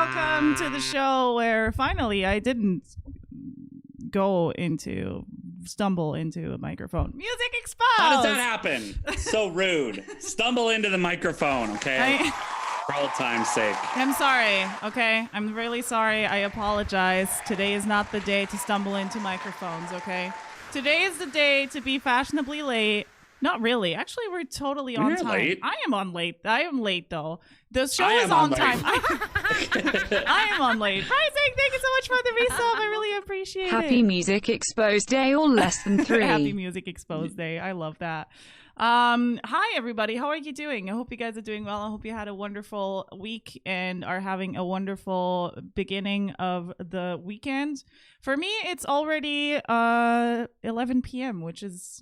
welcome to the show where finally I didn't stumble into a microphone. Music Exposed! How does that happen? So rude. Stumble into the microphone, okay? For old time's sake. I'm sorry, okay? I'm really sorry. I apologize. Today is not the day to stumble into microphones, okay? Today is the day to be fashionably late. Not really. Actually, we're totally on time. Late. I am late, though. The show is on time. I am on late. Rising, thank you so much for the resub. I really appreciate it. Happy Music Exposed Day or less than 3. Happy Music Exposed Day. I love that. Hi, everybody. How are you doing? I hope you guys are doing well. I hope you had a wonderful week and are having a wonderful beginning of the weekend. For me, it's already 11 p.m., which is,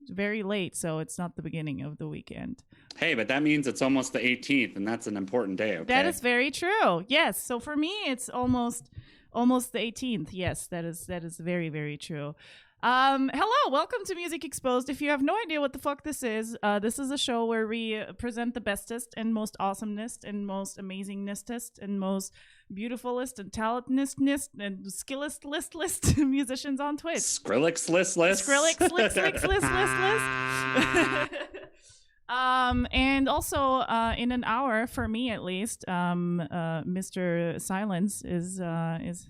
very late, so it's not the beginning of the weekend. Hey, but that means it's almost the 18th, and that's an important day, okay? That is very true. Yes. So for me, it's almost the 18th. Yes, that is very, very true. Hello, welcome to Music Exposed. If you have no idea what the fuck this is a show where we present the bestest and most awesomest and most amazingnestest and most beautifulest and talentnest and skillest list musicians on Twitch. Skrillex list. Skrillex list. And also, in an hour, for me at least, Mr. Silence is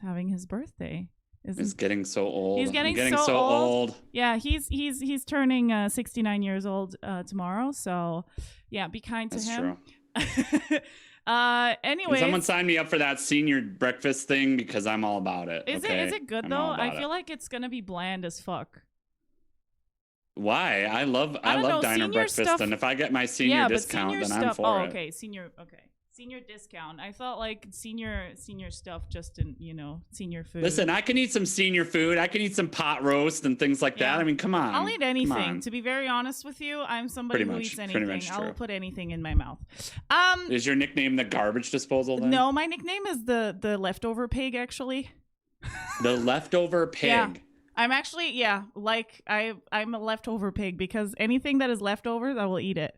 having his birthday. He's getting so old. He's getting so old. Yeah, he's turning 69 years old tomorrow. So, yeah, be kind to him. That's true. Anyway, someone sign me up for that senior breakfast thing because I'm all about it. Is it good though? I feel like it's gonna be bland as fuck. Why? I love diner breakfast, stuff, and if I get my senior discount, then I'm for it. Okay, senior discount. I thought like senior stuff just in senior food. Listen, I can eat some senior food. I can eat some pot roast and things like that. I mean, come on. I'll eat anything. To be very honest with you, I'm somebody who eats anything. I'll put anything in my mouth. Is your nickname the garbage disposal then? No, my nickname is the leftover pig actually. The leftover pig. Yeah. I'm actually I'm a leftover pig because anything that is leftovers, I will eat it.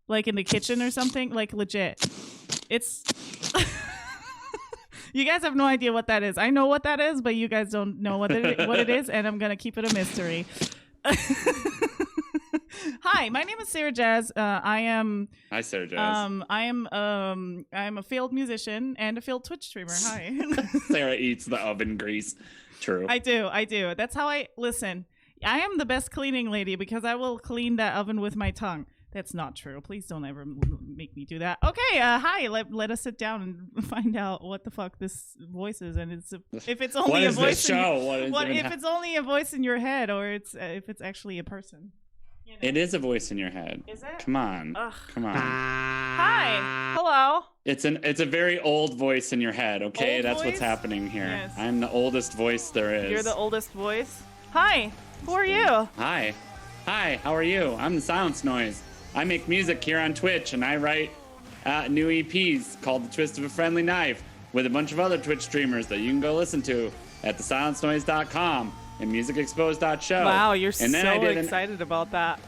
Like in the kitchen or something, like legit. It's you guys have no idea what that is. I know what that is, but you guys don't know what it is, and I'm gonna keep it a mystery. Hi, my name is Sarah Jazz. Hi, Sarah Jazz. I'm a failed musician and a failed Twitch streamer. Hi. Sarah eats the oven grease. True. I do. That's how I listen. I am the best cleaning lady because I will clean that oven with my tongue. That's not true. Please don't ever make me do that. Okay, hi. Let us sit down and find out what the fuck this voice is, and if it's only a voice. If it's only a voice in your head, or if it's actually a person. It is a voice in your head. Is it? Come on. Ugh. Come on. Hi. Hello. It's a very old voice in your head. Okay, Old that's voice? what's happening here. Yes. I'm the oldest voice there is. You're the oldest voice. Hi. Who are you? Hi. How are you? I'm the Silence Noise. I make music here on Twitch, and I write new EPs called The Twist of a Friendly Knife with a bunch of other Twitch streamers that you can go listen to at thesilencenoise.com and musicexposed.show. Wow, you're so excited about that.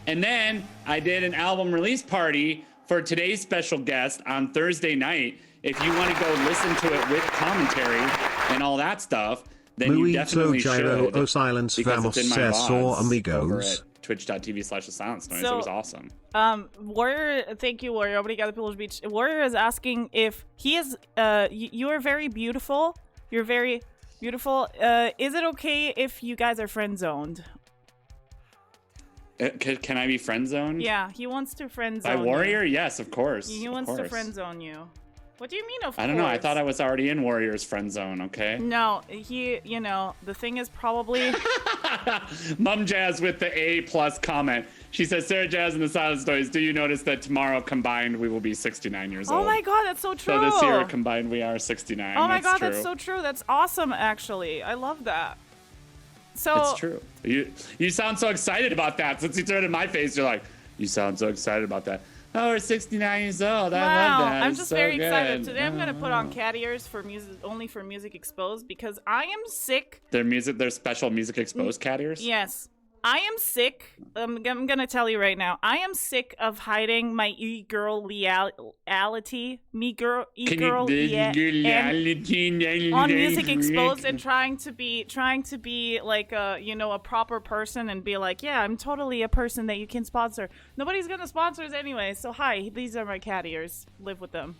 And then I did an album release party for today's special guest on Thursday night. If you want to go listen to it with commentary and all that stuff, then you definitely should. O silence vamos ser so amigos. Twitch.tv/thesilencenoise. It was awesome. Warrior, thank you, Warrior. Obrigado pelos beats. Warrior is asking if he is. You are very beautiful. You're very beautiful. Is it okay if you guys are friend zoned? Can I be friend zoned? Yeah, he wants to friend zone. By Warrior, you. yes, of course. He wants to friend zone you. What do you mean, of course? I don't know. I thought I was already in Warrior's friend zone, okay? No, the thing is probably... Mum Jazz with the A+ comment. She says, Sarah Jazz and the Silence Noise, do you notice that tomorrow combined we will be 69 years old? Oh my god, that's so true. So this year combined we are 69. Oh my god, true. that's so true. That's awesome, actually. I love that. So it's true. You sound so excited about that. Since you turned in my face, you're like, you sound so excited about that. Oh, we're 69 years old. Wow. I love that. I'm it's just so very good. excited. Today I'm gonna put on cat ears for only for Music Exposed because I am sick. Their special Music Exposed cat ears? Yes. I am sick. I'm gonna tell you right now. I am sick of hiding my e-girl reality, on Music Exposed and trying to be like a proper person and be like, yeah, I'm totally a person that you can sponsor. Nobody's gonna sponsor us anyway. So hi, these are my cat ears. Live with them.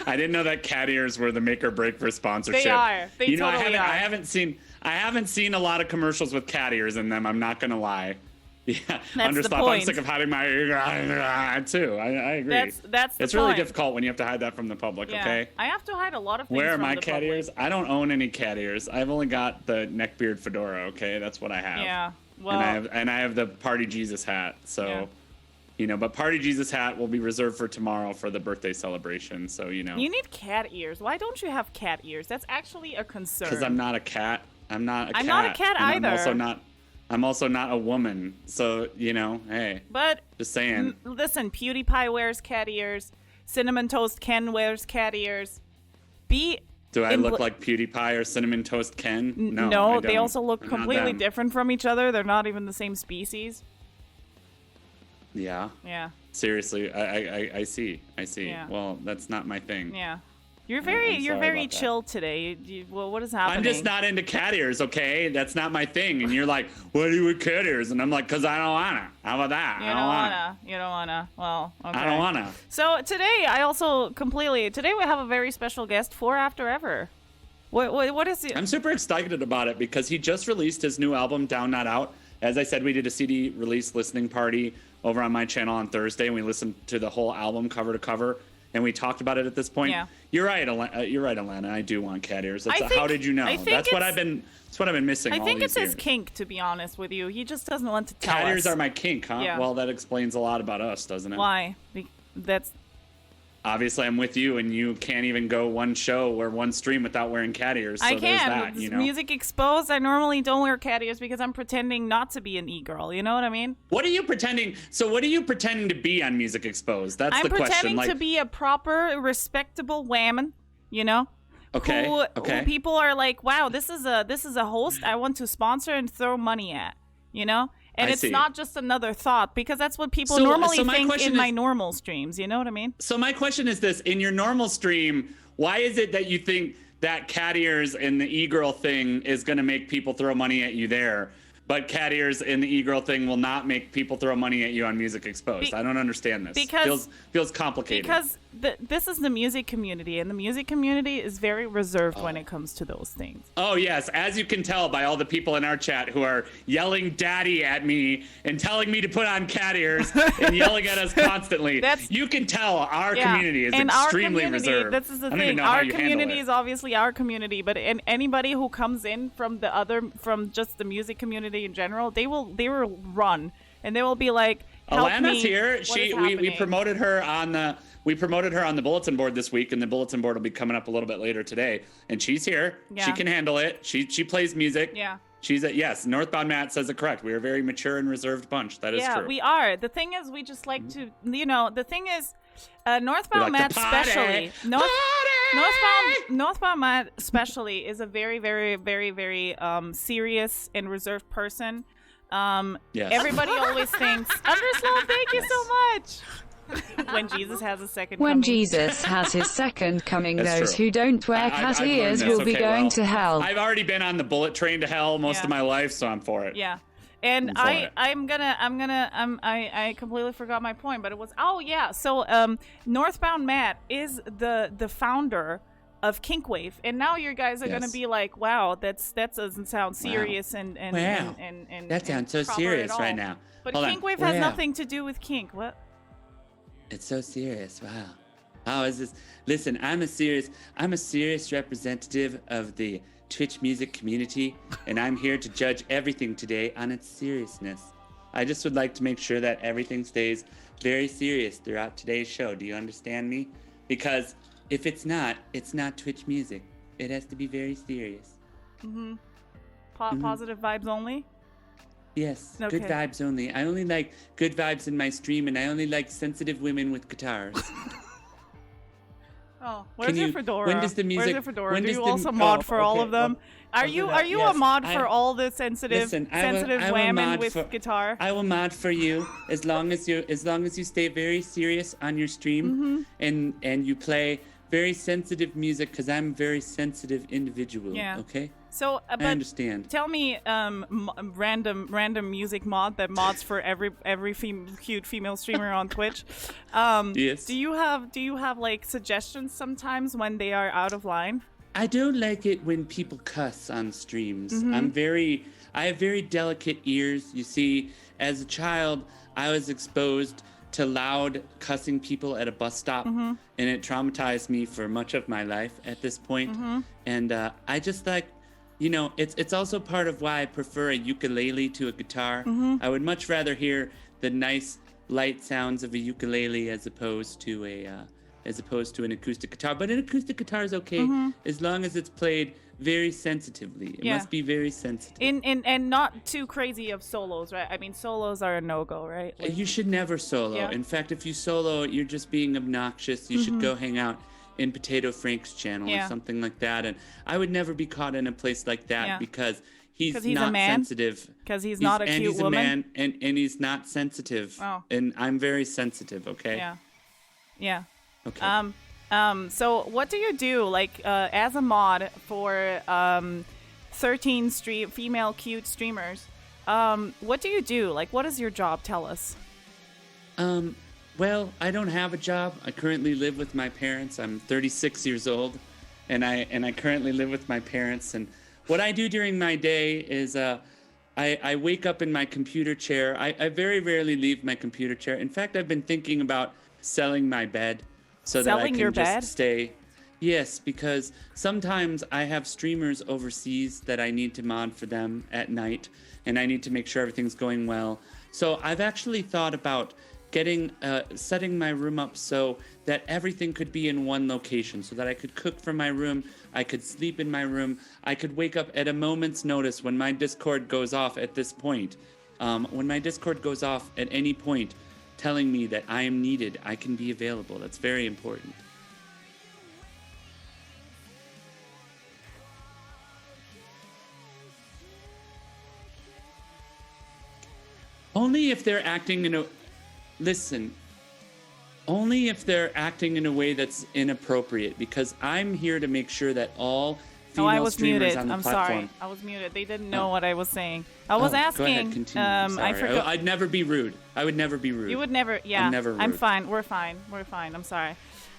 I didn't know that cat ears were the make or break for sponsorship. They are. They totally are. I haven't seen a lot of commercials with cat ears in them. I'm not gonna lie. Yeah, that's the point. I'm sick of hiding my ear too. I agree. That's the It's really point. difficult when you have to hide that from the public. Yeah. Okay. I have to hide a lot of things. Where are from my the cat public. ears? I don't own any cat ears. I've only got the neckbeard fedora. Okay, that's what I have. Yeah. Well. And I have the Party Jesus hat. So. Yeah. But Party Jesus hat will be reserved for tomorrow for the birthday celebration. So, You need cat ears. Why don't you have cat ears? That's actually a concern. Because I'm not a cat. I'm not a cat. I'm not a cat either. I'm also not a woman. So, hey. But just saying. Listen, PewDiePie wears cat ears. Cinnamon Toast Ken wears cat ears. Do I look like PewDiePie or Cinnamon Toast Ken? No, I don't. They also look I'm not completely them. different from each other. They're not even the same species. Yeah. Yeah. Seriously, I see. Yeah. Well, that's not my thing. Yeah. You're very chill today. Well, what is happening? I'm just not into cat ears, okay? That's not my thing. And you're like, what are you with cat ears? And I'm like, because I don't wanna. How about that? You don't wanna. Well, okay. I don't wanna. So today, today we have a very special guest, FourAfterEver. What is it? I'm super excited about it because he just released his new album, Down Not Out. As I said, we did a CD release listening party over on my channel on Thursday, and we listened to the whole album cover to cover, and we talked about it at this point. Yeah. You're right, Alana. I do want cat ears. I think- how did you know? I think That's what I've been missing. I think all it's these his years. kink, to be honest with you. He just doesn't want to tell us. Cat ears are my kink, huh? Yeah. Well, that explains a lot about us, doesn't it? Why? That's Obviously, I'm with you, and you can't even go one show or one stream without wearing cat ears. So I there's can. that, With Music Exposed, I normally don't wear cat ears because I'm pretending not to be an e-girl. You know what I mean? What are you pretending? So what are you pretending to be on Music Exposed? That's the question. I'm pretending to be a proper, respectable woman. Okay. Who people are like, wow, this is a host I want to sponsor and throw money at. And it's not just another thought, because that's what people normally think in my normal streams. You know what I mean? So my question is this: in your normal stream, why is it that you think that cat ears and the e-girl thing is going to make people throw money at you there, but cat ears and the e-girl thing will not make people throw money at you on Music Exposed? I don't understand this. Because feels complicated. Because this is the music community, and the music community is very reserved when it comes to those things. Oh, yes. As you can tell by all the people in our chat who are yelling daddy at me and telling me to put on cat ears and yelling at us constantly. You can tell our community is extremely reserved. This is the I don't even thing. know how Our you handle community it. is obviously our community, but anybody who comes in from just the music community in general, they will run, and they will be like, help Alana's me. here. What We is promoted her on the bulletin board this week, and the bulletin board will be coming up a little bit later today. And she's here. Yeah. She can handle it. She plays music. Yeah. Yes, Northbound Matt says it correct. We are a very mature and reserved bunch. That is true. Yeah, we are. The thing is, we just like to, the thing is, Northbound like Matt to party. especially. Northbound Matt especially is a very, very, very, very serious and reserved person. Yes. Everybody always thinks, Underslow, thank you so much. When Jesus has a second When coming. Jesus has his second coming, That's those true. who don't wear cat I've learned ears this. will be Okay, going well, to hell. I've already been on the bullet train to hell most of my life, so I'm for it. Yeah. And I'm for it. I completely forgot my point, but it was, so Northbound Matt is the founder of Kinkwave, and now you guys are gonna be like, wow, that doesn't sound serious and that sounds so proper serious at all. right now. But Hold on. Kinkwave has nothing to do with kink. What? It's so serious. Wow. Oh, is this? Listen, I'm a serious representative of the Twitch music community, and I'm here to judge everything today on its seriousness. I just would like to make sure that everything stays very serious throughout today's show. Do you understand me? Because if it's not Twitch music. It has to be very serious. Mm-hmm. Positive vibes only? Yes, Okay. good vibes only. I only like good vibes in my stream, and I only like sensitive women with guitars. Oh, where's your fedora? When does the music? Where's your fedora? When Do does you the, also mod for all okay, of them? well, Are you yes, a mod for all the sensitive listen, I will women mod with guitar? I will mod for you as long as you stay very serious on your stream and you play very sensitive music because I'm a very sensitive individual. Yeah. Okay. So, I understand. Tell me, random music mod that mods for every cute female streamer on Twitch. Yes. Do you have like suggestions sometimes when they are out of line? I don't like it when people cuss on streams. I have very delicate ears. You see, as a child, I was exposed to loud cussing people at a bus stop, and it traumatized me for much of my life at this point. And I just like, you know, it's also part of why I prefer a ukulele to a guitar. I would much rather hear the nice light sounds of a ukulele as opposed to an acoustic guitar. But an acoustic guitar is okay as long as it's played very sensitively. It must be very sensitive. And not too crazy of solos, right? I mean, solos are a no-go, right? Like, you should never solo. Yeah. In fact, if you solo, you're just being obnoxious. You should go hang out in Potato Frank's channel or something like that. And I would never be caught in a place like that because he's not a man? sensitive. Because he's not a cute woman? And he's a man, and he's not sensitive. Oh. And I'm very sensitive, okay? Yeah. Okay. So what do you do, like, as a mod for 13 female cute streamers? What do you do? Like, what is your job? Tell us. Well, I don't have a job. I currently live with my parents. I'm 36 years old, and I currently live with my parents. And what I do during my day is I wake up in my computer chair. I very rarely leave my computer chair. In fact, I've been thinking about selling my bed so that I can just stay. Yes, because sometimes I have streamers overseas that I need to mod for them at night, and I need to make sure everything's going well. So I've actually thought about setting my room up so that everything could be in one location, so that I could cook from my room, I could sleep in my room, I could wake up at a moment's notice when my Discord goes off at this point. When my Discord goes off at any point, telling me that I am needed, I can be available. That's very important. Only if they're acting in a... Listen, only if they're acting in a way that's inappropriate, because I'm here to make sure that all female streamers on the I'm platform... sorry. I was muted. They didn't know what I was saying. I was asking... Go ahead, continue. I forgot. I'd never be rude. I would never be rude. You would never... Yeah. I'm never rude. I'm fine. We're fine. I'm sorry.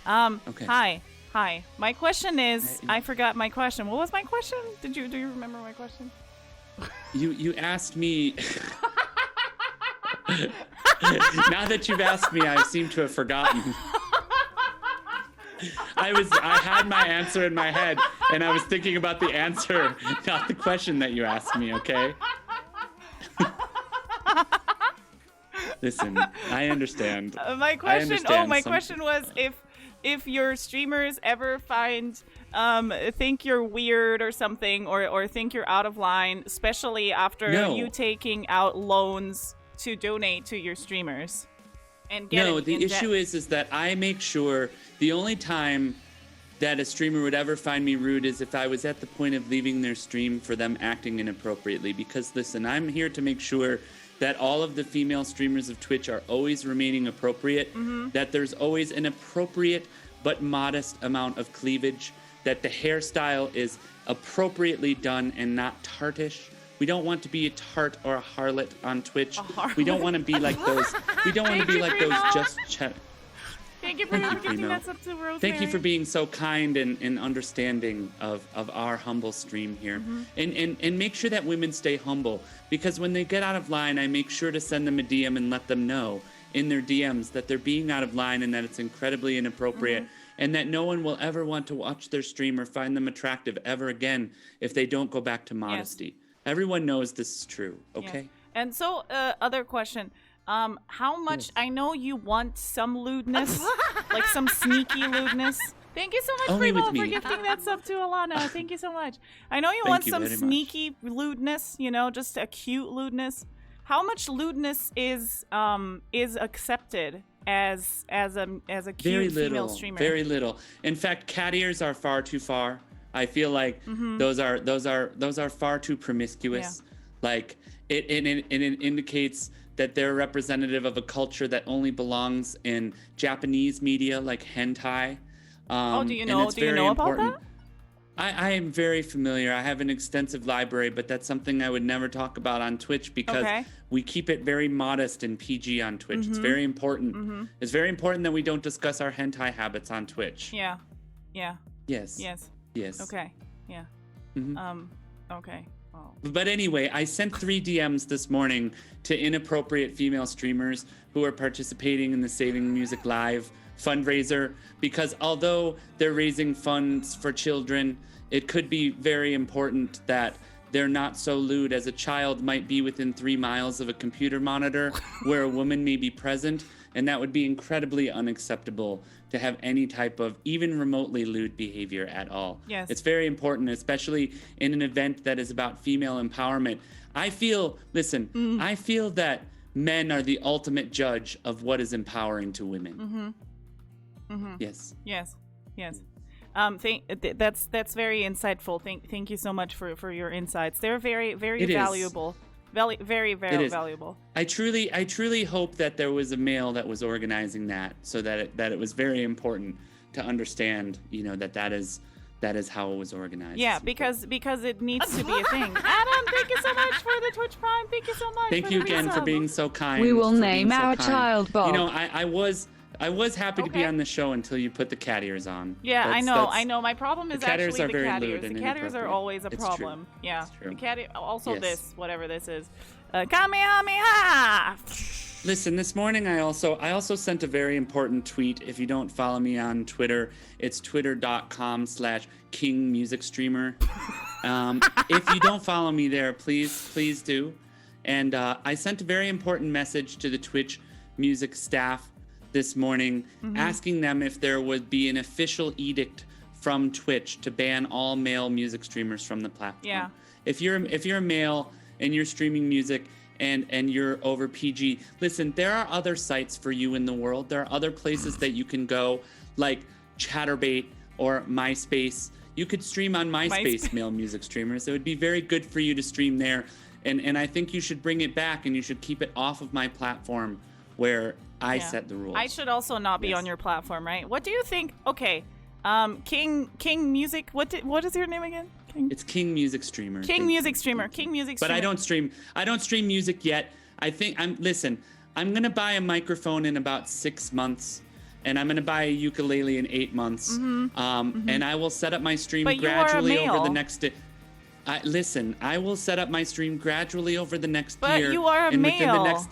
Okay. Hi. My question is... I forgot my question. What was my question? Do you remember my question? You asked me... Now that you've asked me, I seem to have forgotten. I had my answer in my head, and I was thinking about the answer, not the question that you asked me, okay? Listen, I understand. My question was if your streamers ever think you're weird or something, or think you're out of line, especially after you taking out loans to donate to your streamers. The issue is that I make sure the only time that a streamer would ever find me rude is if I was at the point of leaving their stream for them acting inappropriately. Because listen, I'm here to make sure that all of the female streamers of Twitch are always remaining appropriate, that there's always an appropriate but modest amount of cleavage, that the hairstyle is appropriately done and not tartish. We don't want to be a tart or a harlot on Twitch. We don't want to be like those. We don't want to be like those just chat. Thank you for giving that up to Rosemary. Thank you for being so kind and understanding of our humble stream here. And make sure that women stay humble, because when they get out of line, I make sure to send them a DM and let them know in their DMs that they're being out of line and that it's incredibly inappropriate, and that no one will ever want to watch their stream or find them attractive ever again if they don't go back to modesty. Yes. Everyone knows this is true, okay? Yes. And so, other question. How much... I know you want some lewdness, like some sneaky lewdness. Thank you so much, Primo, for gifting that sub to Alana. Thank you so much. I know you want some sneaky lewdness, just a cute lewdness. How much lewdness is accepted as a cute Very female little, streamer. very little. In fact, cat ears are far too far. I feel like those are far too promiscuous. Like it indicates that they're representative of a culture that only belongs in Japanese media, like hentai. Do you know about that? I am very familiar. I have an extensive library, but that's something I would never talk about on Twitch because we keep it very modest and PG on Twitch. It's very important. It's very important that we don't discuss our hentai habits on Twitch. Yeah. Yes. Okay. Yeah. Okay. Oh. But anyway, I sent 3 DMs this morning to inappropriate female streamers who are participating in the Saving Music Live fundraiser because although they're raising funds for children, it could be very important that they're not so lewd as a child might be within 3 miles of a computer monitor where a woman may be present, and that would be incredibly unacceptable to have any type of even remotely lewd behavior at all. Yes. It's very important, especially in an event that is about female empowerment. I feel that men are the ultimate judge of what is empowering to women. Yes. That's very insightful. Thank you so much for your insights. They're very valuable. Very valuable. I truly hope that there was a male that was organizing that, so that it was very important to understand, that is how it was organized. Yeah, because it needs to be a thing. Adam, thank you so much for the Twitch Prime. Thank you so much. Thank you again for being so kind. We will name our child Bob. I was happy to be on the show until you put the cat ears on. Yeah, I know. My problem is actually the cat ears. The cat ears are always a problem. True. Yeah. It's true. The cat also Yes. this, whatever this is. Kamehameha! Listen, this morning I also sent a very important tweet. If you don't follow me on Twitter, it's twitter.com/kingmusicstreamer. If you don't follow me there, please do. And I sent a very important message to the Twitch music staff this morning, asking them if there would be an official edict from Twitch to ban all male music streamers from the platform. Yeah. If you're a male and you're streaming music and you're over PG, listen, there are other sites for you in the world. There are other places that you can go, like Chatterbait or MySpace. You could stream on MySpace, male music streamers. It would be very good for you to stream there. And I think you should bring it back and you should keep it off of my platform where I set the rules. I should also not be on your platform, right? What do you think? Okay, King Music. What is your name again? It's King Music Streamer. King Music Streamer. But I don't stream music yet. Listen, I'm gonna buy a microphone in about 6 months, and I'm gonna buy a ukulele in 8 months. And I will set up my stream gradually over the next. I will set up my stream gradually over the next year. But you are a male.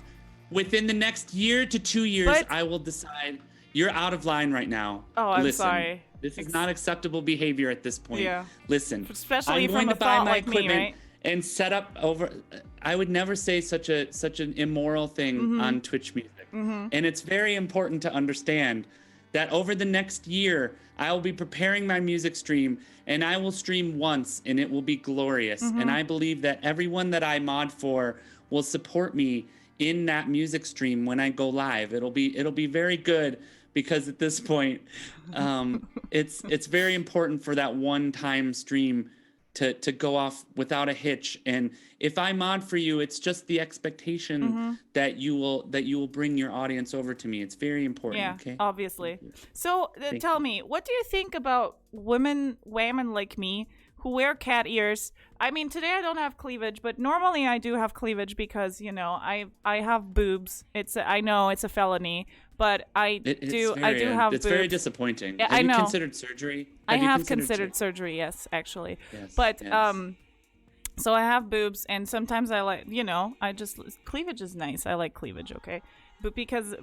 Within the next year to 2 years, I will decide. You're out of line right now. Oh, I'm sorry. This is not acceptable behavior at this point. Yeah. Listen, especially I'm going from to a buy thought my like equipment me, right? and set up over. I would never say such an immoral thing on Twitch music. And it's very important to understand that over the next year, I will be preparing my music stream, and I will stream once, and it will be glorious. And I believe that everyone that I mod for will support me in that music stream when I go live. It'll be very good, because at this point, it's very important for that one-time stream to go off without a hitch. And if I mod for you, it's just the expectation that you will bring your audience over to me. It's very important. Yeah, okay? Obviously. So tell me, what do you think about women like me who wear cat ears? I mean, today I don't have cleavage, but normally I do have cleavage because, I have boobs. I know it's a felony, but I do have boobs. It's very disappointing. Yeah, have you know. Considered surgery? I have considered surgery, yes, actually. Yes, but yes. so I have boobs, and sometimes I like, cleavage is nice. I like cleavage, okay? But because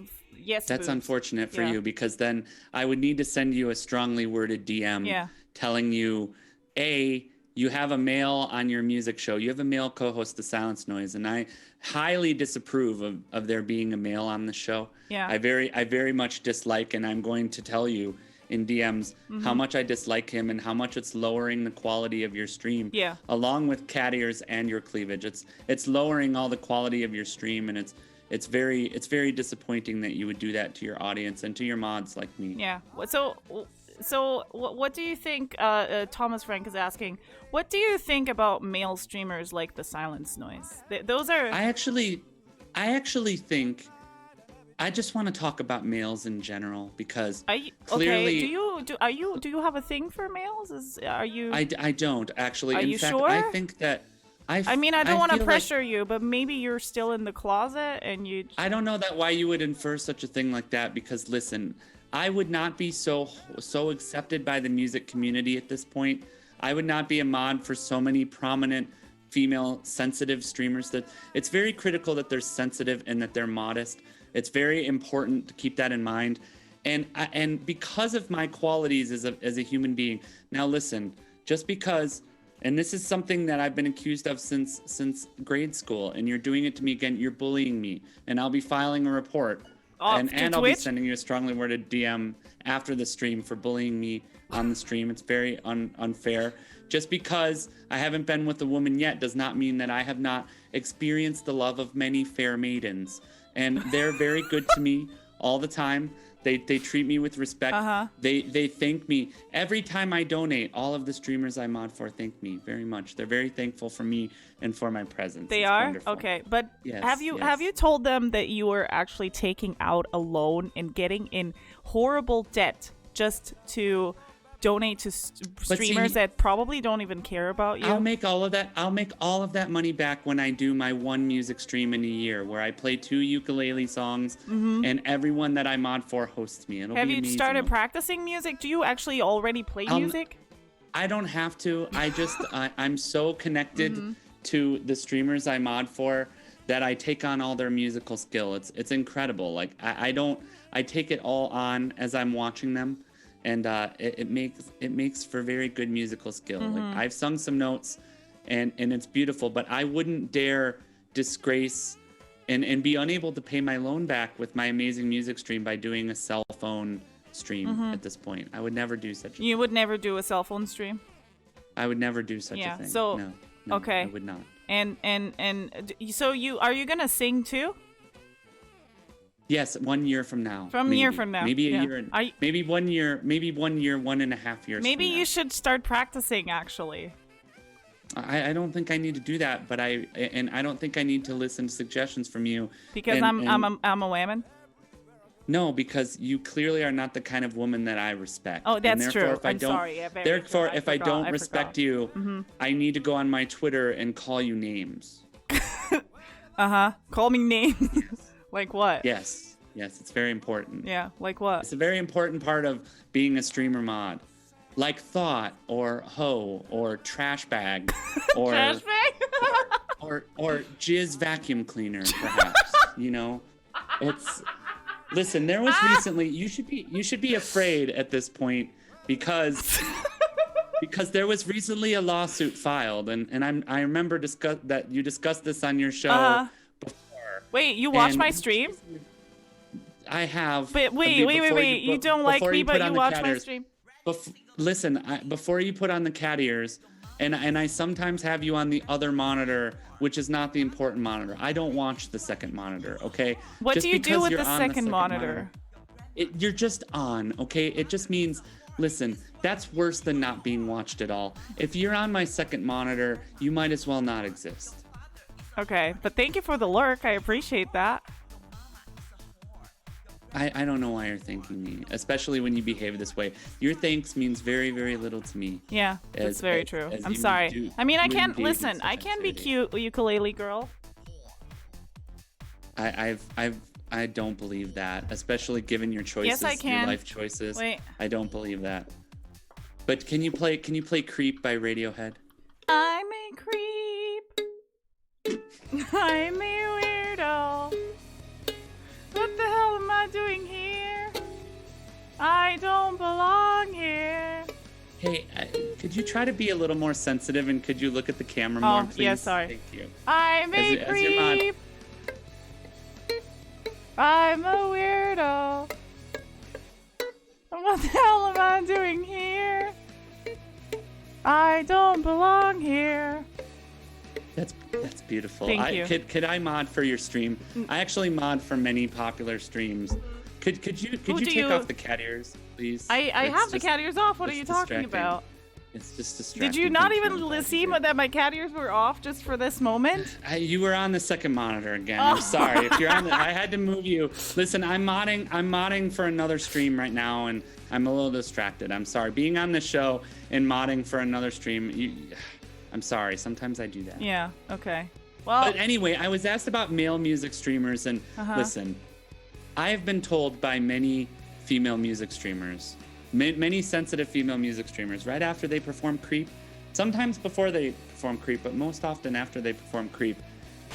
that's boobs. Unfortunate for you, because then I would need to send you a strongly worded DM telling you, you have a male on your music show. You have a male co-host, The Silence Noise, and I highly disapprove of there being a male on the show. Yeah. I very much dislike, and I'm going to tell you, in DMs how much I dislike him and how much it's lowering the quality of your stream. Yeah. Along with cat ears and your cleavage, it's lowering all the quality of your stream, and it's very disappointing that you would do that to your audience and to your mods like me. Yeah. So what do you think? Thomas Frank is asking, what do you think about male streamers like the silence noise? Those are. I actually think. I just want to talk about males in general because clearly. Okay. Do you have a thing for males? Are you? I don't actually. In fact, sure? I think that. I mean, I don't want to pressure you, but maybe you're still in the closet and you. I don't know why you would infer such a thing like that, because listen, I would not be so accepted by the music community at this point. I would not be a mod for so many prominent female sensitive streamers. That it's very critical that they're sensitive and that they're modest. It's very important to keep that in mind. And because of my qualities as a human being. Now listen, just because, and this is something that I've been accused of since grade school, and you're doing it to me again, you're bullying me, and I'll be filing a report. And I'll be sending you a strongly worded DM after the stream for bullying me on the stream. It's very unfair. Just because I haven't been with a woman yet does not mean that I have not experienced the love of many fair maidens. And they're very good to me all the time. They treat me with respect. They thank me. Every time I donate, all of the streamers I mod for thank me very much. They're very thankful for me and for my presence. It's are? Wonderful. Okay, but yes, have you told them that you were actually taking out a loan and getting in horrible debt just to donate to streamers that probably don't even care about you? I'll make all of that money back when I do my one music stream in a year where I play 2 ukulele songs and everyone that I mod for hosts me. It'll Have be you amazing. started practicing music? Do you actually already play music? I don't have to. I just I'm so connected to the streamers I mod for that I take on all their musical skill. It's incredible. Like I take it all on as I'm watching them. And it makes for very good musical skill. Like I've sung some notes, and it's beautiful. But I wouldn't dare disgrace and be unable to pay my loan back with my amazing music stream by doing a cell phone stream at this point. I would never do such a thing. You would never do a cell phone stream? I would never do such a thing. So no, okay, I would not. And so are you gonna sing too? Yes, 1 year from now. Year from now. Maybe a year. Maybe 1 year. Maybe 1 year, 1.5 years. Maybe you should start practicing. Actually. I don't think I need to do that, but I don't think I need to listen to suggestions from you. Because I'm a woman. No, because you clearly are not the kind of woman that I respect. Oh, that's true. I'm sorry. Yeah, therefore, if I don't respect you, I need to go on my Twitter and call you names. Call me names. Like what? Yes, it's very important. Yeah, like what? It's a very important part of being a streamer mod. Like thought, or hoe, or trash bag, or trash bag? or jizz vacuum cleaner, perhaps. You know? Listen, there was recently you should be afraid at this point because there was recently a lawsuit filed, and I remember that you discussed this on your show. Wait, you watch my stream? I have. But wait. You don't like me, but you watch my stream? Listen, before you put on the cat ears, and I sometimes have you on the other monitor, which is not the important monitor. I don't watch the second monitor, okay? What do you do with the second monitor? You're just on, okay? It just means, listen, that's worse than not being watched at all. If you're on my second monitor, you might as well not exist. Okay, but thank you for the lurk. I appreciate that. I don't know why you're thanking me, especially when you behave this way. Your thanks means very, very little to me. Yeah, that's very true. I'm sorry. I mean, I can't listen. I can be cute, ukulele girl. I don't believe that, especially given your choices, yes, I can. Your life choices. Wait. I don't believe that. But can you play Creep by Radiohead? I'm a creep. I'm a weirdo. What the hell am I doing here? I don't belong here. Hey, could you try to be a little more sensitive, and could you look at the camera more, please? Yeah, sorry. Thank you. I'm a creep. I'm a weirdo. I'm What the hell am I doing here? I don't belong here. That's beautiful. Thank you. Could I mod for your stream? I actually mod for many popular streams. Could you take off the cat ears, please? I have the cat ears off. What are you talking about? It's just distracting. Did you not even see that my cat ears were off just for this moment? You were on the second monitor again. I'm sorry. If you're on I had to move you. Listen, I'm modding for another stream right now, and I'm a little distracted. I'm sorry. Being on the show and modding for another stream, I'm sorry. Sometimes I do that. Yeah. Okay. Well. But anyway, I was asked about male music streamers, and listen, I have been told by many female music streamers, many sensitive female music streamers, right after they perform Creep, sometimes before they perform Creep, but most often after they perform Creep,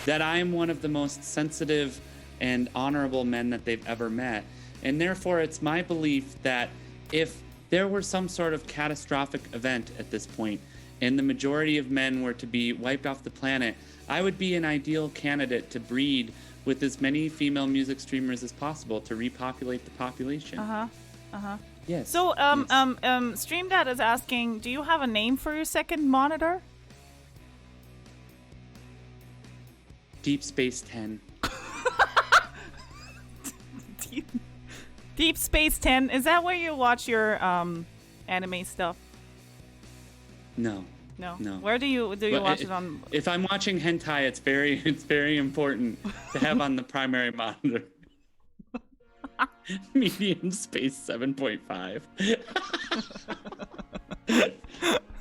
that I am one of the most sensitive and honorable men that they've ever met. And therefore, it's my belief that if there were some sort of catastrophic event at this point, and the majority of men were to be wiped off the planet, I would be an ideal candidate to breed with as many female music streamers as possible to repopulate the population. Yes. So, Stream Dad is asking, do you have a name for your second monitor? Deep Space 10. Deep Space 10. Is that where you watch your anime stuff? No. Where do you watch it on? If I'm watching hentai, it's very important to have on the primary monitor. Medium Space 7.5.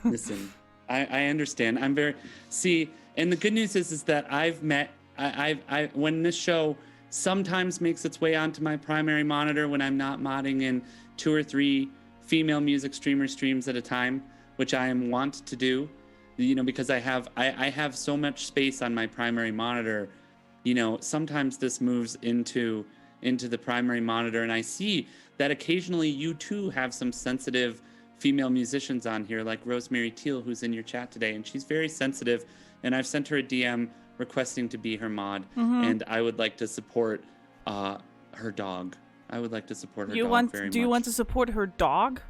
Listen, I understand. I'm very and the good news is that I've met when this show sometimes makes its way onto my primary monitor when I'm not modding in 2 or 3 female music streams at a time, which I am wont to do, because I have so much space on my primary monitor. Sometimes this moves into the primary monitor, and I see that occasionally you too have some sensitive female musicians on here, like Rosemary Teal, who's in your chat today, and she's very sensitive, and I've sent her a DM requesting to be her mod, and I would like to support her dog. I would like to support her dog very much. Do you want to support her dog?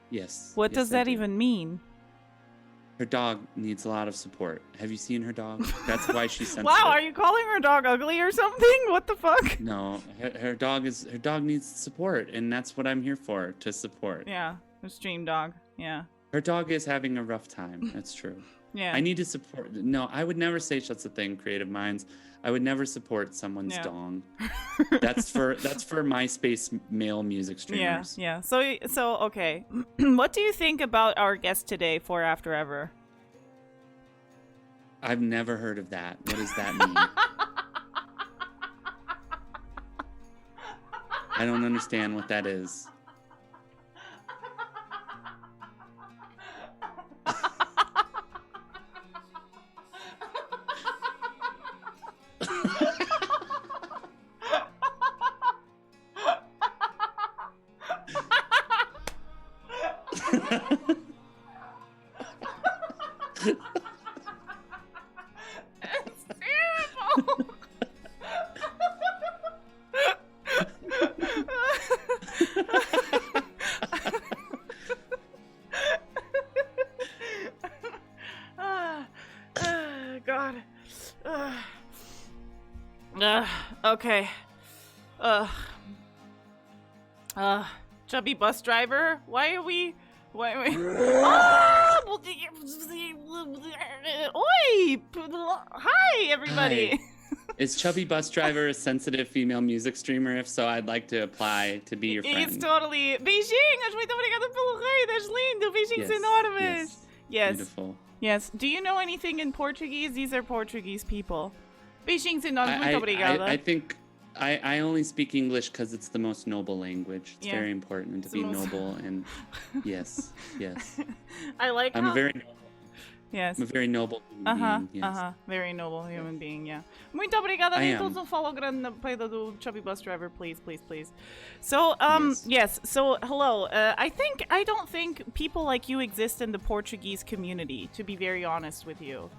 Yes. What does that even mean? Her dog needs a lot of support. Have you seen her dog? That's why she's sensitive. Wow, are you calling her dog ugly or something? What the fuck? No, her dog needs support, and that's what I'm here for, to support. Yeah, her stream dog. Yeah. Her dog is having a rough time. That's true. Yeah. I need to support. No, I would never say such a thing, Creative Minds. I would never support someone's dong. That's for MySpace male music streamers. Yeah. So okay. What do you think about our guest today, FourAfterEver? I've never heard of that. What does that mean? I don't understand what that is. It's terrible. God. Okay. Chubby bus driver, why are we? Oi! Hi, everybody. Hi. Is Chubby Bus Driver a sensitive female music streamer? If so, I'd like to apply to be your friend. It's totally. Beijinhos, muito obrigada pelo rei, das lindo. Beijinhos enormes. Yes. Beautiful. Yes. Do you know anything in Portuguese? These are Portuguese people. Beijinhos enormes, muito obrigada. I think I only speak English because it's the most noble language. It's very important to be noble, and yes. I like I'm how... a very noble. Yes. I'm a very noble human being. Yes. Very noble human being, yeah. Muito obrigada. Nem todos follow grande na peida do Chubby Bus Driver, please. So, yes. So, hello. I don't think people like you exist in the Portuguese community, to be very honest with you.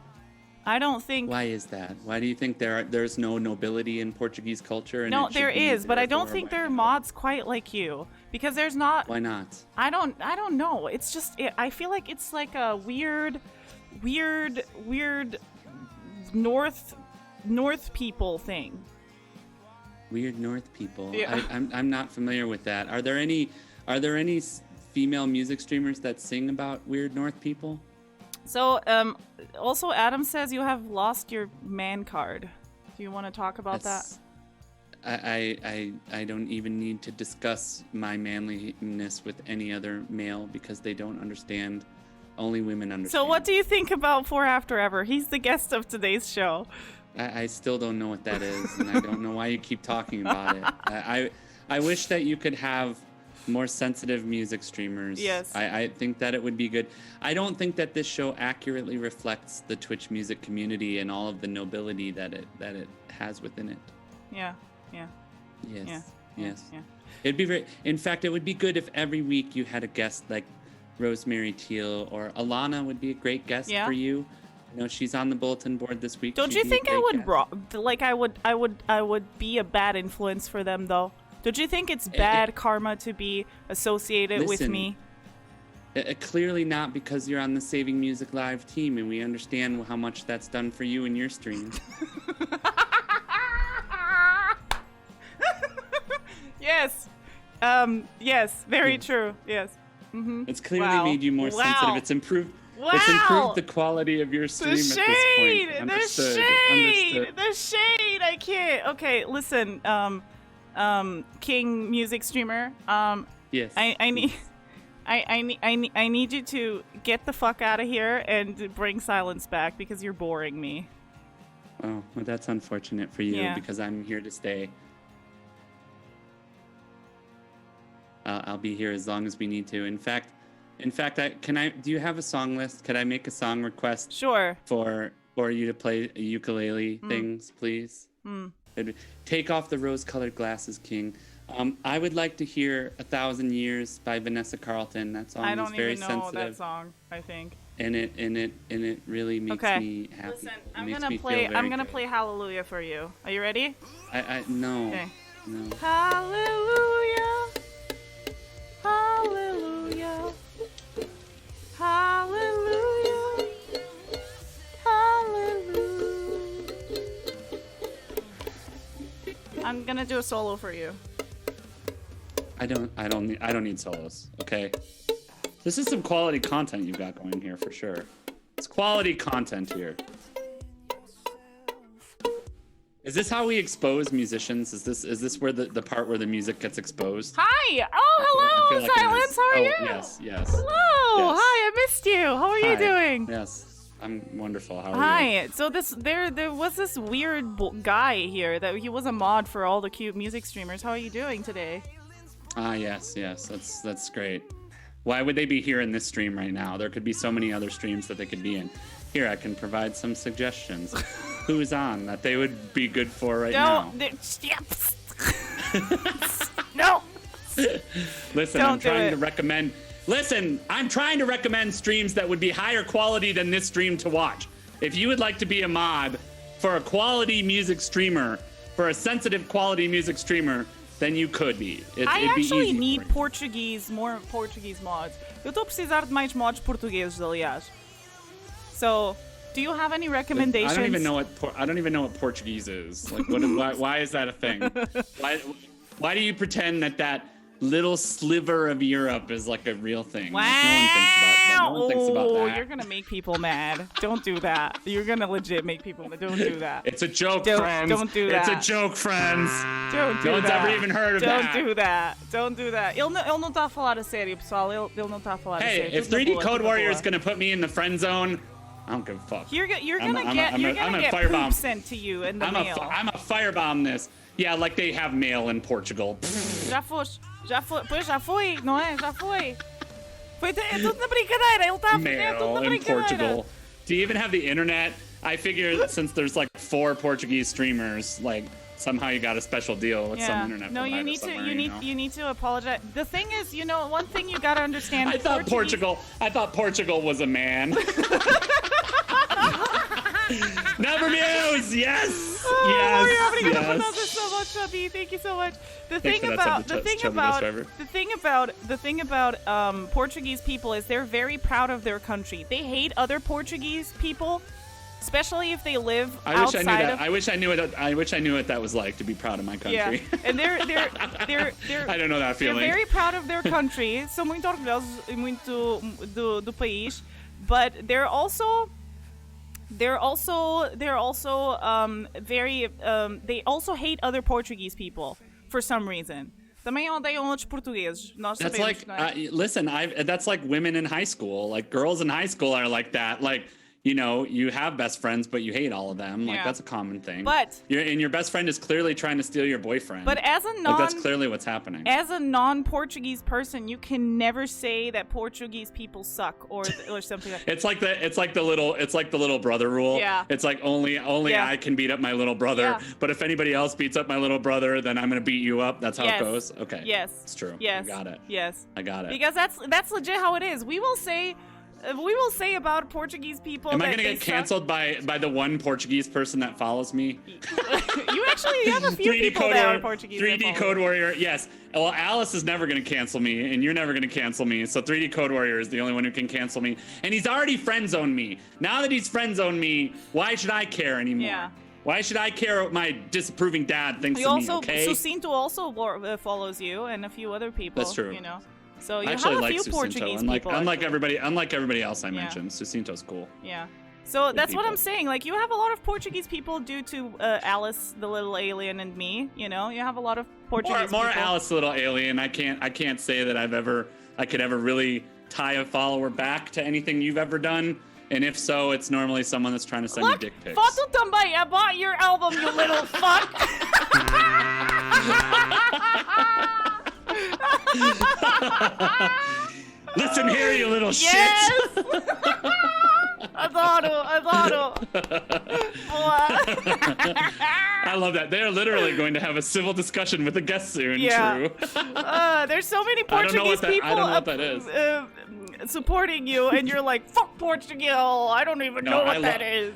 I don't think. Why is that? Why do you think there's no nobility in Portuguese culture? And No, there is, but I don't think there are mods quite like you because there's not. Why not? I don't know. It's just I feel like it's like a weird North people thing. Weird North people. Yeah. I'm not familiar with that. Are there any female music streamers that sing about weird North people? So, also Adam says you have lost your man card. Do you want to talk about that? I don't even need to discuss my manliness with any other male because they don't understand. Only women understand. So what do you think about FourAfterEver? He's the guest of today's show. I still don't know what that is, and I don't know why you keep talking about it. I wish that you could have more sensitive music streamers. Yes. I think that it would be good. I don't think that this show accurately reflects the Twitch music community and all of the nobility that it has within it. Yeah. Yes. It'd be in fact, it would be good if every week you had a guest like Rosemary Teal or Alana would be a great guest for you. You know, she's on the bulletin board this week. Don't you think I would be a bad influence for them though? Don't you think it's bad karma to be associated with me? Clearly not, because you're on the Saving Music Live team, and we understand how much that's done for you and your stream. Yes. Yes. Very true. Yes. Mm-hmm. It's clearly made you more sensitive. It's improved. Wow. It's improved the quality of your stream at this point. Understood. The shade. I can't. Okay, listen. King music streamer. Yes. I need you to get the fuck out of here and bring silence back because you're boring me. Oh, well, that's unfortunate for you because I'm here to stay. I'll be here as long as we need to. In fact, do you have a song list? Could I make a song request? Sure. For you to play ukulele things, please? Take off the rose-colored glasses, King. I would like to hear 1,000 Years by Vanessa Carlton. That song is very sensitive. I don't even know that song, I think. And it really makes me happy. Listen, I'm gonna play Hallelujah for you. Are you ready? No. Okay. No. Hallelujah. Hallelujah. Hallelujah. Hallelujah. I'm gonna do a solo for you. I don't need solos, okay? This is some quality content you've got going here for sure. It's quality content here. Is this how we expose musicians? Is this where the part where the music gets exposed? Hi! Oh, hello, like Silence. How are you? Yes. Hello. Yes. Hi, I missed you. How are you doing? Yes, I'm wonderful. How are you? Hi. So there was this weird guy here that he was a mod for all the cute music streamers. How are you doing today? Yes. That's great. Why would they be here in this stream right now? There could be so many other streams that they could be in. Here, I can provide some suggestions. Who's on that they would be good for right now? No. Listen, I'm trying to recommend streams that would be higher quality than this stream to watch. If you would like to be a mod for a quality music streamer, for a sensitive quality music streamer, then you could be. I actually need more Portuguese mods. Eu tô precisando de mais mods portugueses, aliás. So, do you have any recommendations? I don't even know what Portuguese is. Like, why is that a thing? Why do you pretend that little sliver of Europe is like a real thing? Wow! Like, no one thinks about that. You're gonna make people mad. Don't do that. You're gonna legit make people mad. Don't do that. It's a joke, friends. Don't do that. It's a joke, friends. Don't do no one's that. ever even heard of that. Don't do that. Ele não tá a falar a sério, pessoal. Ele não tá a falar a sério. Hey, if 3D Code Warrior is gonna put me in the friend zone, I don't give a fuck. You're gonna get poop sent to you in the mail. I'm a firebomb this. Yeah, like they have mail in Portugal. Já foi, não é? Já foi. É tudo na brincadeira. Ele tá mail in Portugal. Do you even have the internet? I figure since there's like 4 Portuguese streamers, like somehow you got a special deal with some internet. No, you need to apologize. The thing is, one thing you gotta understand. I thought Portugal was a man. Never Muse. Yes. Oh, Yes. you're having this so much, Chubby. Thank you so much. The thing about Portuguese people is they're very proud of their country. They hate other Portuguese people, especially if they live outside of. I wish I knew what that was like to be proud of my country. Yeah, and they're I don't know that feeling. They're very proud of their country. São muito orgulhosos muito do país, but they're also very they also hate other Portuguese people for some reason. Também odeiam outros portugueses. Nós that's sabemos, like né? listen, that's like women in high school. Like girls in high school are like that. Like, you know, you have best friends, but you hate all of them. Like, that's a common thing. But your best friend is clearly trying to steal your boyfriend. But as a that's clearly what's happening. As a non-Portuguese person, you can never say that Portuguese people suck or something like that. It's like the little brother rule. Yeah. It's like only I can beat up my little brother. Yeah. But if anybody else beats up my little brother, then I'm gonna beat you up. That's how it goes. Okay. Yes. It's true. Yes. I got it. Yes. I got it. Because that's legit how it is. We will say about Portuguese people. Am I gonna get canceled by the one Portuguese person that follows me? You actually have a few people that are Portuguese. 3D Code Warrior, yes. Well, Alice is never gonna cancel me, and you're never gonna cancel me. So 3D Code Warrior is the only one who can cancel me, and he's already friend zoned me. Now that he's friend zoned me, why should I care anymore? Yeah. Why should I care what my disapproving dad thinks of me? Okay. Sucinto also follows you, and a few other people. That's true. You know. So you I actually have a like few Sucinto. Portuguese unlike people. Unlike everybody else I mentioned, Sucinto's cool. Yeah. So that's what people. I'm saying. Like, you have a lot of Portuguese people due to Alice, the little alien, and me. You know, you have a lot of Portuguese More people. Alice, the little alien. I can't say that I could ever really tie a follower back to anything you've ever done. And if so, it's normally someone that's trying to send you dick pics. Foto também. I bought your album, you little fuck. Listen here, you little Yes! shit. Adoro. I love that. They're literally going to have a civil discussion with a guest soon. Yeah. True. There's so many Portuguese people I don't know what that is. Supporting you, and you're like, fuck Portugal. I don't even know what that is.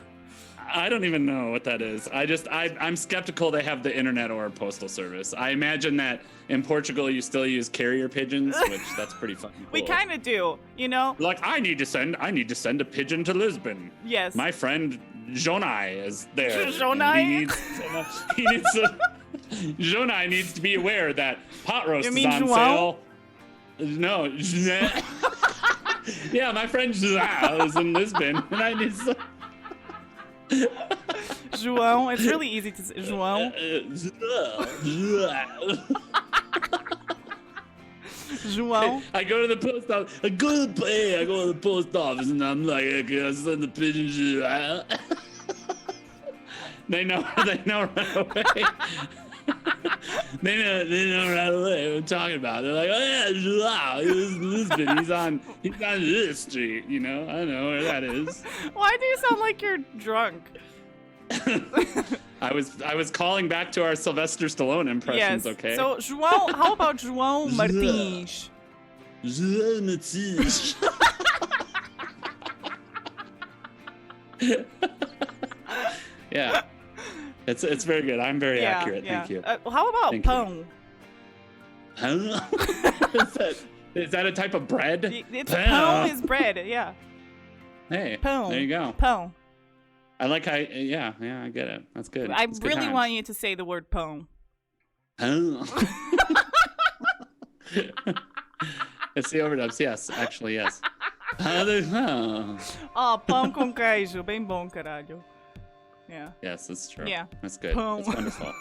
I don't even know what that is. I'm skeptical they have the internet or a postal service. I imagine that in Portugal you still use carrier pigeons, which that's pretty fucking cool. We kind of do, you know? Like, I need to send a pigeon to Lisbon. Yes. My friend Jonai is there. Jonai? Jonai needs to be aware that pot roast is on João? sale. No. Yeah, my friend João is in Lisbon, and I need some. João. It's really easy to say. João. João. I go to the post office. I go to the post office, and I'm like, okay, I send the pigeon. João. They know right away. They know right away what I'm talking about. They're like, oh yeah, João, he's in Lisbon. He's on this street. You know, I know where that is. Why do you sound like you're drunk? I was calling back to our Sylvester Stallone impressions. Yes. Okay. So João, how about João Martins? João Martins. Yeah. It's very good. I'm very accurate. Yeah. Thank you. How about pão? I don't know. Is that a type of bread? Pão is bread. Yeah. Hey. Pão. There you go. Pão. I like how. Yeah. I get it. That's good. I That's good really times. want you to say the word pão. It's the overdubs. Yes, actually, yes. Pão com queijo. Bem bom, caralho. Yeah. Yes, that's true. Yeah. That's good. Pão. That's wonderful.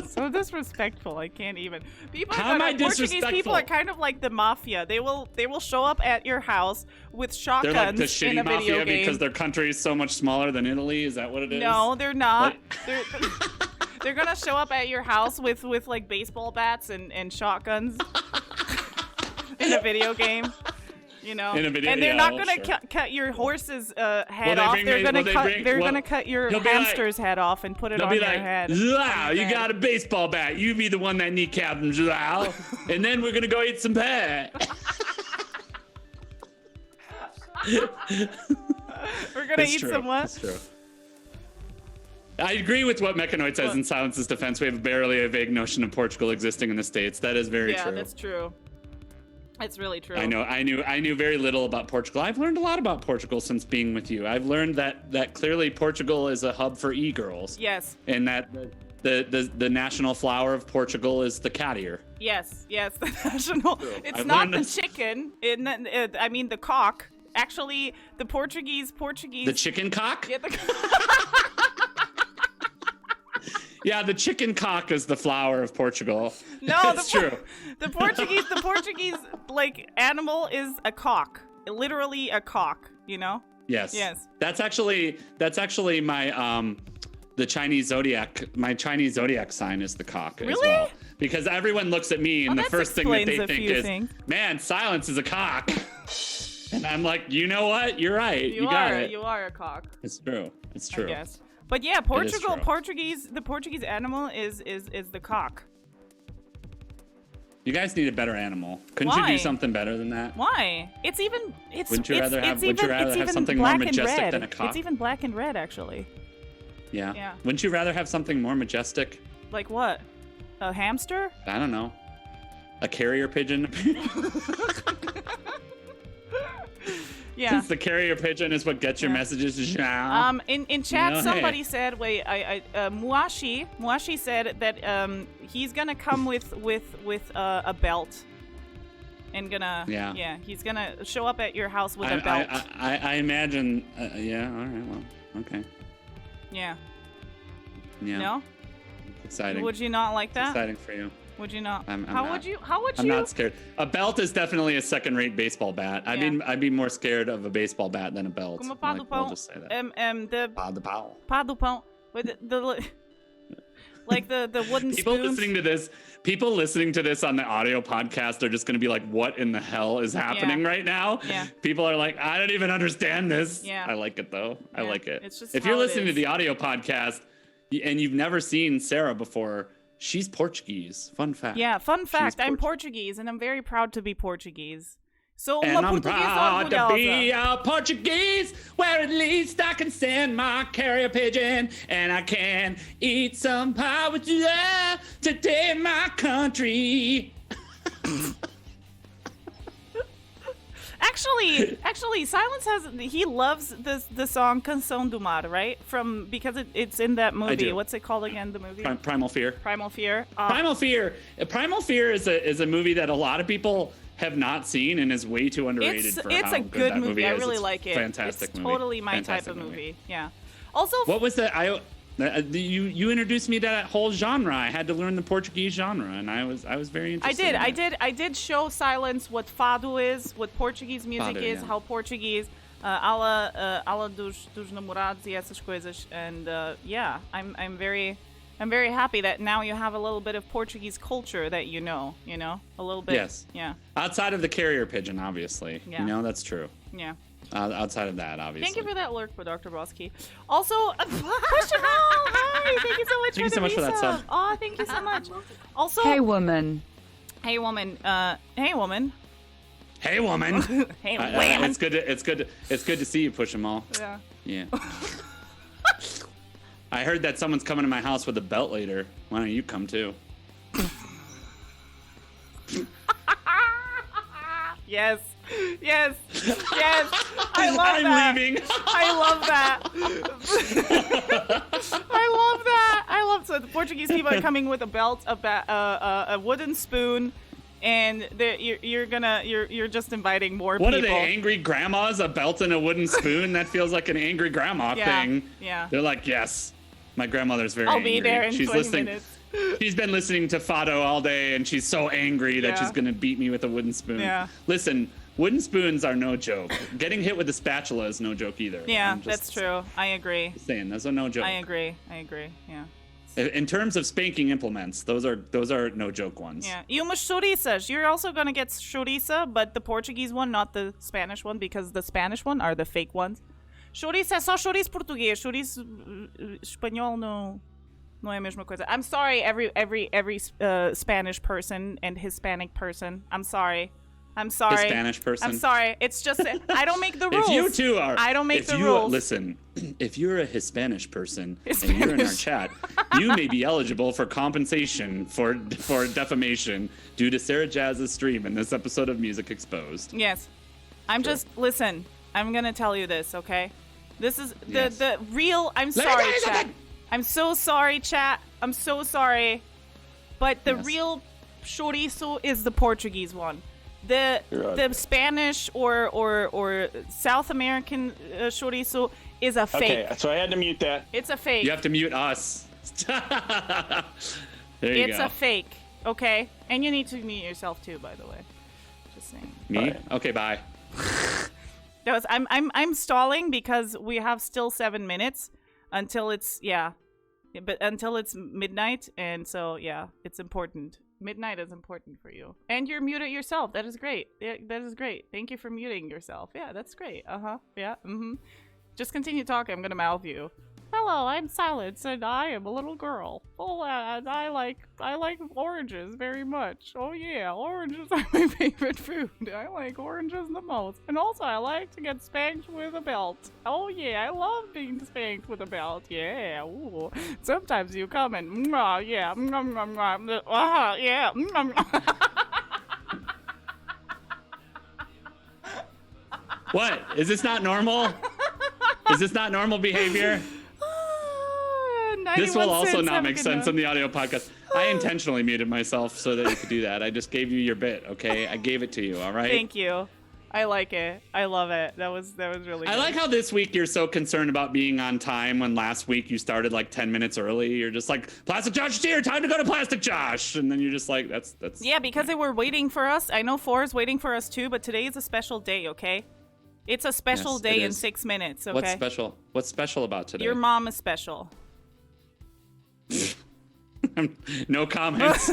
So disrespectful. I can't even. How am I Portuguese people disrespectful? are kind of like the mafia. They will show up at your house with shotguns They're like the in shitty a video mafia game. because their country is so much smaller than Italy. Is that what it is? No, they're not. What? They're gonna show up at your house with like baseball bats and shotguns in a video game. You know, in a video, and they're not gonna cut your horse's head off. They're gonna cut your hamster's head off and put it on your head. Wow, you got a baseball bat. You be the one that kneecapped him, Zhao. And then we're gonna go eat some pet. We're gonna eat some what? That's true. I agree with what Mechanoid says in Silence's defense. We have barely a vague notion of Portugal existing in the States. That is very true. Yeah, that's true. It's really true. I know. I knew very little about Portugal. I've learned a lot about Portugal since being with you. I've learned that clearly Portugal is a hub for e-girls. Yes. And that the national flower of Portugal is the cat ear. Yes, the national. It's not the chicken. I mean the cock. Actually, the Portuguese. The chicken cock? Yeah, yeah, the chicken cock is the flower of Portugal. No, that's true. The Portuguese like animal is a cock. Literally a cock, you know? Yes. Yes. That's actually my the Chinese zodiac. My Chinese zodiac sign is the cock as well. Because everyone looks at me and the first thing that they think is, man, Silence is a cock. And I'm like, you know what? You're right. You got it. You are a cock. It's true. It's true. I guess. But yeah, the Portuguese animal is the cock. You guys need a better animal. Couldn't you do something better than that? Why? Wouldn't you rather have something more majestic than a cock? It's even black and red, actually. Yeah. Wouldn't you rather have something more majestic? Like what? A hamster? I don't know. A carrier pigeon? Yeah. Since the carrier pigeon is what gets your messages. In chat, somebody said, Muashi said that he's gonna come with a belt, and he's gonna show up at your house with a belt. I imagine. All right. Well, okay. Yeah. Yeah. No. Exciting. Would you not like that? Exciting for you. Would you not? How would you? I'm not scared. A belt is definitely a second-rate baseball bat. I'd be more scared of a baseball bat than a belt. We'll just say that. Pá do pão. Pá do pão. Like the wooden spoons. People listening to this on the audio podcast are just going to be like, what in the hell is happening right now? Yeah. People are like, I don't even understand this. Yeah. I like it though. I like it. It's just if you're listening to the audio podcast and you've never seen Sarah before, she's Portuguese. Fun fact. Yeah, fun fact. I'm Portuguese, and I'm very proud to be Portuguese. So and I'm proud to be a Portuguese, where at least I can send my carrier pigeon, and I can eat some pie with love to take my country. Actually, Silence he loves the song Canção do Mar, right? Because it's in that movie. What's it called again? The movie? Primal Fear. Primal Fear. Primal Fear. Primal Fear is a movie that a lot of people have not seen and is way too underrated it's how a good movie. I really it's like it. Fantastic movie. It's totally my type of movie. Yeah. Also, what was that? You introduced me to that whole genre. I had to learn the Portuguese genre, and I was very interested. I did show Silence what fado is, what Portuguese music is, how Portuguese, ala dos namorados e essas coisas, and I'm very happy that now you have a little bit of Portuguese culture that you know, a little bit. Yes. Yeah. Outside of the carrier pigeon, obviously. Yeah. That's true. Yeah. Outside of that, obviously. Thank you for that lurk, Dr. Broski. Also, hi, thank you so much thank you so much for that sub. Oh, thank you so much. Also, hey woman. Hey woman. Hey woman. Hey woman. Hey woman. It's good to see you, Push 'em all. Yeah. I heard that someone's coming to my house with a belt later. Why don't you come too? Yes. I love that. I'm leaving. I love that. So the Portuguese people are coming with a belt, a wooden spoon, and you're just inviting more people. What are they, angry grandmas? A belt and a wooden spoon? That feels like an angry grandma thing. Yeah. They're like, yes, my grandmother's very angry. I'll be there in 20 minutes. She's been listening to Fado all day, and she's so angry that she's gonna beat me with a wooden spoon. Yeah. Listen, wooden spoons are no joke. Getting hit with a spatula is no joke either. Yeah, that's true. I agree. Saying that's a no joke. I agree. Yeah. In terms of spanking implements, those are no joke ones. Yeah. E umas chouriças. You're also going to get chouriça, but the Portuguese one, not the Spanish one, because the Spanish one are the fake ones. Chouriça é só chouriço português. Chouriço espanhol não é a mesma coisa. I'm sorry, every Spanish person and Hispanic person. I'm sorry. Spanish person. I'm sorry. It's just I don't make the rules. If you two are, I don't make the rules. Listen, if you're a Hispanic person and you're in our chat, you may be eligible for compensation for defamation due to Sarah Jazz's stream in this episode of Music Exposed. Yes, listen. I'm gonna tell you this, okay? This is the real. I'm sorry, chat. I'm so sorry, chat. I'm so sorry, but the real chorizo is the Portuguese one. The Spanish or South American chorizo is a fake. Okay, so I had to mute that. It's a fake. You have to mute us. There you go. It's a fake, okay? And you need to mute yourself too, by the way. Just saying. Me? Right. Okay, bye. I'm stalling because we have still 7 minutes until it's until it's midnight, and so it's important. Midnight is important for you. And you're muted yourself. That is great. Yeah, that is great. Thank you for muting yourself. Yeah, that's great. Yeah. Just continue talking. I'm gonna mouth you. Hello, I'm Silence, and I am a little girl. Oh, and I like oranges very much. Oh yeah, oranges are my favorite food. I like oranges the most. And also, I like to get spanked with a belt. Oh yeah, I love being spanked with a belt. Yeah, ooh. Sometimes you come and yeah, yeah. What? Is this not normal? Is this not normal behavior? This will also not make sense in the audio podcast. I intentionally muted myself so that you could do that. I just gave you your bit, okay? I gave it to you, all right? Thank you. I like it. I love it. That was really good. I like how this week you're so concerned about being on time when last week you started like 10 minutes early. You're just like, Plastic Josh is here, time to go to Plastic Josh. And then you're just like, that's Yeah, because they were waiting for us. I know 4 is waiting for us too, but today is a special day, okay? It's a special day in 6 minutes, okay? What's special? What's special about today? Your mom is special. No comments.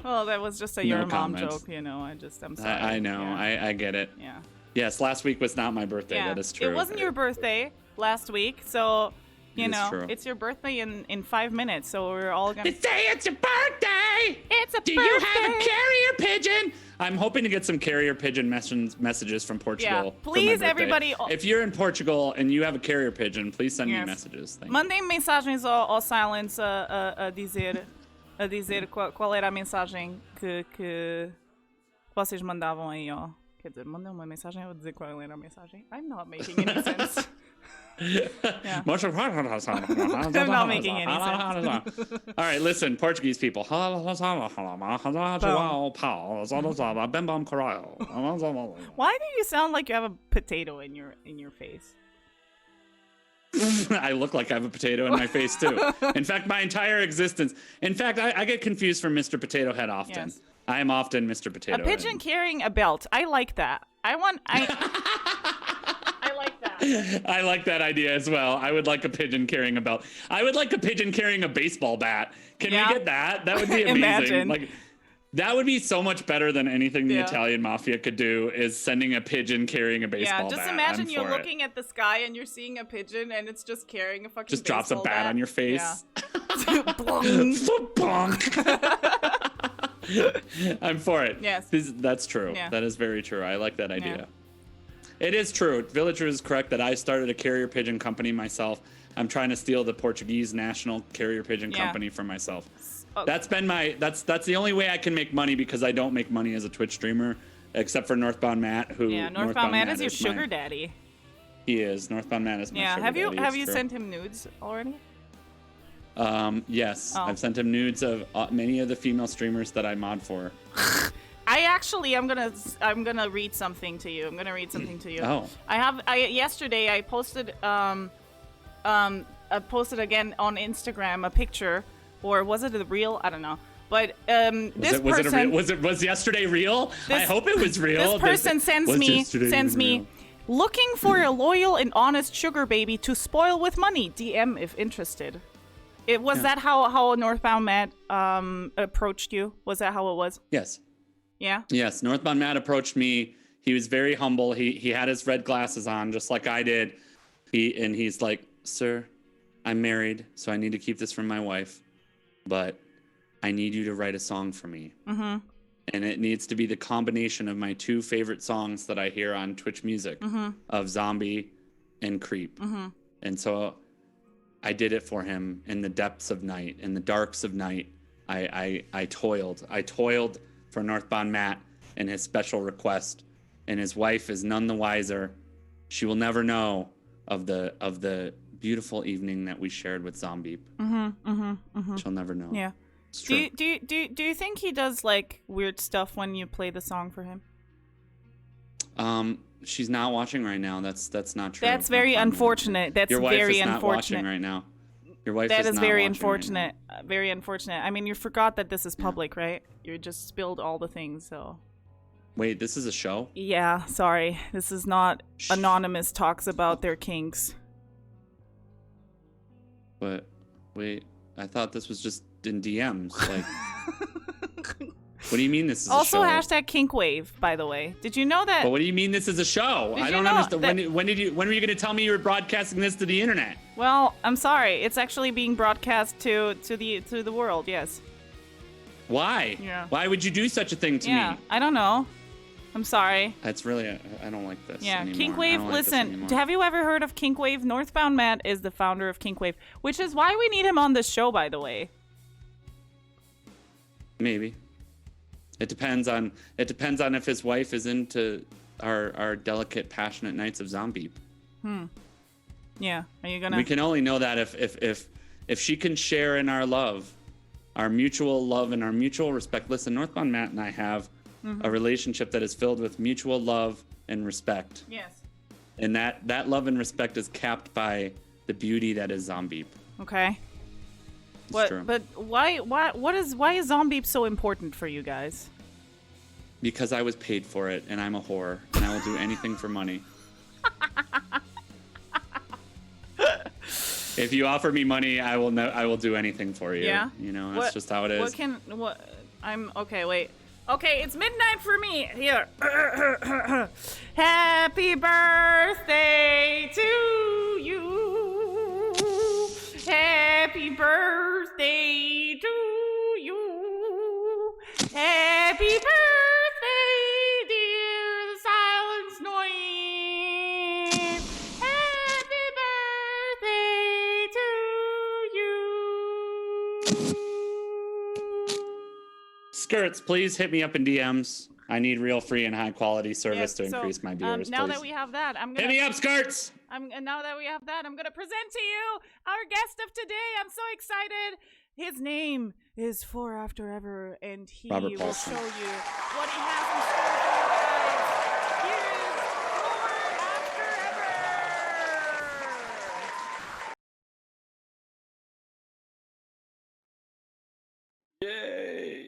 Well, that was just your mom joke, you know. I'm sorry. I know. Yeah. I get it. Yeah. Yes, last week was not my birthday. Yeah. That is true. It wasn't your birthday last week, so you know true. It's your birthday in 5 minutes. So we're all gonna say it's your birthday. It's a birthday. Do you have a carrier pigeon? I'm hoping to get some carrier pigeon messages from Portugal. Yeah, please, everybody. If you're in Portugal and you have a carrier pigeon, please send me messages. Thank Mandem mensagens ao Silence a dizer qual era a mensagem que vocês mandavam aí, ó. Quer dizer, mandem uma mensagem, eu vou dizer qual era a mensagem. I'm not making any sense. Yeah. I'm not making any sense. All right, listen, Portuguese people. Why do you sound like you have a potato in your face? I look like I have a potato in my face too. In fact, my entire existence. In fact, I get confused from Mr. Potato Head often. Yes. I am often Mr. Potato Head. A pigeon carrying a belt. I like that. I like that. I like that idea as well. I would like a pigeon carrying a belt. I would like a pigeon carrying a baseball bat. Can we get that? That would be amazing. Imagine. Like, that would be so much better than anything the Italian mafia could do, is sending a pigeon carrying a baseball bat. Yeah, just imagine you're looking at the sky and you're seeing a pigeon and it's just carrying a fucking just baseball drops a bat on your face. Yeah. I'm for it. Yes. That's true. Yeah. That is very true. I like that idea. Yeah. It is true. Villager is correct that I started a carrier pigeon company myself. I'm trying to steal the Portuguese national carrier pigeon company for myself. That's been that's the only way I can make money, because I don't make money as a Twitch streamer, except for Northbound Matt, who Northbound Matt is your sugar daddy. He is. Northbound Matt is my sugar daddy. Have you sent him nudes already? Yes. I've sent him nudes of many of the female streamers that I mod for. I'm gonna read something to you. Oh. Yesterday I posted again on Instagram a picture, or was it a reel? I don't know. But was yesterday real? I hope it was real. This person sends me looking for a loyal and honest sugar baby to spoil with money. DM if interested. Was that how Northbound Matt approached you? Was that how it was? Yes. Yeah? Yes, Northbound Matt approached me. He was very humble. He had his red glasses on, just like I did. He's like, "Sir, I'm married, so I need to keep this from my wife, but I need you to write a song for me. Mm-hmm. And it needs to be the combination of my two favorite songs that I hear on Twitch Music, of Zombie and Creep." And so I did it for him in the depths of night, in the darks of night. I toiled. I toiled for Northbound Matt and his special request. And his wife is none the wiser. She will never know of the beautiful evening that we shared with Zombie. She'll never know. Yeah. Do you think he does like weird stuff when you play the song for him? She's not watching right now. That's not true. That's very unfortunate. That's Your wife very is not unfortunate watching right now. Your wife That is not very watching unfortunate. Very unfortunate. I mean, you forgot that this is public, right? You just spilled all the things, so. Wait, this is a show? Yeah, sorry. This is not anonymous talks about their kinks. But wait, I thought this was just in DMs. Like, what do you mean this is also a show? hashtag kinkwave, by the way. Did you know that? But what do you mean this is a show? I don't understand. When were you going to tell me you were broadcasting this to the internet? Well, I'm sorry. It's actually being broadcast to the world. Yes. Why? Yeah. Why would you do such a thing to me? I don't know. I'm sorry. That's really, I don't like this. Yeah, anymore. Kinkwave, listen, have you ever heard of Kinkwave? Northbound Matt is the founder of Kinkwave, which is why we need him on this show, by the way. Maybe. It depends on if his wife is into our delicate, passionate nights of Zombie. Yeah, are you gonna? We can only know that if she can share in our love, our mutual love and our mutual respect. Listen, Northbound Matt and I have a relationship that is filled with mutual love and respect. Yes. And that love and respect is capped by the beauty that is Zombie. Okay. True. But why is Zombie so important for you guys? Because I was paid for it, and I'm a whore, and I will do anything for money. If you offer me money, I will do anything for you. Yeah. You know, that's just how it is. Okay, wait. Okay, it's midnight for me. Here. Happy birthday to you. Happy birthday to you. Happy birthday, dear Silence Noise. Happy birthday to you. Skirts, please hit me up in DMs. I need real free and high quality service to increase my viewers. Now please. that we have that, I'm gonna hit me up, Skirts. Now that we have that, I'm gonna present to you our guest of today. I'm so excited. His name is FourAfterEver, and he will show you what he has in store for you guys. Here is FourAfterEver. Yay!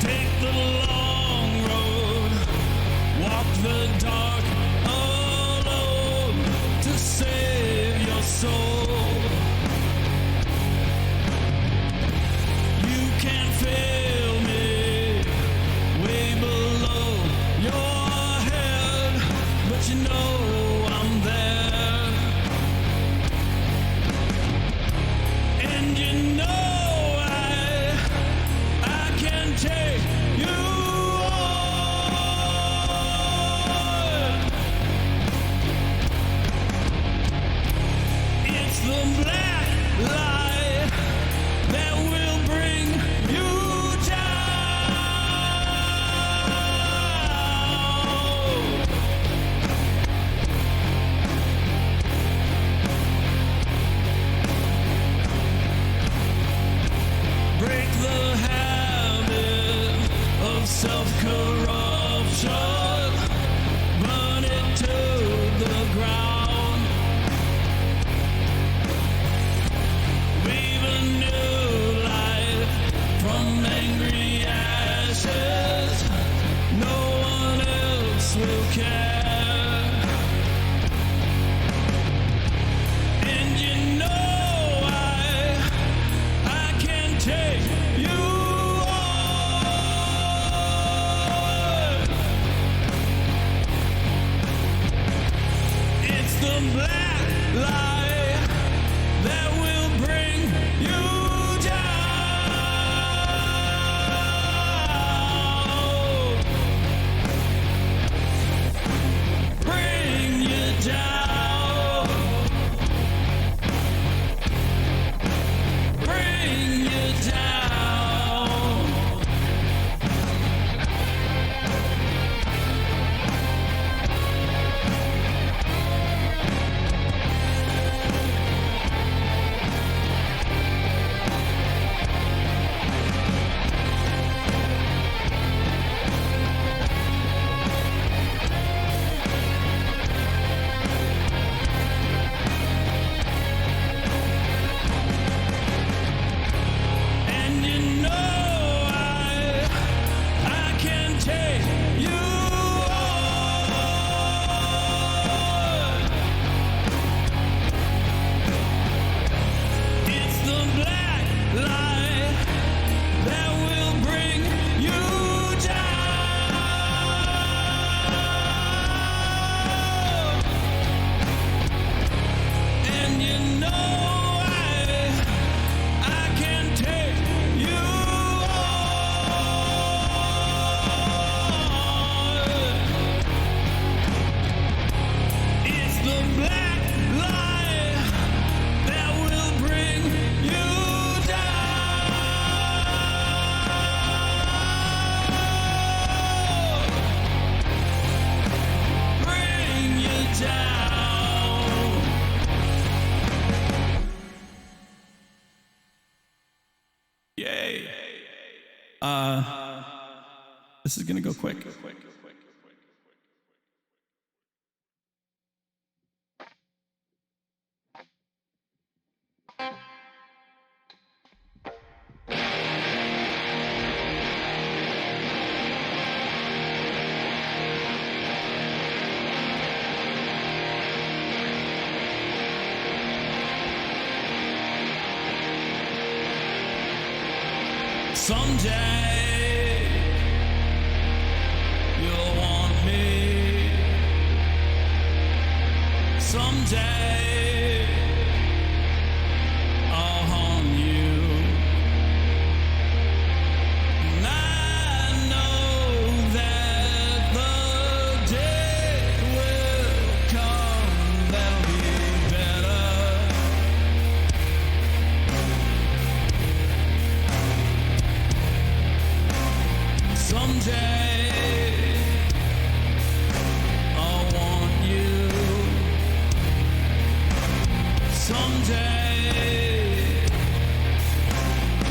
Take the long road, walk the dark alone to save your soul. You can feel me way below your head, but you know I'm there. And you know I can take you on. This is gonna go quick. Someday you'll want me. Someday I'll haunt you. And I know that the day will come that'll be better. Someday I'll want you. Someday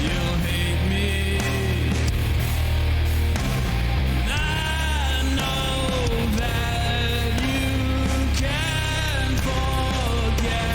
you'll hate me. And I know that you can forget.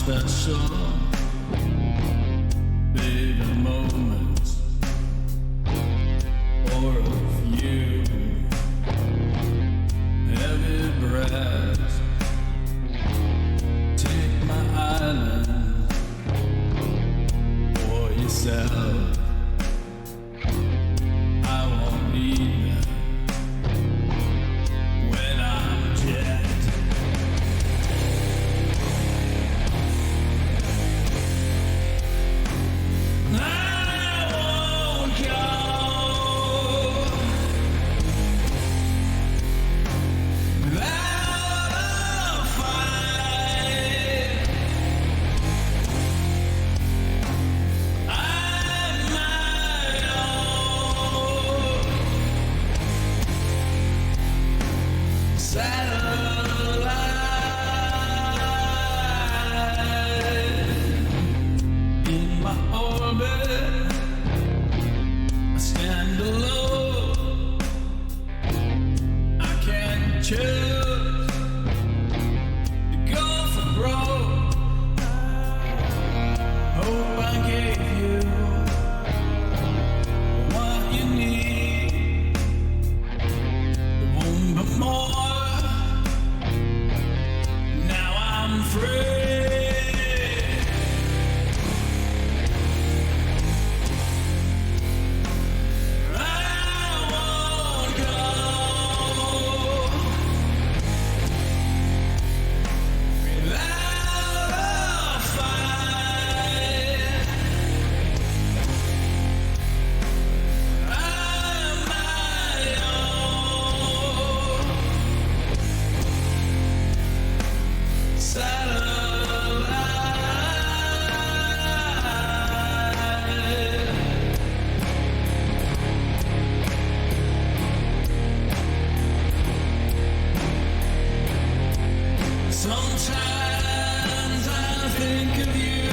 special baby moments or of you. Heavy breaths, take my island for yourself. I won't need them when I'm dead. I won't go without a fight. I'm my own satellite. In my orbit, I stand alone. I can't choose to go for broke. Hope I gave you what you need. It won't be more. Now I'm free. I won't go without a fight. I'm my own satellite. Sometimes I think of you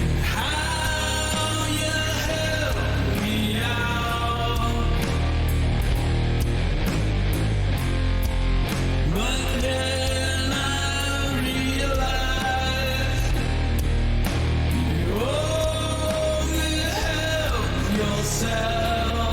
and how you help me out, but then I realize you only help yourself.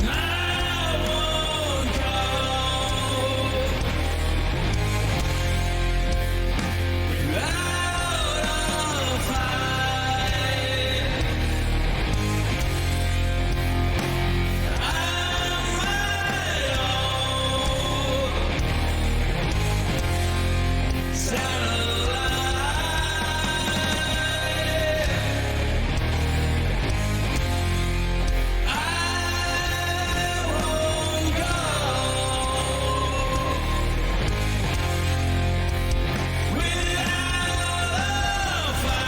I won't go without a fight. I'm my own satellite. I won't go without a fight.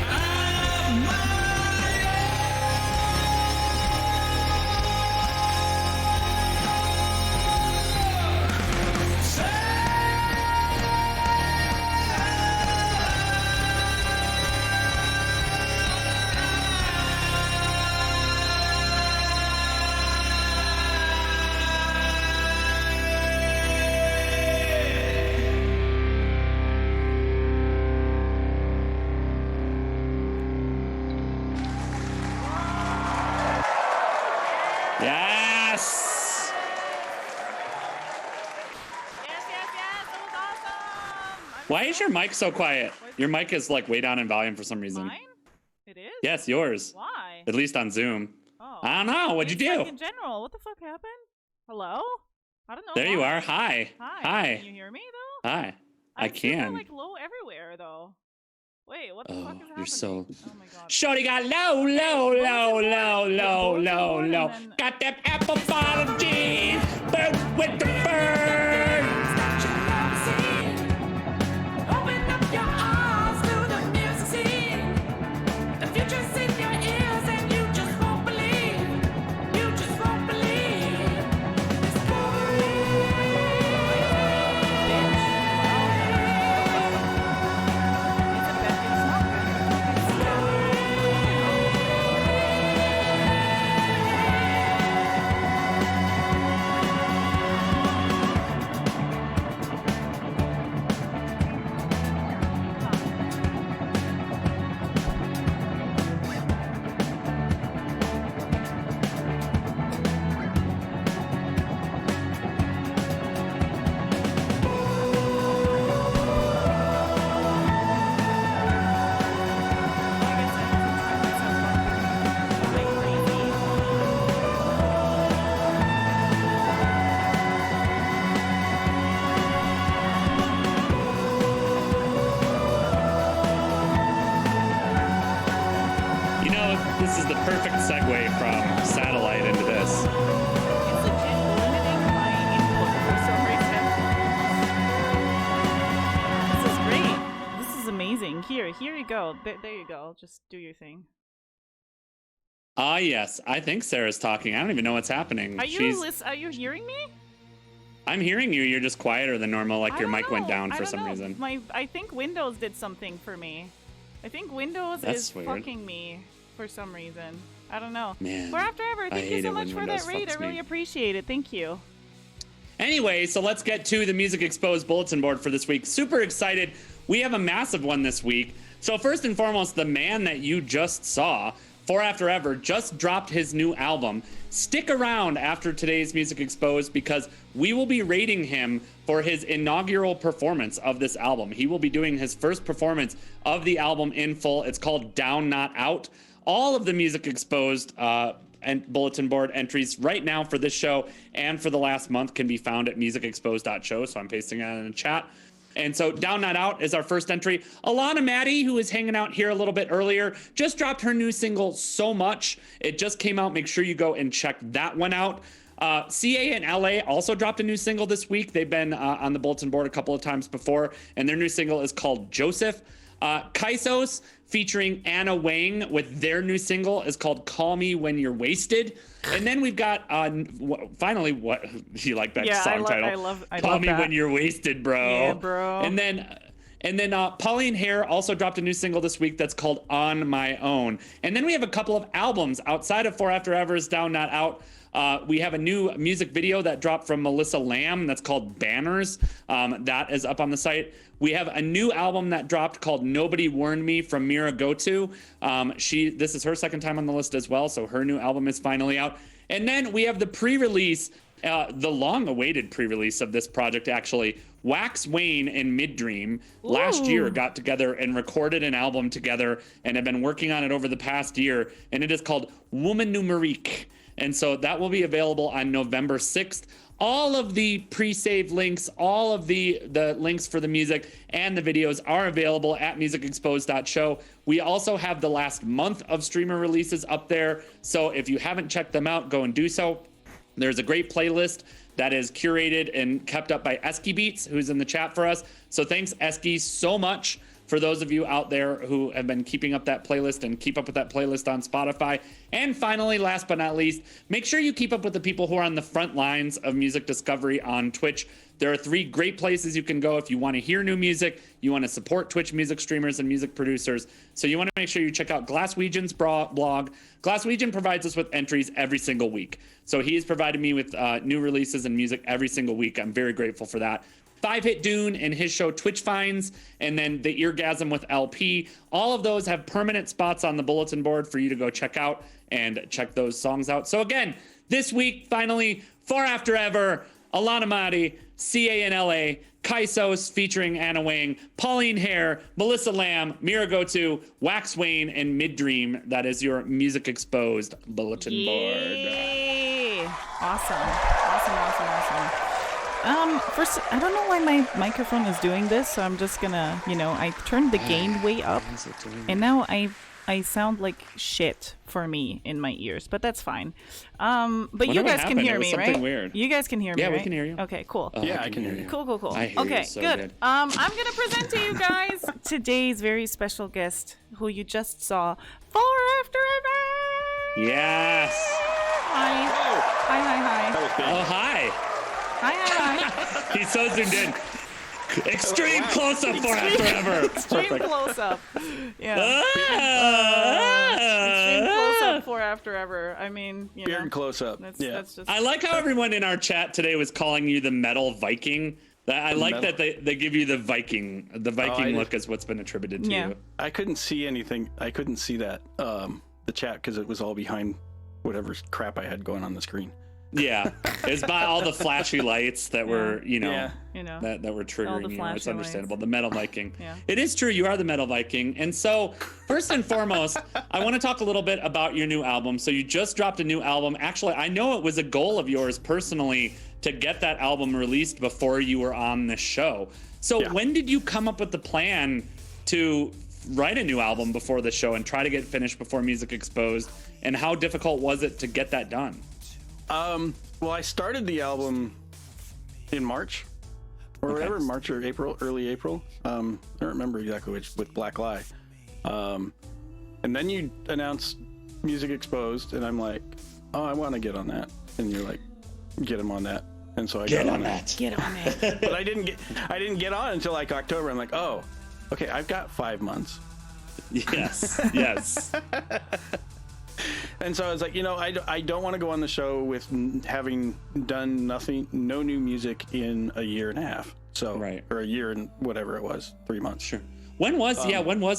I'm my Yes. Yes, that was awesome. Why is your mic so quiet? Your mic is like way down in volume for some reason. Mine? It is? Yes, yours. Why? At least on Zoom. Oh. I don't know. What'd you It's do? like in general, what the fuck happened? Hello? I don't know. There you why. are. Hi. Hi. Hi. Can you hear me though? Hi. I I'm super, can. like low everywhere though. Wait, what? What the fuck is happening? You're so. Oh my god. Shorty got low. then- Got them apple bottom jeans. Bird with the bird. Open up your arms to the music scene. The future's in your ears and you just won't believe. You just won't believe. You know, this is the perfect segue from satellite into this. It's legit limiting my input for some reason. This is great. This is amazing. Here you go. There you go. Just do your thing. Ah, yes. I think Sarah's talking. I don't even know what's happening. Are you hearing me? I'm hearing you. You're just quieter than normal, like I your don't mic went know. down I for don't some know. reason. I think Windows did something for me. I think Windows That's is weird. fucking me for some reason. I don't know. Man, FourAfterEver, I thank you hate so it much when for Windows that raid. I fucks really me. appreciate it. Thank you. Anyway, so let's get to the Music Exposed Bulletin Board for this week. Super excited. We have a massive one this week. So first and foremost, the man that you just saw, FourAfterEver, just dropped his new album. Stick around after today's Music Exposed because we will be rating him for his inaugural performance of this album. He will be doing his first performance of the album in full. It's called Down Not Out. All of the Music Exposed and bulletin board entries right now for this show and for the last month can be found at musicexposed.show. So I'm pasting that in the chat. And so Down Not Out is our first entry. Alana Maddie, who is hanging out here a little bit earlier, just dropped her new single, So Much. It just came out. Make sure you go and check that one out. CA and LA also dropped a new single this week. They've been on the bulletin board a couple of times before, and their new single is called Joseph. Kaisos featuring Anna Wang with their new single is called Call Me When You're Wasted. And then we've got finally, what you like that song title? I love Call Me that. When You're Wasted, bro. Yeah, bro. And then Pauline Hare also dropped a new single this week that's called On My Own. And then we have a couple of albums outside of FourAfterEver's Down Not Out. We have a new music video that dropped from Melissa Lamb that's called Banners. That is up on the site. We have a new album that dropped called Nobody Warned Me from Mira Goto. This is her second time on the list as well, so her new album is finally out. And then we have the pre-release, the long-awaited pre-release of this project, actually. Wax Wayne and Middream last year got together and recorded an album together and have been working on it over the past year, and it is called Woman Numerique. And so that will be available on November 6th. All of the pre-saved links, all of the links for the music and the videos are available at musicexposed.show. We also have the last month of streamer releases up there. So if you haven't checked them out, go and do so. There's a great playlist that is curated and kept up by Esky Beats, who's in the chat for us. So thanks, Esky, so much for those of you out there who have been keeping up that playlist and keep up with that playlist on Spotify. And finally, last but not least, make sure you keep up with the people who are on the front lines of music discovery on Twitch. There are 3 great places you can go if you want to hear new music, you want to support Twitch music streamers and music producers. So you want to make sure you check out Glasswegian's blog. Glasswegian provides us with entries every single week. So he has provided me with new releases and music every single week. I'm very grateful for that. 5-Hit Dune and his show Twitch Finds, and then the Eargasm with LP. All of those have permanent spots on the bulletin board for you to go check out and check those songs out. So again, this week, finally, FourAfterEver, Alana Madi, CA and LA, Kaisos featuring Anna Wang, Pauline Hare, Melissa Lamb, Mira Goto, Wax Wayne, and Middream. That is your Music Exposed bulletin board. Awesome. First, I don't know why my microphone is doing this, so I'm just gonna, I turned the gain way up, and now I sound like shit for me in my ears, but that's fine. But you guys can hear me, right? Weird. You guys can hear me, Yeah, right? we can hear you. Okay, cool. Yeah, I can hear you. Cool. I hear Okay, you so good. good. I'm gonna present to you guys today's very special guest, who you just saw, FourAfterEver. Yes. Hi. Hi. That was big. Oh, hi. Hi. He's so zoomed in. Extreme close-up FourAfterEver. Extreme close-up. Yeah. Extreme Ah. close-up FourAfterEver. I mean, Beard close up. That's just. I like how everyone in our chat today was calling you the metal Viking. I like that they give you the Viking. The Viking look is what's been attributed to you. I couldn't see anything. I couldn't see that the chat because it was all behind whatever crap I had going on the screen. Yeah, it's by all the flashy lights that were, that were triggering you. It's understandable. The metal Viking. Yeah. It is true. You are the metal Viking. And so, first and foremost, I want to talk a little bit about your new album. So you just dropped a new album. Actually, I know it was a goal of yours personally to get that album released before you were on this show. So when did you come up with the plan to write a new album before the show and try to get finished before Music Exposed? And how difficult was it to get that done? Well, I started the album in March or whatever, March or April, early April. I don't remember exactly which, with Black Lie. And then you announced Music Exposed, and I'm like, oh, I want to get on that. And you're like, get him on that. And so I got on that. Get on it. But I didn't get on until like October. I'm like, oh, okay, I've got 5 months. Yes. And so I was like, I don't want to go on the show with having done no new music in a year and a half. So, or a year and whatever it was, 3 months. Sure. When was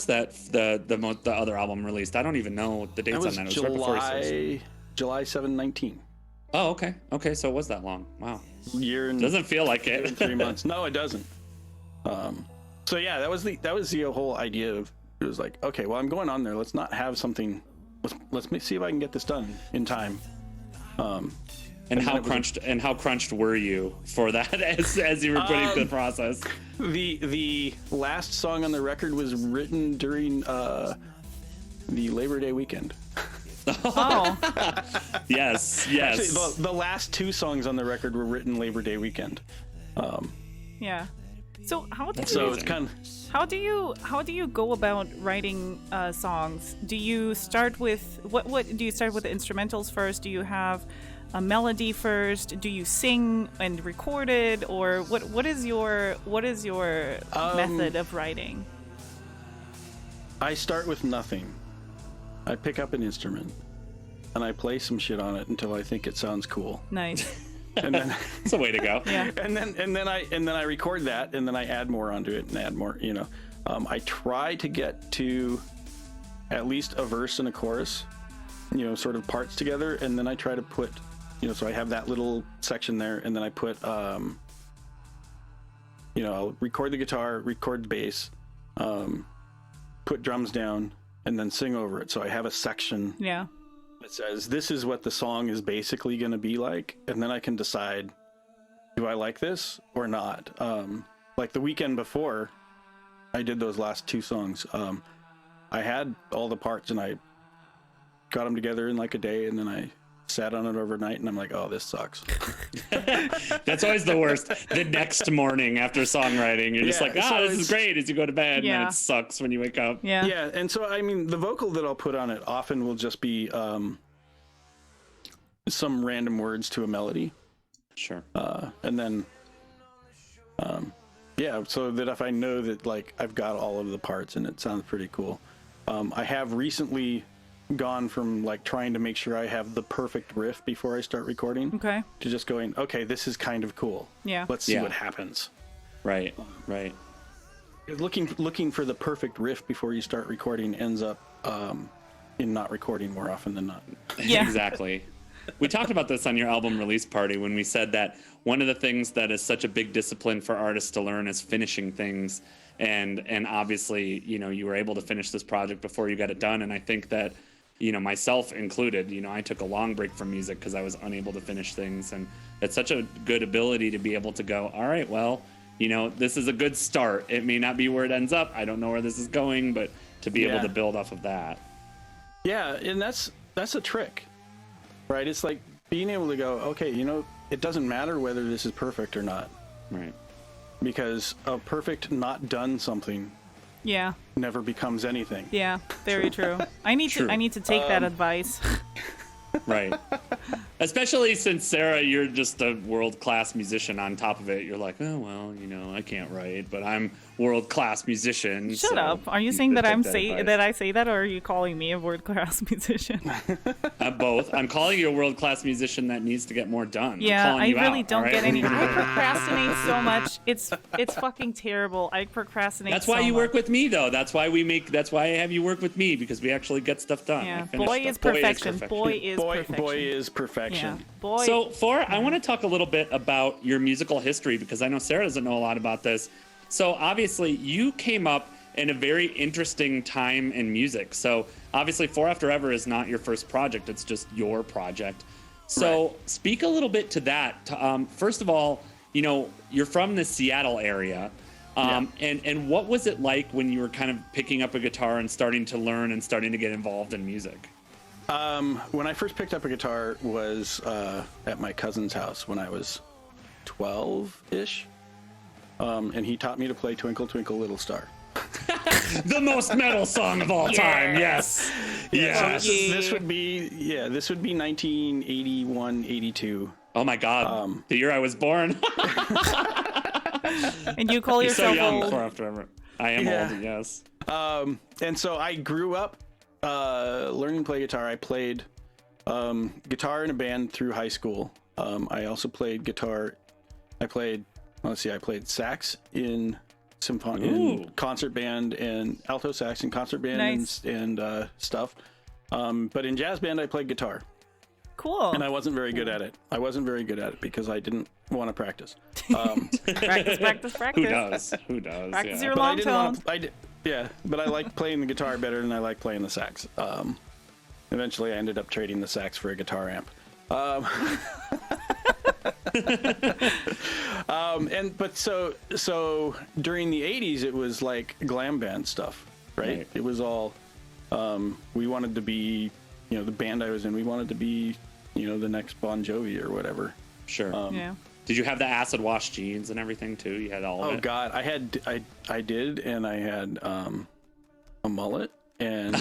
that the other album released? I don't even know the dates on that. It was right before July 7/19. Oh, okay. Okay, so it was that long. Wow. Year and doesn't feel like it. 3 months. No, it doesn't. So yeah, that was the whole idea of it was like, okay, well, I'm going on there. Let's not have something. Let's see if I can get this done in time. And how crunched were you for that as you were putting through the process? The last song on the record was written during the Labor Day weekend. Oh. Yes. Actually, the last 2 songs on the record were written Labor Day weekend. Yeah. So how do you go about writing songs? Do you start with what do you start with the instrumentals first? Do you have a melody first? Do you sing and record it, or what is your method of writing? I start with nothing. I pick up an instrument and I play some shit on it until I think it sounds cool. Nice. And then it's a way to go. Yeah. And then I record that, and then I add more onto it and add more. I try to get to at least a verse and a chorus, sort of parts together, and then I try to put, so I have that little section there, and then I put, I'll record the guitar, record the bass, put drums down, and then sing over it. So I have a section. Yeah. That says this is what the song is basically going to be like, and then I can decide, do I like this or not? Like the weekend before I did those last 2 songs, I had all the parts and I got them together in like a day, and then I sat on it overnight, and I'm like, oh, this sucks. That's always the worst. The next morning after songwriting, you're just like, this is great as you go to bed, and then it sucks when you wake up. Yeah. And so, I mean, the vocal that I'll put on it often will just be some random words to a melody. Sure. And then, so that if I know that, like, I've got all of the parts and it sounds pretty cool. I have recently gone from like trying to make sure I have the perfect riff before I start recording, to just going, okay, this is kind of cool. Yeah. Let's see what happens. Right. Looking for the perfect riff before you start recording ends up in not recording more often than not. Yeah. Exactly. We talked about this on your album release party when we said that one of the things that is such a big discipline for artists to learn is finishing things. And obviously, you were able to finish this project before you got it done. And I think that, myself included, I took a long break from music because I was unable to finish things. And it's such a good ability to be able to go, all right, well, this is a good start. It may not be where it ends up. I don't know where this is going, but to be able to build off of that. Yeah, and that's a trick, right? It's like being able to go, okay, it doesn't matter whether this is perfect or not. Right. Because a perfect not done something never becomes anything. Yeah, very true. I need to take that advice. Right. Especially since, Sarah, you're just a world-class musician on top of it. You're like, oh, well, I can't write, but I'm world-class musician. Shut up. Are you saying that I say that, or are you calling me a world-class musician? Both. I'm calling you a world-class musician that needs to get more done. Yeah, I really don't get any. I I procrastinate so much. It's fucking terrible. I procrastinate. That's why you work with me, though. That's why I have you work with me, because we actually get stuff done. Yeah, boy is perfection. Boy is perfection. Yeah, boy. So, For, I want to talk a little bit about your musical history, because I know Sarah doesn't know a lot about this. So obviously you came up in a very interesting time in music. So obviously FourAfterEver is not your first project. It's just your project. So Speak a little bit to that. First of all, you're from the Seattle area. And what was it like when you were kind of picking up a guitar and starting to learn and starting to get involved in music? When I first picked up a guitar was at my cousin's house when I was 12-ish. And he taught me to play Twinkle Twinkle Little Star. The most metal song of all time. Yes. Yeah. So this would be 1981, 82. Oh my God. The year I was born. And you call yourself so young. old. FourAfterEver. I am old, yes. And so I grew up learning to play guitar. I played guitar in a band through high school. I also played guitar. I played sax in concert band and alto sax in concert band and stuff. But in jazz band, I played guitar. Cool. And I wasn't very good at it. Because I didn't want to practice. Practice. Who does? Practice your long tone. But I like playing the guitar better than I like playing the sax. Eventually, I ended up trading the sax for a guitar amp. So during the 80s it was like glam band stuff, right? It was all we wanted to be, the band I was in, we wanted to be, the next Bon Jovi or whatever. Sure. Did you have the acid wash jeans and everything too? You had all of it? Oh God, I did, and I had a mullet. And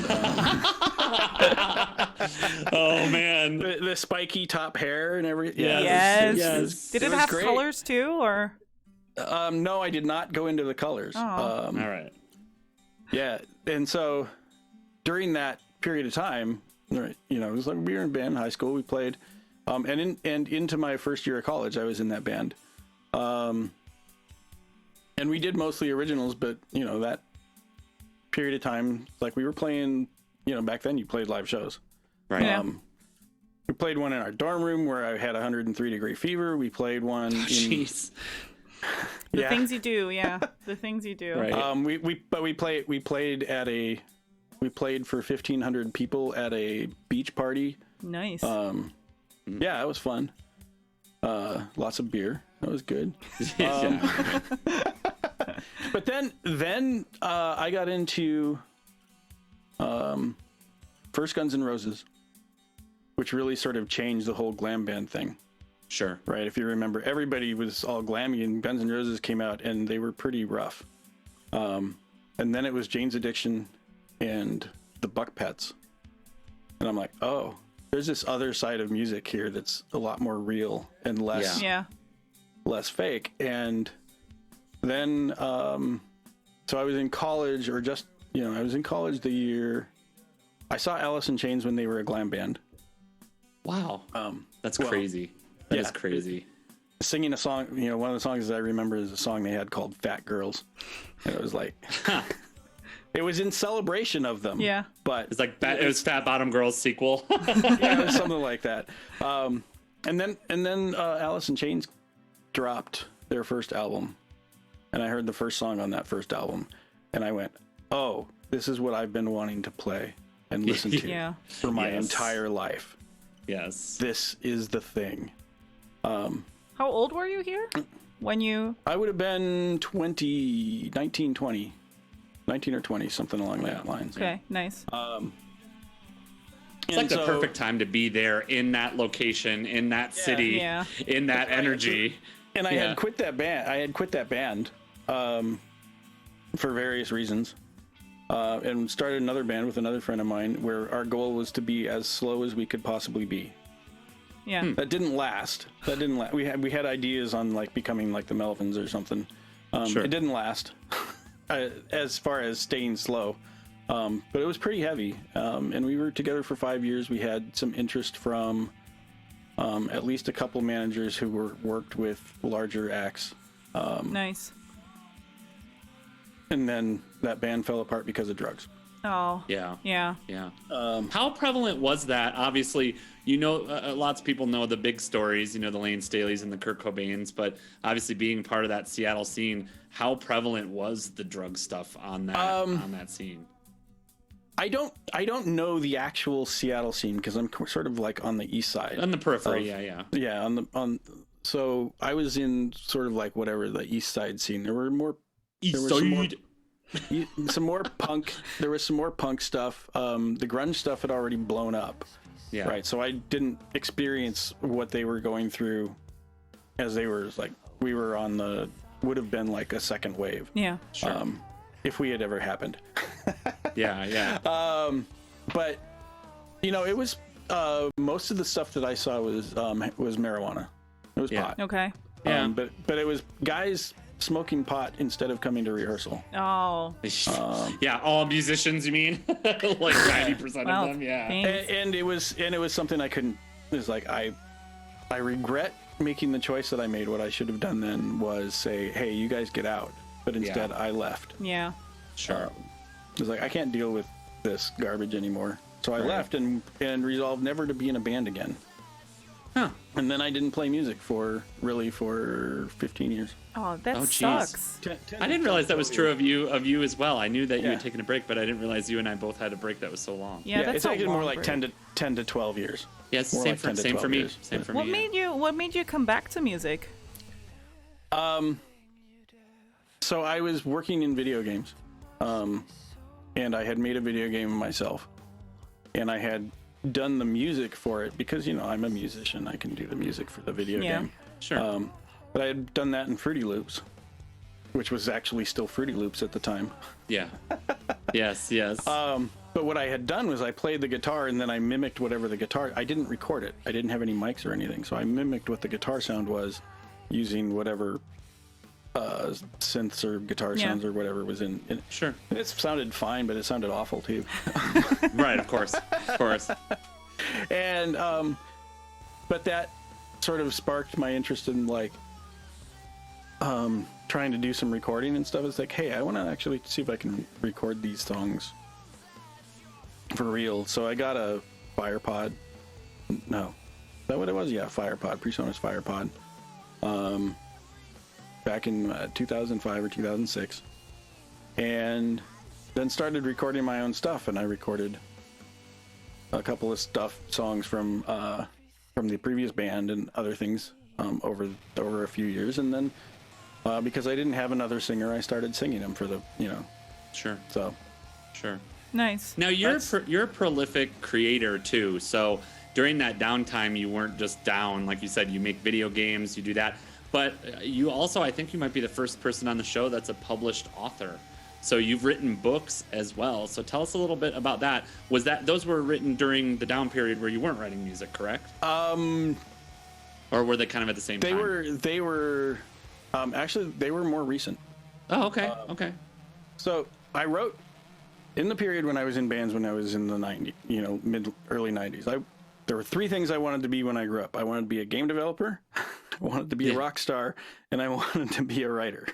oh man, the spiky top hair and everything. Yes. Did it have great colors too, or? No, I did not go into the colors. All right. Yeah, and so during that period of time, it was like we were in band in high school. We played, and into my first year of college, I was in that band, and we did mostly originals. But that period of time, like we were playing, back then you played live shows, right? Yeah. We played one in our dorm room where I had 103-degree fever. We played one. Jeez. The things you do, the things you do. Right. We played for 1,500 people at a beach party. Nice. Yeah, it was fun. Lots of beer. That was good. But then I got into first Guns N' Roses, which really sort of changed the whole glam band thing. Sure. Right. If you remember, everybody was all glammy, and Guns N' Roses came out, and they were pretty rough. And then it was Jane's Addiction and the Buck Pets, and I'm like, oh, there's this other side of music here that's a lot more real and less fake. And then so I was in college, or just I was in college the year I saw Alice in Chains when they were a glam band. Wow. That's crazy. That is crazy. Singing a song, one of the songs that I remember is a song they had called Fat Girls, and it was like it was in celebration of them. Yeah. But it's like it was Fat Bottom Girls sequel. Yeah, it was something like that. And then Alice in Chains dropped their first album, and I heard the first song on that first album, and I went, oh, this is what I've been wanting to play. and listen to Yeah. for my Yes. entire life. Yes. This is the thing. How old were you here when you? I would have been 19, 20. 19 or 20, something along that lines. Okay, nice. It's like the perfect time to be there in that location, in that city, Yeah. in that energy. And I Yeah. had quit that band. For various reasons. And started another band with another friend of mine where our goal was to be as slow as we could possibly be. Yeah. That didn't last. We had ideas on like becoming like the Melvins or something. Sure. It didn't last as far as staying slow. But it was pretty heavy. And we were together for 5 years. We had some interest from at least a couple managers who worked with larger acts. Nice. And then that band fell apart because of drugs. Oh. Yeah. Yeah. Yeah. How prevalent was that? Obviously, lots of people know the big stories, the Lane Staleys and the Kurt Cobains, but obviously being part of that Seattle scene, how prevalent was the drug stuff on that scene? I don't know the actual Seattle scene because I'm sort of like on the east side. On the periphery, yeah. Yeah, so I was in sort of like whatever the east side scene. There was some more punk. There was some more punk stuff. The grunge stuff had already blown up. Yeah. Right. So I didn't experience what they were going through as they were like, we were on would have been like a second wave. Yeah. Sure. If we had ever happened. Yeah. But it was most of the stuff that I saw was marijuana. It was pot. Okay. Yeah. But it was guys smoking pot instead of coming to rehearsal. Oh. Yeah, all musicians, you mean? Like 90% Well, of them, yeah. thanks. And it was something I couldn't. It was like I regret making the choice that I made. What I should have done then was say, "Hey, you guys get out." But instead, I left. Yeah. Sure. It was like I can't deal with this garbage anymore. So I left and resolved never to be in a band again. Huh. And then I didn't play music for 15 years. Oh, that Oh, geez. sucks. I didn't realize that was true of you as well. I knew that you had taken a break, but I didn't realize you and I both had a break that was so long. Yeah, that's it's a actually long more like break. 10 to 12 years. Yes, More same like 10 to for 12 me. years. Same for What me. made you come back to music? So I was working in video games, and I had made a video game myself, and I had done the music for it because I'm a musician. I can do the music for the video game. Sure. But I had done that in Fruity Loops, which was actually still Fruity Loops at the time. Yeah. Yes. But what I had done was I played the guitar and then I mimicked whatever the guitar. I didn't record it. I didn't have any mics or anything, so I mimicked what the guitar sound was using whatever synths or guitar sounds or whatever was in it. Sure. And it sounded fine, but it sounded awful too. Right, of course. And but that sort of sparked my interest in like trying to do some recording and stuff. It's like, hey, I want to actually see if I can record these songs for real. So I got a FirePod. No, is that what it was? Yeah, FirePod, PreSonus FirePod. Back in 2005 or 2006, and then started recording my own stuff. And I recorded a couple of songs from the previous band and other things over a few years. And then because I didn't have another singer, I started singing them for the Sure. So Sure. Nice. Now you're a prolific creator too. So during that downtime, you weren't just down, like you said. You make video games, you do that, but you also, I think, you might be the first person on the show that's a published author. So you've written books as well. So tell us a little bit about that. Those were written during the down period where you weren't writing music, correct? Or were they kind of at the same time? They were actually they were more recent. Oh, okay. Okay. So I wrote in the period when I was in bands when I was in the 90s, early 90s. There were three things I wanted to be when I grew up. I wanted to be a game developer, I wanted to be a rock star, and I wanted to be a writer.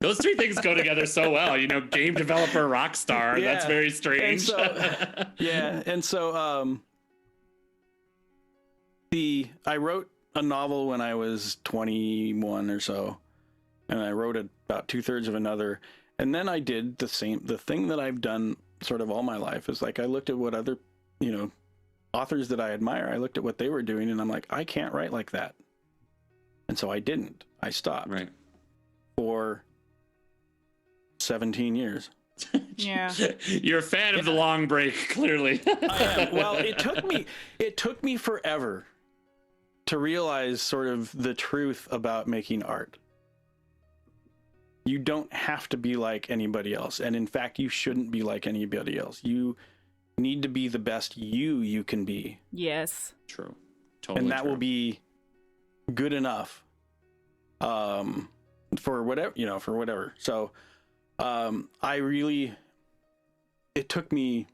Those three things go together so well, game developer, rock star. Yeah. That's very strange. And so I wrote a novel when I was 21 or so, and I wrote about 2/3 of another, and then I did the thing that I've done sort of all my life is like I looked at what other, authors that I admire, I looked at what they were doing and I'm like, I can't write like that. And so I didn't. I stopped. Right. For 17 years. Yeah. You're a fan of the long break, clearly. I am. Well, it took me forever to realize sort of the truth about making art. You don't have to be like anybody else. And in fact, you shouldn't be like anybody else. You need to be the best you can be. Yes. True. Totally. And that true. will be good enough for whatever. So it took me,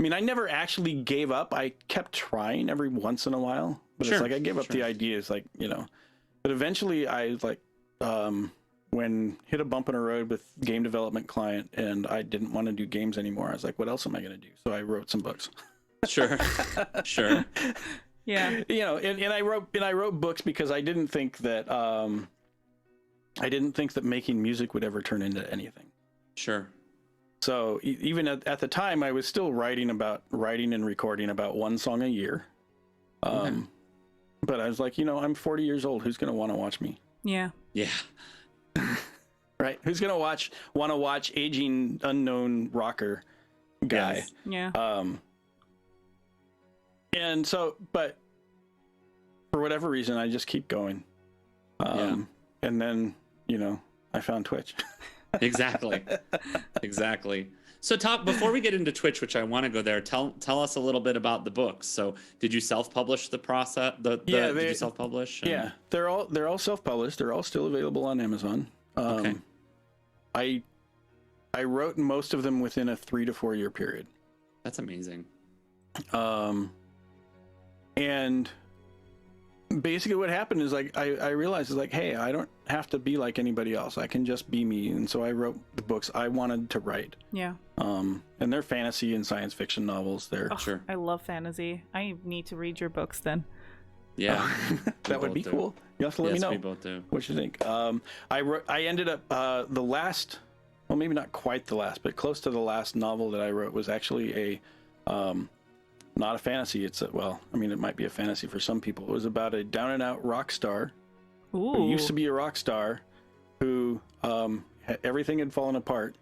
I never actually gave up. I kept trying every once in a while, but it's like I gave up the ideas, but eventually I when hit a bump in a road with game development client and I didn't want to do games anymore. I was like, what else am I going to do? So I wrote some books. Sure. Yeah. And I wrote books because I didn't think that making music would ever turn into anything. Sure. So even at the time, I was still writing and recording about one song a year. But I was like, I'm 40 years old. Who's going to want to watch me? Yeah. Yeah. Right? Who's going to want to watch aging unknown rocker guy? Yes. Yeah. And so, but for whatever reason, I just keep going. And then, I found Twitch. Exactly. So before we get into Twitch, which I want to go there, tell us a little bit about the books. So did you self-publish the process? Did you self-publish? Yeah, they're all self-published. They're all still available on Amazon. Okay. I wrote most of them within a 3 to 4 year period. That's amazing. And basically what happened is like I realized is like, hey, I don't have to be like anybody else. I can just be me. And so I wrote the books I wanted to write. Yeah. And they're fantasy and science fiction novels. They're Sure. I love fantasy. I need to read your books then. Yeah. that would be cool. You have to let me know we both do. what you think. I ended up the last, well, maybe not quite the last, but close to the last novel that I wrote was actually not a fantasy. It might be a fantasy for some people. It was about a down and out rock star who used to be a rock star who everything had fallen apart.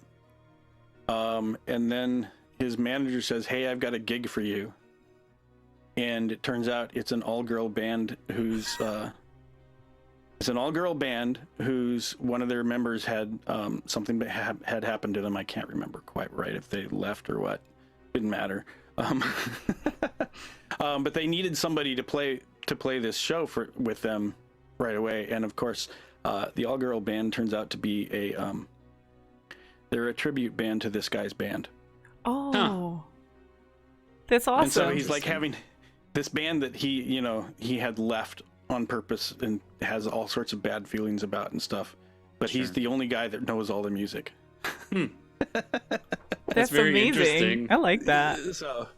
And then his manager says, hey, I've got a gig for you. And it turns out it's an all-girl band whose one of their members had something that had happened to them. I can't remember quite right if they left or what. Didn't matter. But they needed somebody to play this show with them right away. And of course, the all-girl band turns out to be they're a tribute band to this guy's band. Oh, that's awesome. And so he's like having this band that he had left on purpose and has all sorts of bad feelings about and stuff. But he's the only guy that knows all the music. That's very amazing. interesting. I like that. So,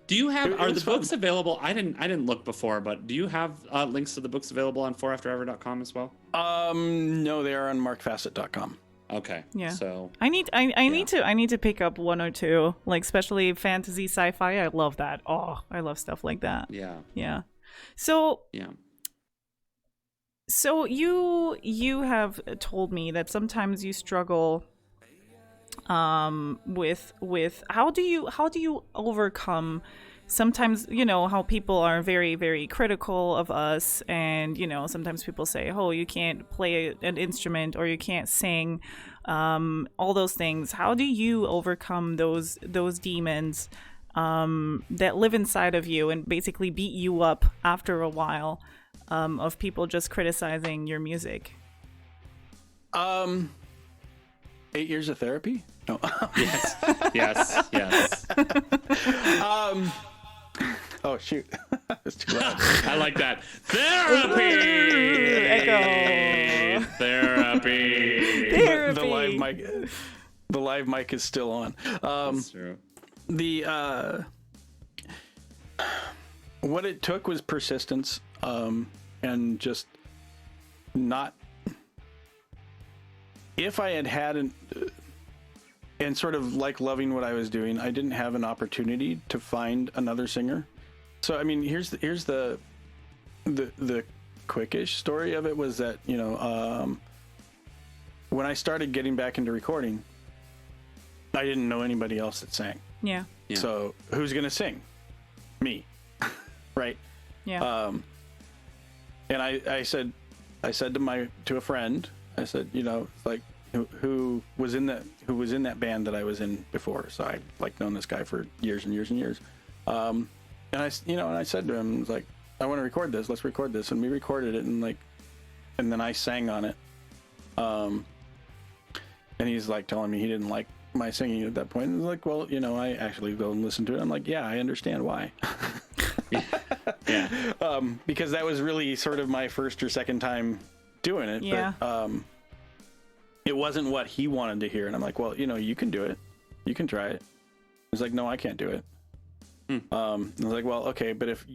Do you have are the fun. books available? I didn't look before, but do you have links to the books available on FourAfterEver.com as well? no, they are on markfacet.com. Okay. Yeah. So I need to pick up one or two, like especially fantasy, sci-fi. I love that. Oh, I love stuff like that. yeah. Yeah. So Yeah. So you have told me that sometimes you struggle with how do you overcome sometimes, how people are very, very critical of us, and sometimes people say, oh, you can't play an instrument or you can't sing, all those things. How do you overcome those demons that live inside of you and basically beat you up after a while of people just criticizing your music? 8 years of therapy? No. Yes. Oh shoot, that's too loud. I like that. Therapy. Echo. Therapy. Therapy. The live mic is still on. That's true. What it took was persistence, and just not. If I had and sort of like loving what I was doing, I didn't have an opportunity to find another singer. So I mean, here's the quickish story of it was that, you know, when I started getting back into recording, I didn't know anybody else that sang. Yeah. So who's gonna sing? Me, right? Yeah. And I said to a friend, I said, you know, like who was in that band that I was in before. So I like known this guy for years and years and years. And I said to him, I was like, I want to record this. Let's record this. And we recorded it, and then I sang on it. And he's like telling me he didn't like my singing at that point. And I was like, well, you know, I actually go and listen to it. I'm like, yeah, I understand why. Yeah. Because that was really sort of my first or second time doing it. Yeah. But it wasn't what he wanted to hear. And I'm like, well, you know, you can do it. You can try it. He's like, no, I can't do it. I was like, well, okay, but if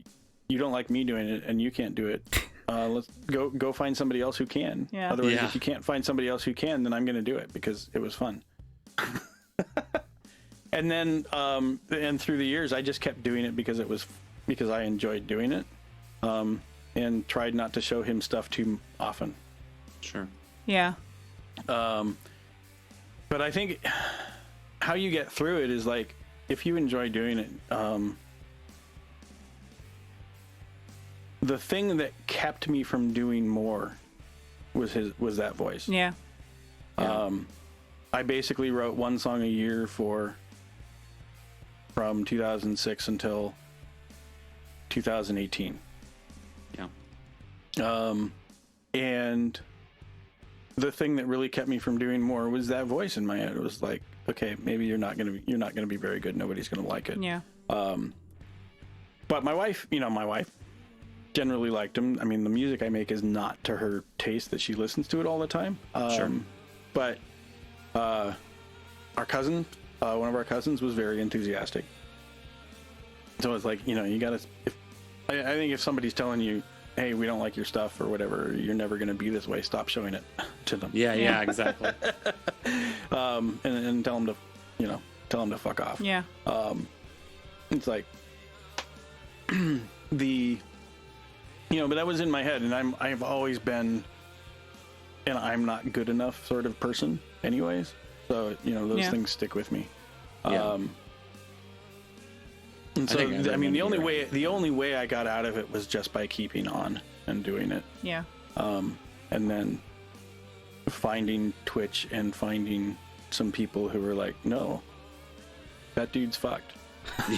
you don't like me doing it and you can't do it, let's go find somebody else who can. Yeah. Otherwise, if you can't find somebody else who can, then I'm going to do it because it was fun. And then, and through the years, I just kept doing it because I enjoyed doing it, and tried not to show him stuff too often. Sure. Yeah. But I think how you get through it is like, if you enjoy doing it, the thing that kept me from doing more was that voice. Yeah. I basically wrote one song a year from 2006 until 2018. Yeah. And the thing that really kept me from doing more was that voice in my head. It was like, okay, maybe you're not gonna be very good. Nobody's gonna like it. Yeah. But my wife generally liked him. I mean, the music I make is not to her taste that she listens to it all the time. Sure. But our cousin, one of our cousins, was very enthusiastic. So it's like, you know, you gotta. I think if somebody's telling you, hey, we don't like your stuff or whatever, you're never going to be this way, stop showing it to them. Yeah, exactly. And tell them to fuck off. Yeah. It's like but that was in my head, and I've always been an I'm not good enough sort of person anyways. So, you know, those things stick with me. Yeah. And so, I mean, the only way I got out of it was just by keeping on and doing it. Yeah. And then finding Twitch and finding some people who were like, no, that dude's fucked.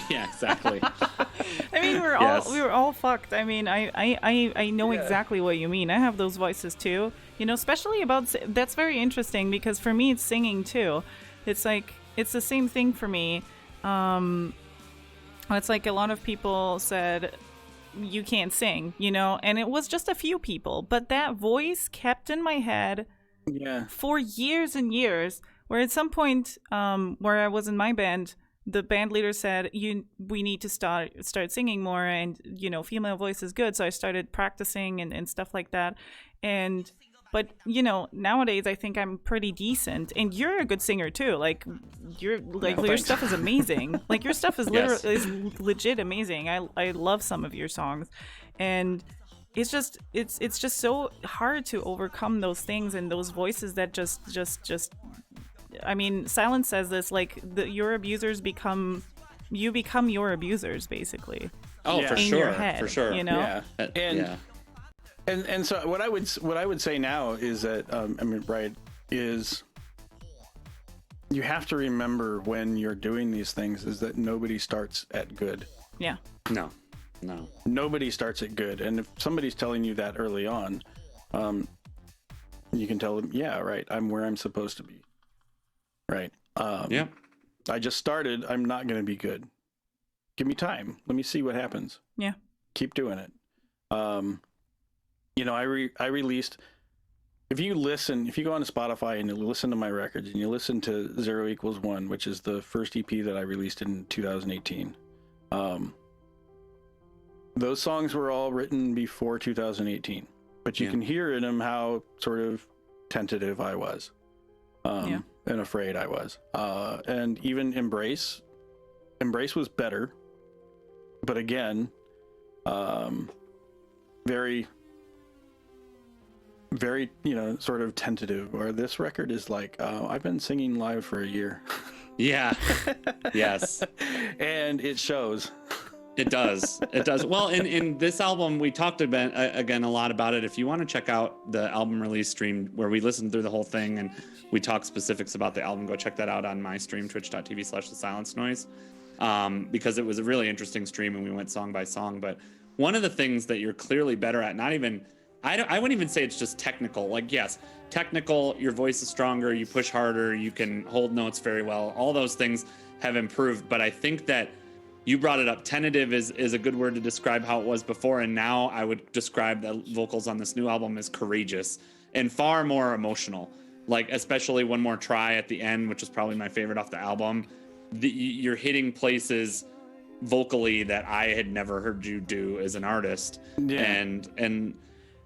Yeah, exactly. I mean, we were all fucked. I mean, I know exactly what you mean. I have those voices too. You know, especially that's very interesting because for me, it's singing too. It's like, it's the same thing for me. It's like a lot of people said, you can't sing, you know, and it was just a few people, but that voice kept in my head for years and years, where at some point, where I was in my band, the band leader said, we need to start singing more, and, you know, female voice is good. So I started practicing and stuff like that. But, you know, nowadays I think I'm pretty decent, and you're a good singer too. Like, your stuff is amazing. Like, your stuff is is legit amazing. I love some of your songs, and it's just so hard to overcome those things and those voices that just. I mean, Silence says this, like, your abusers become your abusers, basically. Oh, Yeah. for in sure, your head, for sure. you know? Yeah. And so what I would say now is that is you have to remember when you're doing these things is that nobody starts at good. Yeah. No. Nobody starts at good, and if somebody's telling you that early on, you can tell them, yeah, right, I'm where I'm supposed to be. Right. Yeah. I just started. I'm not going to be good. Give me time. Let me see what happens. Yeah. Keep doing it. You know, I released. If you go on to Spotify and you listen to my records and you listen to 0 = 1, which is the first EP that I released in 2018, those songs were all written before 2018, but you can hear in them how sort of tentative I was. and afraid I was. And even Embrace was better, but again, very, very, sort of tentative. Or this record is like, I've been singing live for a year. Yeah. Yes. And it shows. It does. It does. Well, in this album, we talked about, again, a lot about it. If you want to check out the album release stream where we listened through the whole thing and we talk specifics about the album, go check that out on my stream, twitch.tv/thesilencenoise, because it was a really interesting stream and we went song by song. But one of the things that you're clearly better at, not even, I wouldn't even say it's just technical. Like, yes, technical, your voice is stronger, you push harder, you can hold notes very well. All those things have improved. But I think that you brought it up. Tentative is a good word to describe how it was before. And now I would describe the vocals on this new album as courageous and far more emotional. Like, especially One More Try at the end, which is probably my favorite off the album. You're hitting places vocally that I had never heard you do as an artist. Yeah.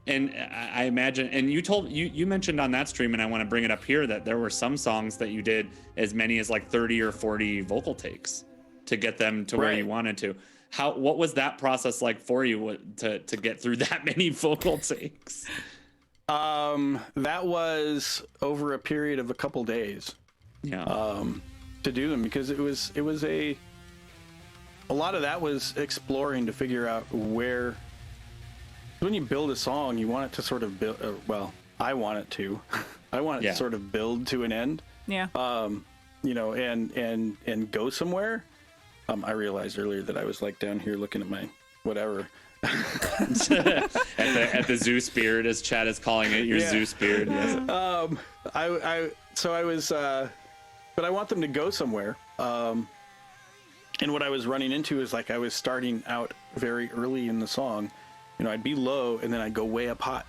And I imagine, and you mentioned on that stream, and I want to bring it up here, that there were some songs that you did as many as like 30 or 40 vocal takes to get them to where you wanted to. What was that process like for you to get through that many vocal takes? That was over a period of a couple days. Yeah. To do them, because it was a lot of that was exploring to figure out where, when you build a song, you want it to sort of build, I want it to sort of build to an end. Yeah. And go somewhere. I realized earlier that I was like down here looking at my whatever. at the Zeus beard, as Chad is calling it, your Zeus beard. Yes. But I want them to go somewhere. And what I was running into is like I was starting out very early in the song. I'd be low and then I'd go way up hot,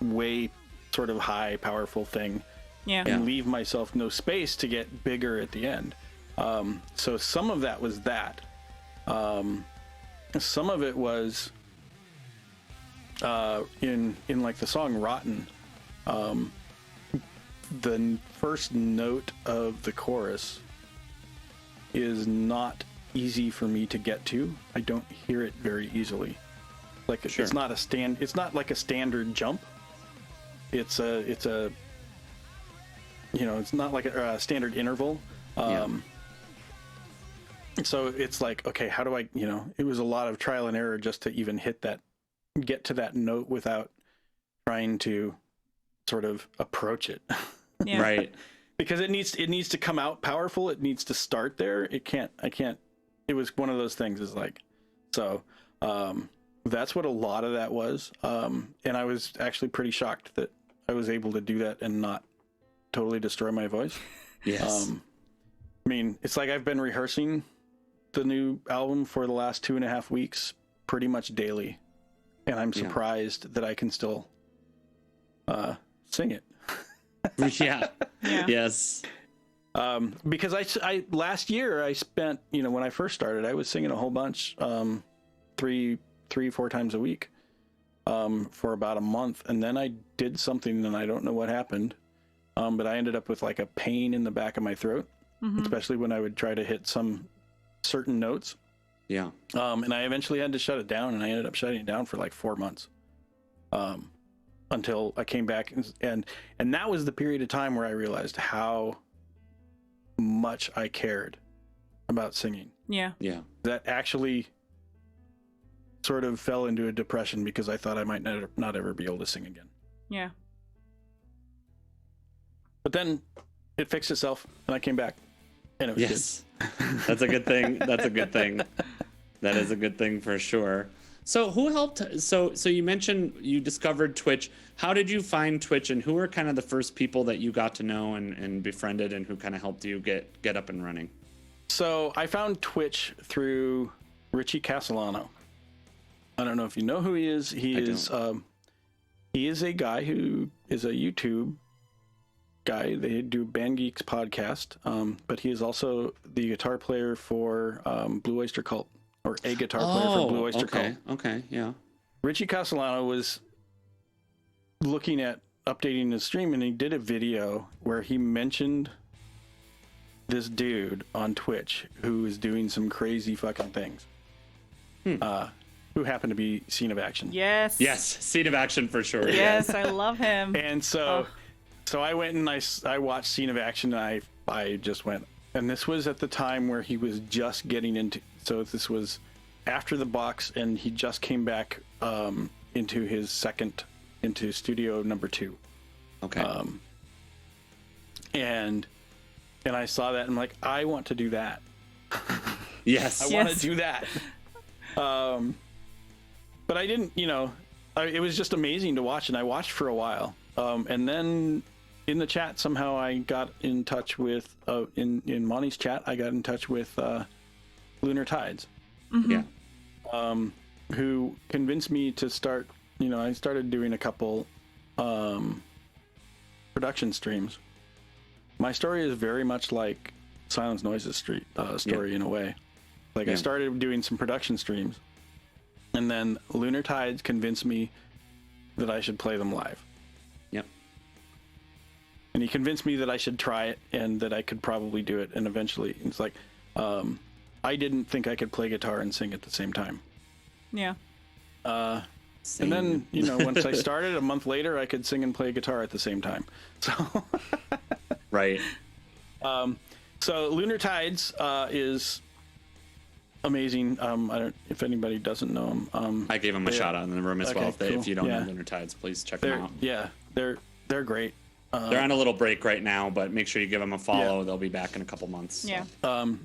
way sort of high, powerful thing. Yeah. And leave myself no space to get bigger at the end. So some of that was that. Some of it was in like the song Rotten. The first note of the chorus is not easy for me to get to. I don't hear it very easily. Like it's not like a standard jump. It's not like a standard interval. So it's like, okay, how do I, it was a lot of trial and error just to even get to that note without trying to sort of approach it. Yeah. Right. Because it needs to come out powerful. It needs to start there. It was one of those things is like, so, that's what a lot of that was. And I was actually pretty shocked that I was able to do that and not totally destroy my voice. Yes. I mean, it's like I've been rehearsing the new album for the last 2.5 weeks, pretty much daily. And I'm surprised that I can still sing it. Yeah. Yes. Because I last year I spent, when I first started, I was singing a whole bunch, 3-4 times a week, for about a month. And then I did something and I don't know what happened. But I ended up with like a pain in the back of my throat, especially when I would try to hit some certain notes. Yeah. And I eventually had to shut it down, and I ended up shutting it down for like 4 months. Until I came back and that was the period of time where I realized how much I cared about singing. Yeah. Yeah. That actually sort of fell into a depression because I thought I might not ever be able to sing again. Yeah. But then it fixed itself and I came back and it was good. That's a good thing. That's a good thing. That is a good thing for sure. So who helped? So you mentioned you discovered Twitch. How did you find Twitch, and who were kind of the first people that you got to know and befriended, and who kind of helped you get up and running? So I found Twitch through Richie Castellano. I don't know if you know who he is. He is a guy who is a YouTube guy. They do Band Geeks podcast, but he is also the guitar player for Blue Oyster Cult. Or a guitar player for Blue Oyster Cult. Okay, yeah. Richie Castellano was looking at updating his stream, and he did a video where he mentioned this dude on Twitch who is doing some crazy fucking things. Who happened to be Scene of Action. Yes. Yes, Scene of Action for sure. Yes, I love him. And so I went and I watched Scene of Action, and I just went. And this was at the time where he was just getting into. So this was after the box, and he just came back into studio number 2. Okay. And I saw that, and I'm like, I want to do that. Yes. I want to do that. But I didn't, it was just amazing to watch, and I watched for a while. And then in the chat, somehow I got in touch with, in Monty's chat, I got in touch with Lunar Tides. Yeah. Who convinced me to start, I started doing a couple production streams. My story is very much like Silence Noise's story in a way. Like I started doing some production streams, and then Lunar Tides convinced me that I should play them live. Yep. And he convinced me that I should try it and that I could probably do it. And eventually, it's like, I didn't think I could play guitar and sing at the same time. Yeah. And then, once I started, a month later, I could sing and play guitar at the same time. So, right. So Lunar Tides is amazing. I don't if anybody doesn't know him. I gave him a shout out in the room as well. cool. If you don't know Lunar Tides, please check them out. Yeah, they're great. They're on a little break right now, but make sure you give them a follow. They'll be back in a couple months. So. Yeah.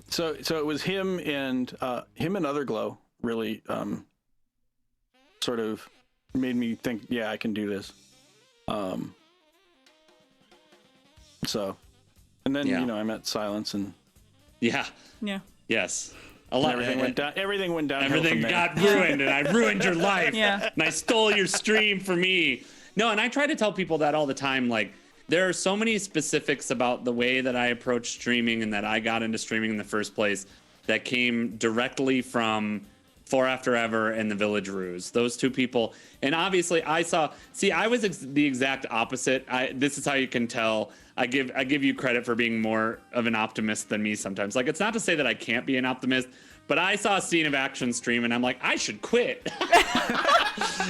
So it was him and Otherglow really sort of made me think, I can do this. And then I met Silence and Yeah. Yes. A lot. Everything went down. Everything got ruined, and I ruined your life. Yeah. And I stole your stream for me. No, and I try to tell people that all the time. Like, there are so many specifics about the way that I approach streaming and that I got into streaming in the first place that came directly from FourAfterEver and the Village Ruse. Those two people. And obviously I was the exact opposite. This is how you can tell. I give you credit for being more of an optimist than me sometimes. Like, it's not to say that I can't be an optimist, but I saw a Scene of Action stream and I'm like, I should quit.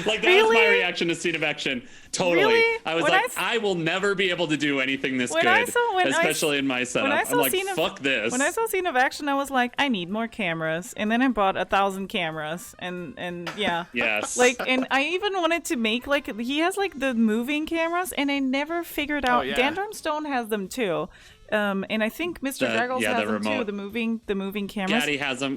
Like, that was my reaction to Scene of Action. Totally. Really? I was I will never be able to do anything this good, especially in my setup. I'm like, fuck this. When I saw Scene of Action, I was like, I need more cameras. And then I bought 1,000 cameras. And yeah. Yes. Like, and I even wanted to make, like, he has, like, the moving cameras, and I never figured out. Dandrum Stone has them too. And I think Mr. Draggles has them too, the moving cameras.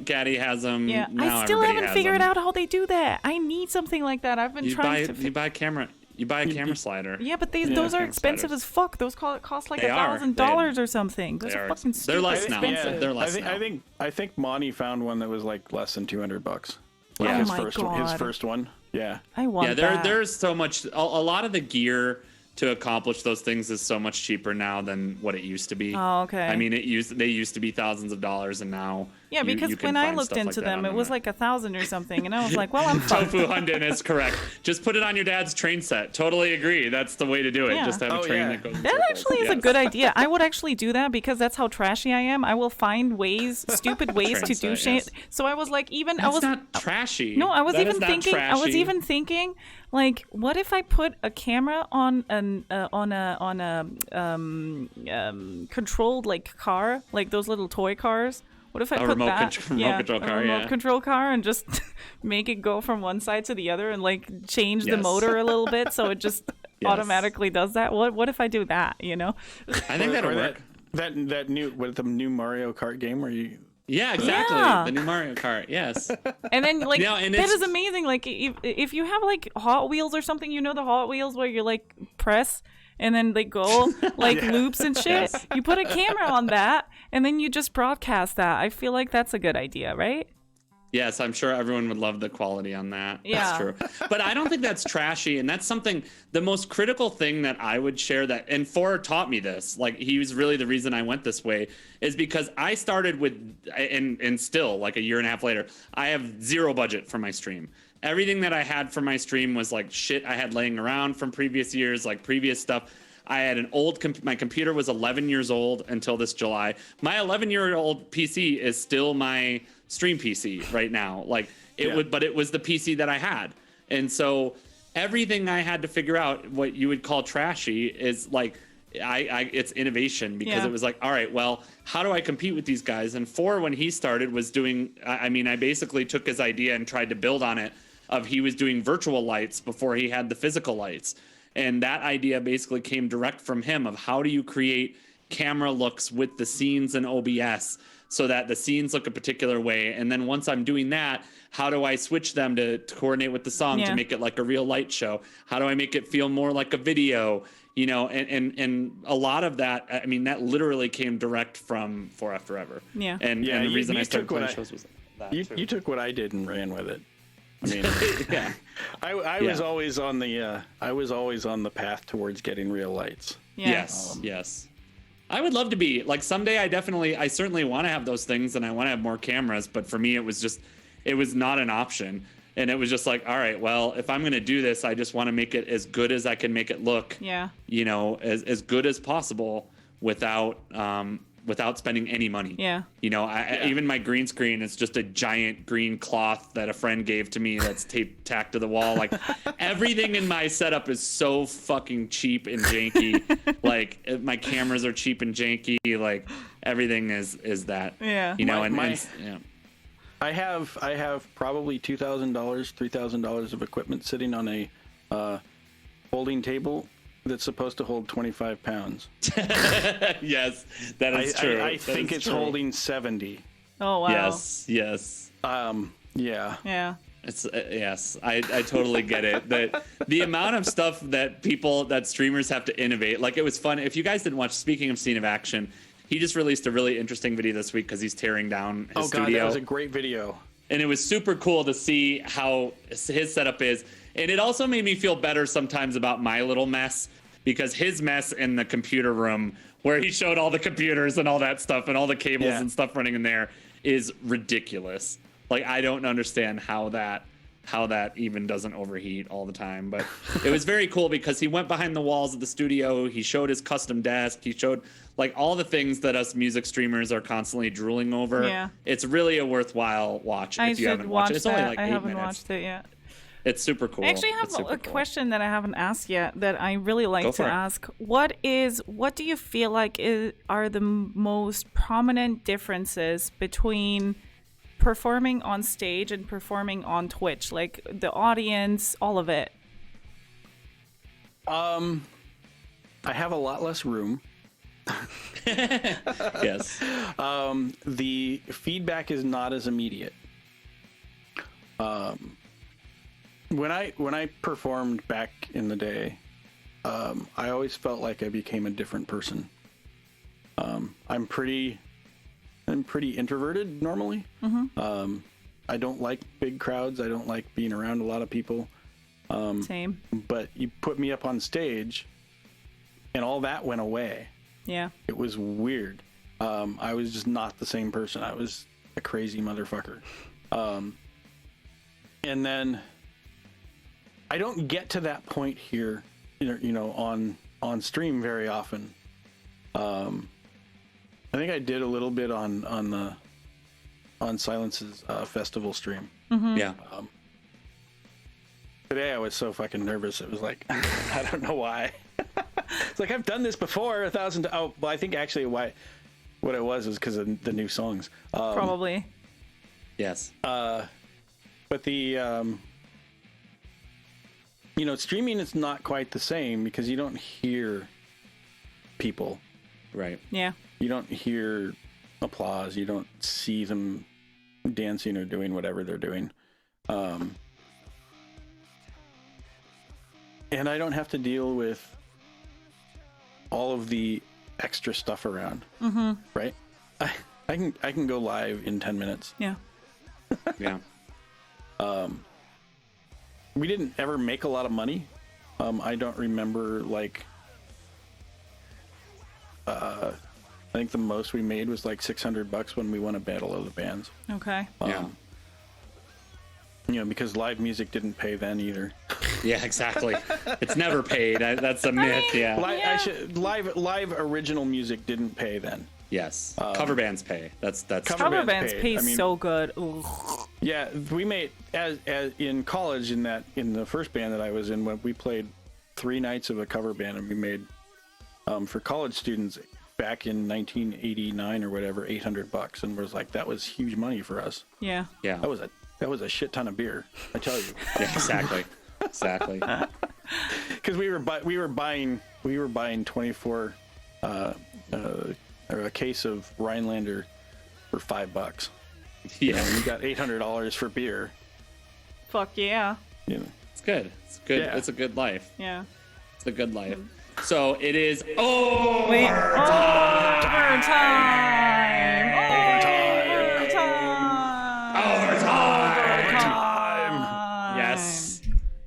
Gaddy has them. Yeah, now I still haven't figured them. out how they do that. I need something like that. I've been trying to. You buy a camera. You buy a camera slider. Yeah, but those are expensive as fuck. Those cost like $1,000 or something. Those are fucking stupid. They're less now. Expensive. They're less now. I think Monty found one that was like less than $200. Yeah. His God. first one. Yeah. I want that. There's so much. A lot of the gear to accomplish those things is so much cheaper now than what it used to be. Oh, okay. I mean, they used to be thousands of dollars, and now because you can when I find looked stuff into like that them, on it was the like 1,000 or something, and I was like, well, I'm fucked. Tofu Hunden is correct. Just put it on your dad's train set. Totally agree. That's the way to do it. Yeah. Just have a train that goes. in That circles. actually is a good idea. I would actually do that because that's how trashy I am. I will find stupid ways to do shit. So I was like, That's not trashy. No, I was That even is not thinking. I was trashy. even thinking, like, what if I put a camera on a controlled like car, like those little toy cars? What if I put remote that? remote control car, and just make it go from one side to the other, and like change the motor a little bit, so it just automatically does that. What if I do that? I think that'll work. That new Mario Kart game where you. Yeah, exactly. Yeah. The new Mario Kart, yes. And then, like, and that is amazing. Like, if you have, like, Hot Wheels or something, the Hot Wheels where you, like, press and then they go, like, loops and shit. Yes. You put a camera on that, and then you just broadcast that. I feel like that's a good idea, right? Yes, I'm sure everyone would love the quality on that. Yeah. That's true. But I don't think that's trashy. And that's something, the most critical thing that I would share that, and Four taught me this, like, he was really the reason I went this way, is because I started with, and still, like, a year and a half later, I have zero budget for my stream. Everything that I had for my stream was like shit I had laying around from previous years, like previous stuff. I had an old my computer was 11 years old until this July. My 11-year-old PC is still my stream PC right now. Like but it was the PC that I had. And so everything I had to figure out, what you would call trashy, is like it's innovation, because it was like, all right, well, how do I compete with these guys? And when he started, was doing, I basically took his idea and tried to build on it. He was doing virtual lights before he had the physical lights. And that idea basically came direct from him, of how do you create camera looks with the scenes in OBS so that the scenes look a particular way. And then once I'm doing that, how do I switch them to coordinate with the song to make it like a real light show? How do I make it feel more like a video? You know, and a lot of that, I mean, that literally came direct from FourAfterEver. Yeah. And the reason I started playing shows was that. You took what I did and ran with it. I mean, yeah. I was always on the path towards getting real lights. Yeah. Yes, yes. I would love to be like, someday. I certainly want to have those things, and I want to have more cameras. But for me, it was not an option. And it was just like, all right, well, if I'm going to do this, I just want to make it as good as I can make it look. Yeah. You know, as good as possible without spending any money. Yeah. You know, even my green screen is just a giant green cloth that a friend gave to me that's tacked to the wall. Like, everything in my setup is so fucking cheap and janky. Like, my cameras are cheap and janky. Like, everything is that. Yeah. You know, yeah. I have probably $2,000, $3,000 of equipment sitting on a folding table that's supposed to hold 25 pounds. Yes, that is true. I think it's holding 70. Oh, wow. Yes. Yeah. Yeah. It's yes, I totally get it. That the amount of stuff that streamers have to innovate. Like, it was fun. If you guys didn't watch, speaking of Scene of Action, he just released a really interesting video this week because he's tearing down his studio. That was a great video. And it was super cool to see how his setup is. And it also made me feel better sometimes about my little mess, because his mess in the computer room, where he showed all the computers and all that stuff and all the cables and stuff running in there, is ridiculous. Like, I don't understand how that even doesn't overheat all the time. But it was very cool because he went behind the walls of the studio. He showed his custom desk. He showed like all the things that us music streamers are constantly drooling over. Yeah. It's really a worthwhile watch if you haven't watched it. It's only like 8 minutes. I haven't watched it yet. It's super cool. I actually have a question that I haven't asked yet that I really like to ask. What do you feel like are the most prominent differences between performing on stage and performing on Twitch? Like, the audience, all of it. I have a lot less room. Yes. The feedback is not as immediate. When I performed back in the day, I always felt like I became a different person. I'm pretty introverted normally. Mm-hmm. I don't like big crowds. I don't like being around a lot of people. Same. But you put me up on stage, and all that went away. Yeah. It was weird. I was just not the same person. I was a crazy motherfucker. And then I don't get to that point here, you know, on stream very often. I think I did a little bit on Silence's festival stream. Mm-hmm. Yeah. Today I was so fucking nervous. It was like, I don't know why. It's like, I've done this before 1,000 times. Oh, well, I think actually what it was because of the new songs. Probably. Yes. But the, you know, streaming is not quite the same because you don't hear people. Right. Yeah. You don't hear applause. You don't see them dancing or doing whatever they're doing. And I don't have to deal with all of the extra stuff around. Mm-hmm. Right? I can go live in 10 minutes. Yeah. Yeah. We didn't ever make a lot of money. I don't remember, like, I think the most we made was like $600 when we won a battle of the bands. Okay. Yeah. because live music didn't pay then either. Yeah, exactly. It's never paid. That's a myth. Yeah. Live original music didn't pay then. Yes. Cover bands pay. That's Cover bands pay so good. Ugh. Yeah, we made as in college in the first band that I was in, when we played 3 nights of a cover band, and we made for college students back in 1989 or whatever, $800, and was like, that was huge money for us. Yeah. Yeah. That was a shit ton of beer, I tell you. Yeah, exactly. Because we were buying 24 or a case of Rhinelander for $5. Yeah, and we got $800 for beer. Fuck yeah. You know. It's good. It's good. Yeah. It's a good life. Yeah. It's a good life. So it is. Wait. Overtime.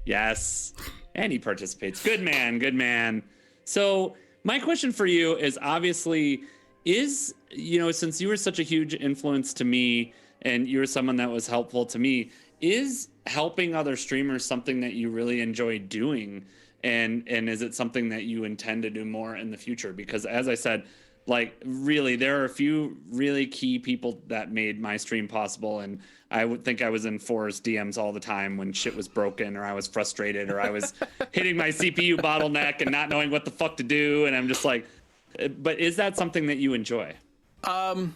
Yes. And he participates. Good man. So my question for you is obviously since you were such a huge influence to me and you were someone that was helpful to me, is helping other streamers something that you really enjoy doing? And is it something that you intend to do more in the future? Because as I said, like, really, there are a few really key people that made my stream possible. And I would think I was in Four's DMs all the time when shit was broken, or I was frustrated, or I was hitting my CPU bottleneck and not knowing what the fuck to do. And I'm just like, but is that something that you enjoy? I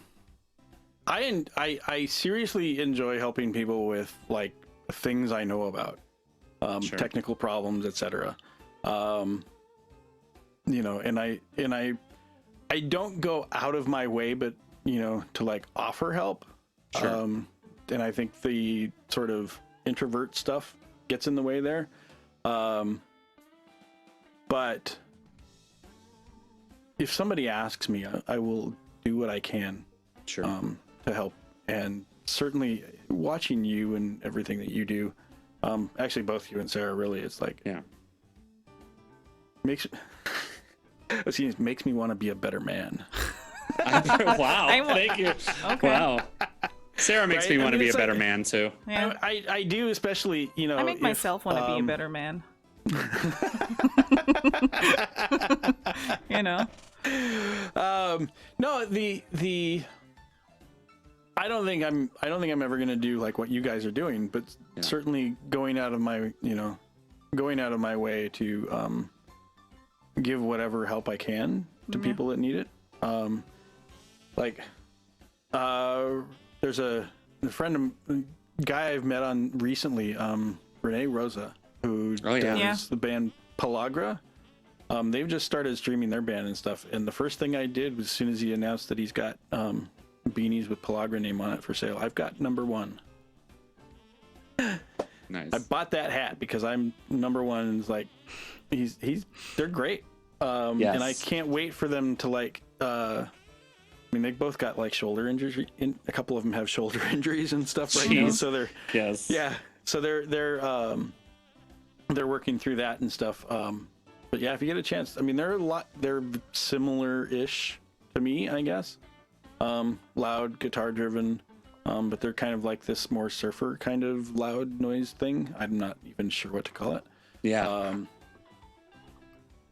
seriously enjoy helping people with like things I know about, Sure. technical problems, etc. And I don't go out of my way, but to like offer help. Sure. And I think the sort of introvert stuff gets in the way there. But if somebody asks me, I will do what I can. Sure. To help. And certainly watching you and everything that you do, actually both you and Sarah, really, it's like, Yeah. makes me want to be a better man. Wow. Thank you. Okay. Wow. Sarah makes Right? me want to be a it's better like- man too. Yeah. I do, especially, I make if, myself want to be a better man. No, the I don't think I'm ever gonna do like what you guys are doing, but certainly going out of my way to give whatever help I can to people that need it. There's a guy I've met on recently, Renee Rosa, who does the band Pelagra. They've just started streaming their band and stuff, and the first thing I did was, as soon as he announced that he's got beanies with Pelagra name on it for sale, I've got number 1. Nice. I bought that hat because I'm number 1, and it's like they're great. Yes. And I can't wait for them to like they both got like shoulder injuries. A couple of them have shoulder injuries and stuff right now, so they're so they're working through that and stuff. But yeah, if you get a chance, they're similar-ish to me, I guess. Loud, guitar-driven, but they're kind of like this more surfer kind of loud noise thing. I'm not even sure what to call it. Yeah.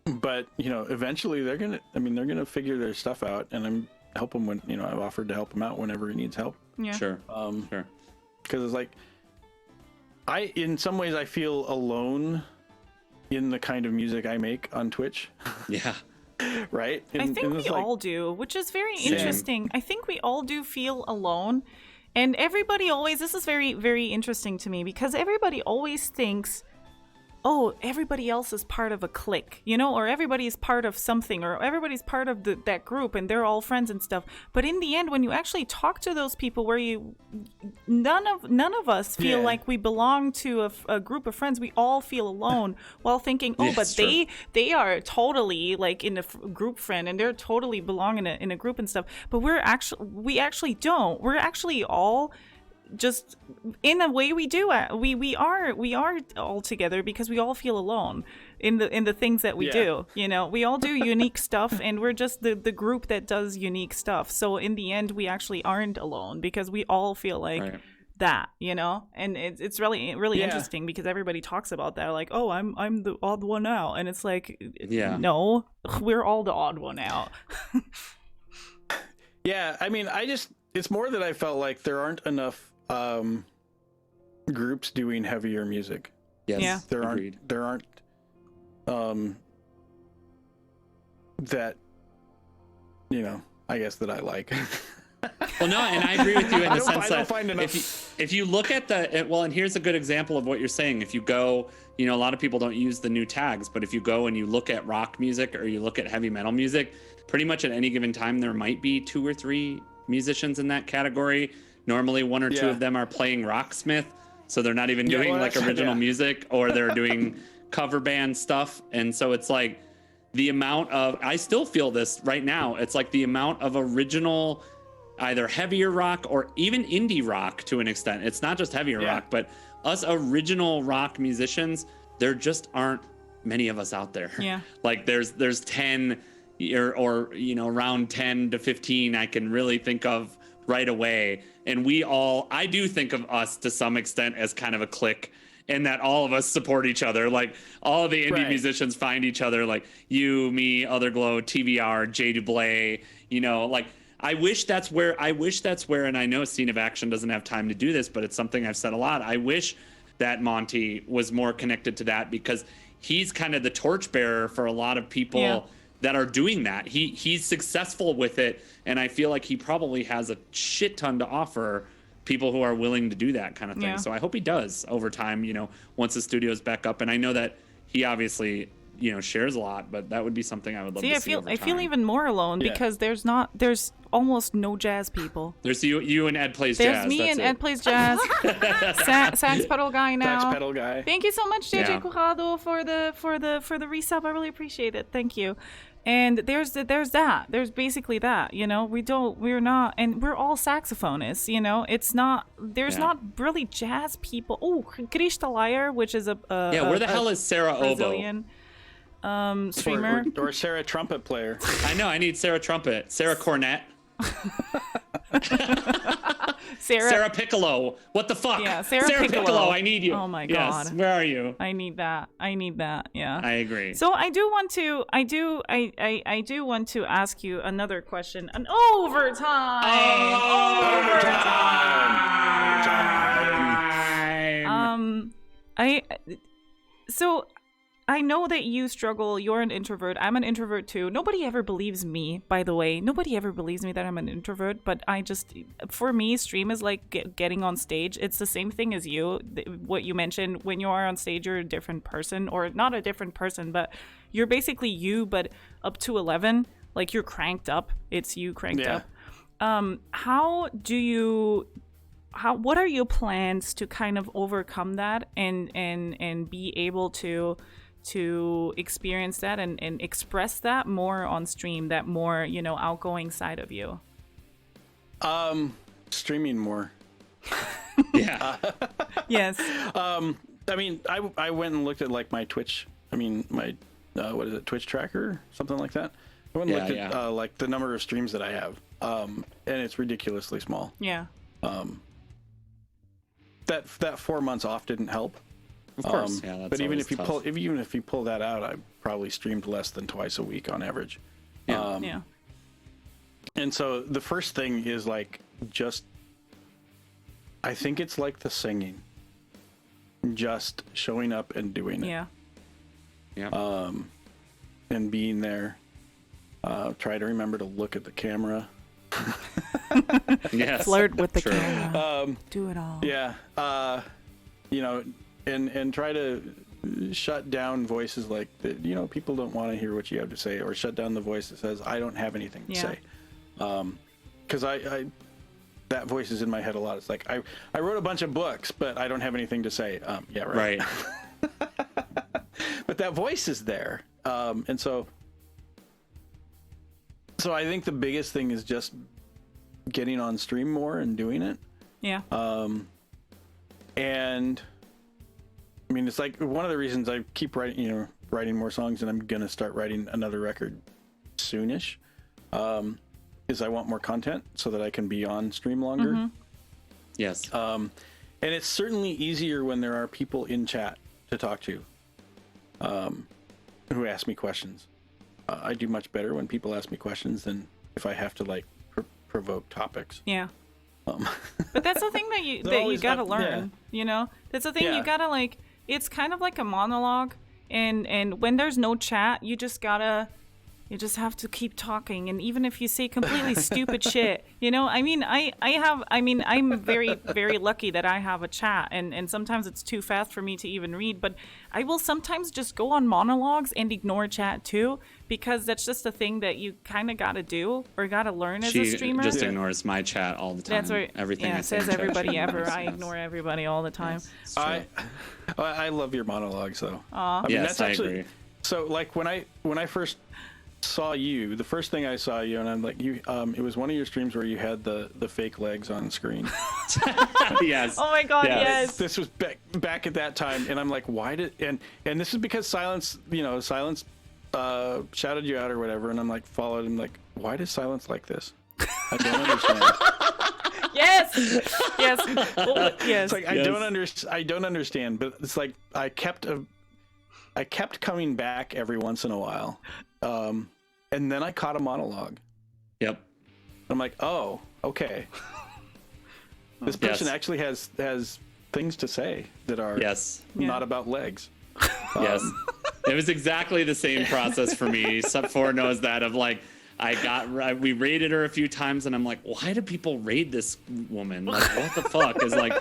But eventually they're gonna figure their stuff out, and I'm help them when I've offered to help him out whenever he needs help. Yeah. Sure. Sure. Because it's like in some ways I feel alone in the kind of music I make on Twitch. Yeah. Right? I think we all do, which is very interesting. I think we all do feel alone. And everybody always, this is very, very interesting to me, because everybody always thinks, oh, everybody else is part of a clique, or everybody's part of something, or everybody's part of that group, and they're all friends and stuff. But in the end, when you actually talk to those people, none of us feel like we belong to a group of friends. We all feel alone while thinking, oh, but they are totally like in a group friend, and they're totally belong in a group and stuff. But we actually don't. We're actually all just, in a way, we do. We are all together because we all feel alone in the things that we do. We all do unique stuff, and we're just the group that does unique stuff. So in the end, we actually aren't alone, because we all feel like that, you know, and it's really Yeah. interesting because everybody talks about that, like, oh, I'm the odd one out, and it's like, Yeah. no, we're all the odd one out. Yeah, I mean, it's more that I felt like there aren't enough groups doing heavier music. Yes. Yeah. Agreed. There aren't that, you know, I guess that I like. Well, no, and I agree with you in the sense I don't that find enough. if you look at and here's a good example of what you're saying. If you go, you know, a lot of people don't use the new tags, but if you go and you look at rock music or you look at heavy metal music, pretty much at any given time, there might be 2 or 3 musicians in that category. Normally 1 or 2 Yeah. of them are playing rocksmith. So they're not even doing well, like that's- original yeah. music, or they're doing cover band stuff. And so it's like the amount of, I still feel this right now. It's like the amount of original, either heavier rock or even indie rock to an extent. It's not just heavier Yeah. rock, but us original rock musicians, there just aren't many of us out there. Yeah. Like there's 10 or you know, around 10 to 15 I can really think of right away. And I do think of us to some extent as kind of a clique, and that all of us support each other. Like all of the indie Right. musicians find each other, like you, me, Other Glow, TVR, Jay Dublé, you know, like I wish that's where, and I know Scene of Action doesn't have time to do this, but it's something I've said a lot. I wish that Monty was more connected to that, because he's kind of the torchbearer for a lot of people Yeah. that are doing that. He's successful with it, and I feel like he probably has a shit ton to offer people who are willing to do that kind of thing. Yeah. So I hope he does over time, you know, once the studio's back up. And I know that he obviously, you know, shares a lot, but that would be something I would love See, to see over I feel time. even more alone Yeah. because there's almost no jazz people. There's you and Ed plays There's jazz. me that's and it. Ed plays jazz. Sax pedal guy now. Sax pedal guy. Thank you so much, JJ Yeah. Corrado, for the resub. I really appreciate it. Thank you. And there's that. There's basically that. You know, we're not, and we're all saxophonists. You know, it's not. There's Yeah. not really jazz people. Oh, Krista Liar, which is a Where the hell is Sarah Obo? Brazilian streamer. Or Sarah trumpet player. I know, I need Sarah Trumpet, Sarah Cornett, Sarah Piccolo. What the fuck? Yeah, Sarah Piccolo. I need you. Oh my Yes, God. where are you? I need that. Yeah. I agree. So I do want to ask you another question. An overtime. So I know that you struggle. You're an introvert. I'm an introvert too. Nobody ever believes me, by the way. Nobody ever believes me that I'm an introvert. But for me, stream is like getting on stage. It's the same thing as you. What you mentioned, when you are on stage, you're a different person, or not a different person, but you're basically you, but up to 11. Like you're cranked up. It's you cranked Yeah. up. What are your plans to kind of overcome that and be able to experience that and express that more on stream, that more, you know, outgoing side of you? Streaming more. Yeah. Yes. I mean, I went and looked at like my Twitch. I mean, my what is it, Twitch tracker, something like that. I went and looked at like the number of streams that I have, and it's ridiculously small. Yeah. That 4 months off didn't help. Of course. Yeah, that's but even always if you tough. even if you pull that out, I probably streamed less than twice a week on average. Yeah. Yeah. And so the first thing is like I think it's like the singing, just showing up and doing it. Yeah. Yeah. And being there. Try to remember to look at the camera. Yes. Flirt with the True. camera. Do it all. Yeah. You know, and try to shut down voices like that, you know, people don't want to hear what you have to say, or shut down the voice that says, I don't have anything to Yeah. say. Because I that voice is in my head a lot. It's like, I wrote a bunch of books, but I don't have anything to say. Yeah, right. But that voice is there. And so I think the biggest thing is just getting on stream more and doing it. Yeah. And I mean, it's like one of the reasons I keep writing more songs, and I'm going to start writing another record soonish, is I want more content so that I can be on stream longer. Yes. And it's certainly easier when there are people in chat to talk to, who ask me questions. I do much better when people ask me questions than if I have to like provoke topics. Yeah. But that's the thing that you gotta learn. You know, that's the thing you gotta like. It's kind of like a monologue, and when there's no chat, you just have to keep talking. And even if you say completely stupid shit, you know, I'm very, very lucky that I have a chat, and sometimes it's too fast for me to even read, but I will sometimes just go on monologues and ignore chat too, because that's just a thing that you kind of got to do or got to learn as a streamer. She just ignores my chat all the time. That's right. Everything I say says in chat, everybody she ever. ignores. I ignore everybody all the time. Yes, it's true. I love your monologues though. Aw. I mean, Yes, I agree. So like when I first saw you, the first thing I saw you, and I'm like, it was one of your streams where you had the fake legs on screen. Yes. Oh my god, yes. This was back at that time, and I'm like, why did and this is because Silence shouted you out or whatever, and I'm like followed him like, why does Silence like this? I don't understand. Yes. Well, yes. It's like I don't understand, but it's like I kept coming back every once in a while, and then I caught a monologue. Yep. I'm like, oh, okay. This person actually has things to say that are not about legs. Yes. It was exactly the same process for me. Sub4 knows that, of like, we raided her a few times, and I'm like, why do people raid this woman? Like, what the fuck is like,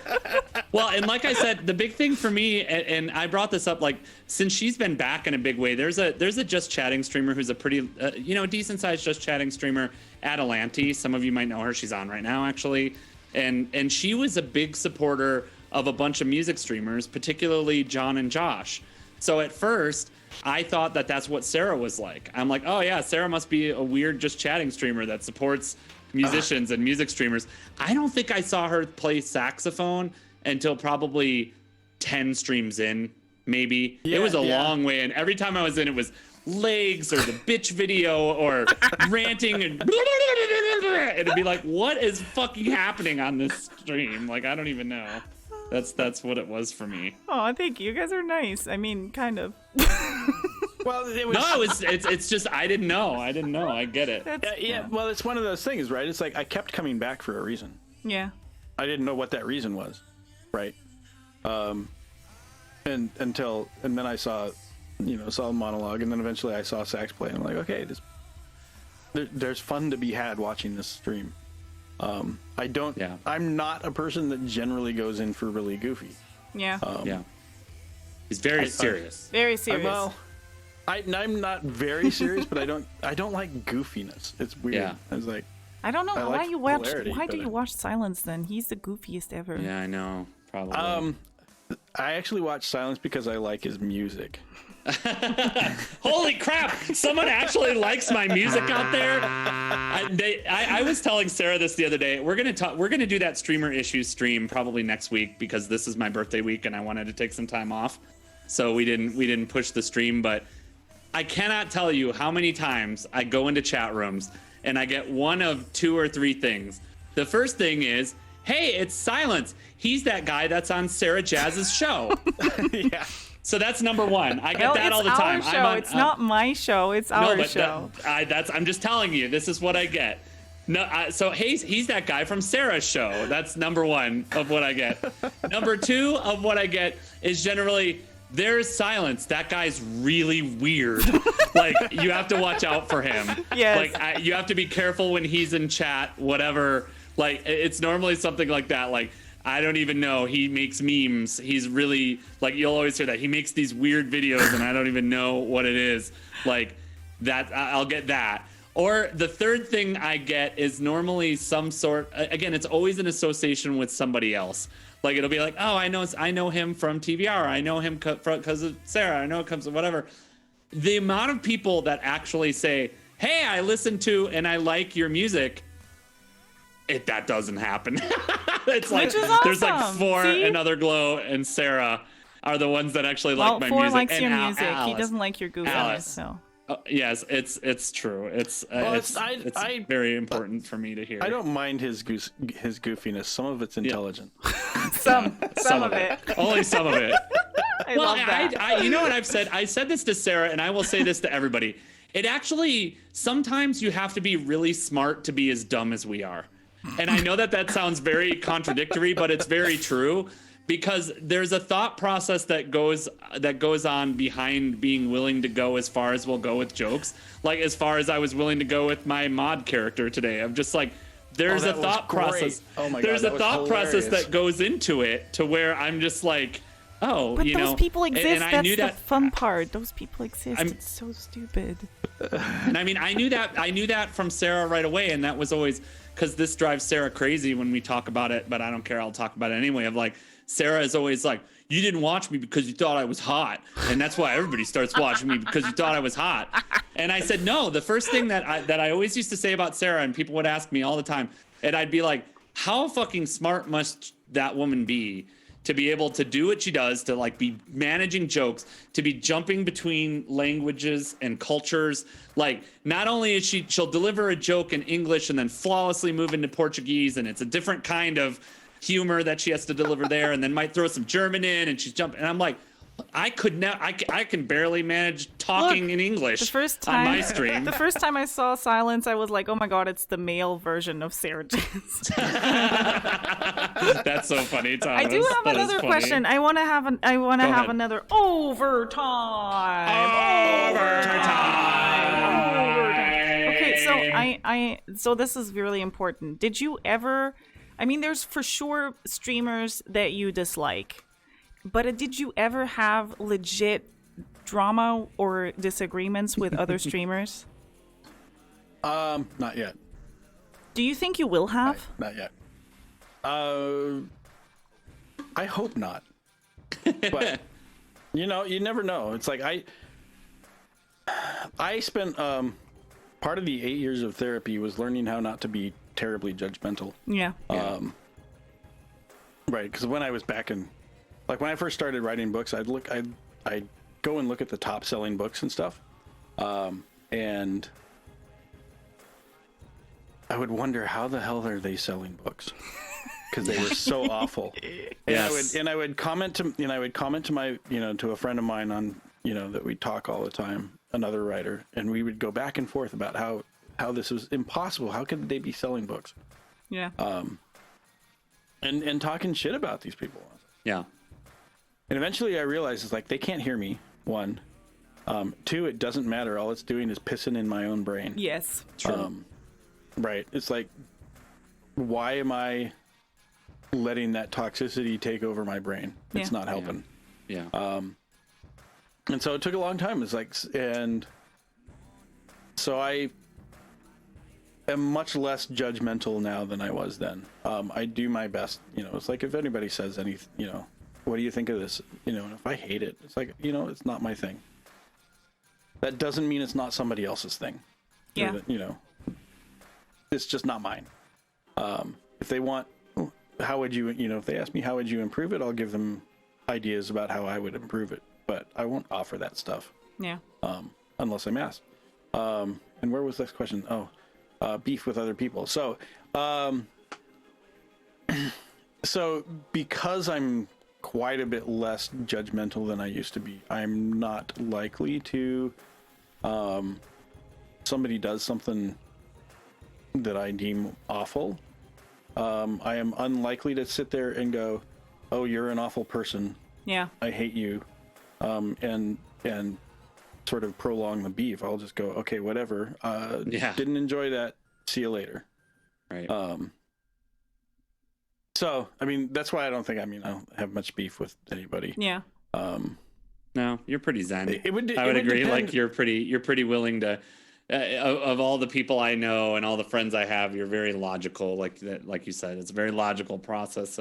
well, and like I said, the big thing for me, and I brought this up, like, since she's been back in a big way, there's a Just Chatting streamer who's a pretty, decent sized Just Chatting streamer, Atalanti. Some of you might know her. She's on right now, actually. And she was a big supporter of a bunch of music streamers, particularly John and Josh. So at first, I thought that that's what Sarah was like. I'm like, oh yeah, Sarah must be a weird Just Chatting streamer that supports musicians and music streamers. I don't think I saw her play saxophone until probably 10 streams in, maybe. It was a long way in. Every time I was in, it was legs or the bitch video or ranting, and it'd be like, what is fucking happening on this stream? Like, I don't even know. That's what it was for me. Oh, thank you. You guys are nice. I mean, kind of. Well, it's just I didn't know. I get it. Well, it's one of those things, right? It's like I kept coming back for a reason. Yeah. I didn't know what that reason was, right? And then I saw a monologue, and then eventually I saw sax play, and I'm like, okay, there's fun to be had watching this stream. I'm not a person that generally goes in for really goofy. Yeah. He's very serious. Very serious. Well, I'm not very serious, but I don't like goofiness. It's weird. Yeah. I was like, I don't know why you watch. Why do you watch Silence then? He's the goofiest ever. Yeah, I know. Probably. I actually watch Silence because I like his music. Holy crap! Someone actually likes my music out there. I was telling Sarah this the other day. We're gonna do that streamer issues stream probably next week, because this is my birthday week and I wanted to take some time off, so we didn't push the stream. But I cannot tell you how many times I go into chat rooms and I get one of two or three things. The first thing is, hey, it's Silence. He's that guy that's on Sarah Jazz's show. Yeah. So that's number one. I get that all the time. Show. It's not my show. It's our show. I'm just telling you. This is what I get. No, so he's that guy from Sarah's show. That's number one of what I get. Number two of what I get is generally, there's Silence. That guy's really weird. Like, you have to watch out for him. Yes. Like, you have to be careful when he's in chat. Whatever. Like, it's normally something like that. Like, I don't even know. He makes memes. He's really, like, you'll always hear that. He makes these weird videos and I don't even know what it is. Like, that, I'll get that. Or the third thing I get is normally some sort, again, it's always an association with somebody else. Like, it'll be like, oh, I know him from TVR. I know him because of Sarah. I know it comes from whatever. The amount of people that actually say, hey, I listen to and I like your music, that doesn't happen. It's like, awesome. There's like four, See? Another Glow and Sarah are the ones that actually like my Four music. likes and your music. Alice. He doesn't like your goofiness. Alice. So Yes, it's true. It's very important for me to hear. I don't mind his goofiness. Some of it's intelligent. Some of it. Only some of it. I love that. I you know what I've said? I said this to Sarah, and I will say this to everybody. It actually, sometimes you have to be really smart to be as dumb as we are. And I know that sounds very contradictory, but it's very true. Because there's a thought process that goes on behind being willing to go as far as we'll go with jokes. Like as far as I was willing to go with my mod character today. I'm just like, there's a thought process. Oh my God, there's a thought process that goes into it to where I'm just like, oh, But you those know. people exist. And That's the fun part. Those people exist. It's so stupid. And I mean, I knew that from Sarah right away, and that was always because this drives Sarah crazy when we talk about it. But I don't care. I'll talk about it anyway. Of like. Sarah is always like, you didn't watch me because you thought I was hot. And that's why everybody starts watching me because you thought I was hot. And I said, no, the first thing that I always used to say about Sarah, and people would ask me all the time, and I'd be like, how fucking smart must that woman be to be able to do what she does, to like be managing jokes, to be jumping between languages and cultures. Like not only is she'll deliver a joke in English and then flawlessly move into Portuguese, and it's a different kind of humor that she has to deliver there, and then might throw some German in, and she's jumping. And I'm like, I can barely manage talking in English on my stream. The first time I saw Silence, I was like, oh my God, it's the male version of Sarah Jens. That's so funny, Thomas. I do have another question. I want to have ahead. another overtime. Okay, so this is really important. Did you ever? I mean, there's for sure streamers that you dislike, but did you ever have legit drama or disagreements with other streamers? Not yet. Do you think you will have? Not yet. I hope not. But you never know. It's like I spent part of the 8 years of therapy was learning how not to be terribly judgmental. Yeah. Right, because when I was back in, like when I first started writing books, I'd go and look at the top selling books and stuff, and I would wonder how the hell are they selling books, because they were so awful. Yes. And I would comment to my to a friend of mine on that we talk all the time, another writer, and we would go back and forth about how this was impossible. How could they be selling books? Yeah. And talking shit about these people. Yeah. And eventually I realized it's like they can't hear me. One. Two, it doesn't matter. All it's doing is pissing in my own brain. Yes. True. Right. It's like, why am I letting that toxicity take over my brain? It's not helping. Yeah. And so it took a long time. It's like, and so I am much less judgmental now than I was then. I do my best. It's like if anybody says anything, what do you think of this? And if I hate it, it's like, it's not my thing. That doesn't mean it's not somebody else's thing. Yeah. It's just not mine. If they want, how would you, if they ask me, how would you improve it? I'll give them ideas about how I would improve it, but I won't offer that stuff. Yeah. Unless I'm asked. And where was this question? Beef with other people. So, so because I'm quite a bit less judgmental than I used to be, I'm not likely to, somebody does something that I deem awful. I am unlikely to sit there and go, oh, you're an awful person. Yeah. I hate you. And sort of prolong the beef. I'll just go, okay, whatever. Didn't enjoy that. See you later. Right. So, I mean, that's why I don't have much beef with anybody. Yeah. No, you're pretty zen. I would agree. depend. Like you're pretty willing to. Of all the people I know and all the friends I have, you're very logical. Like that, like you said, it's a very logical process.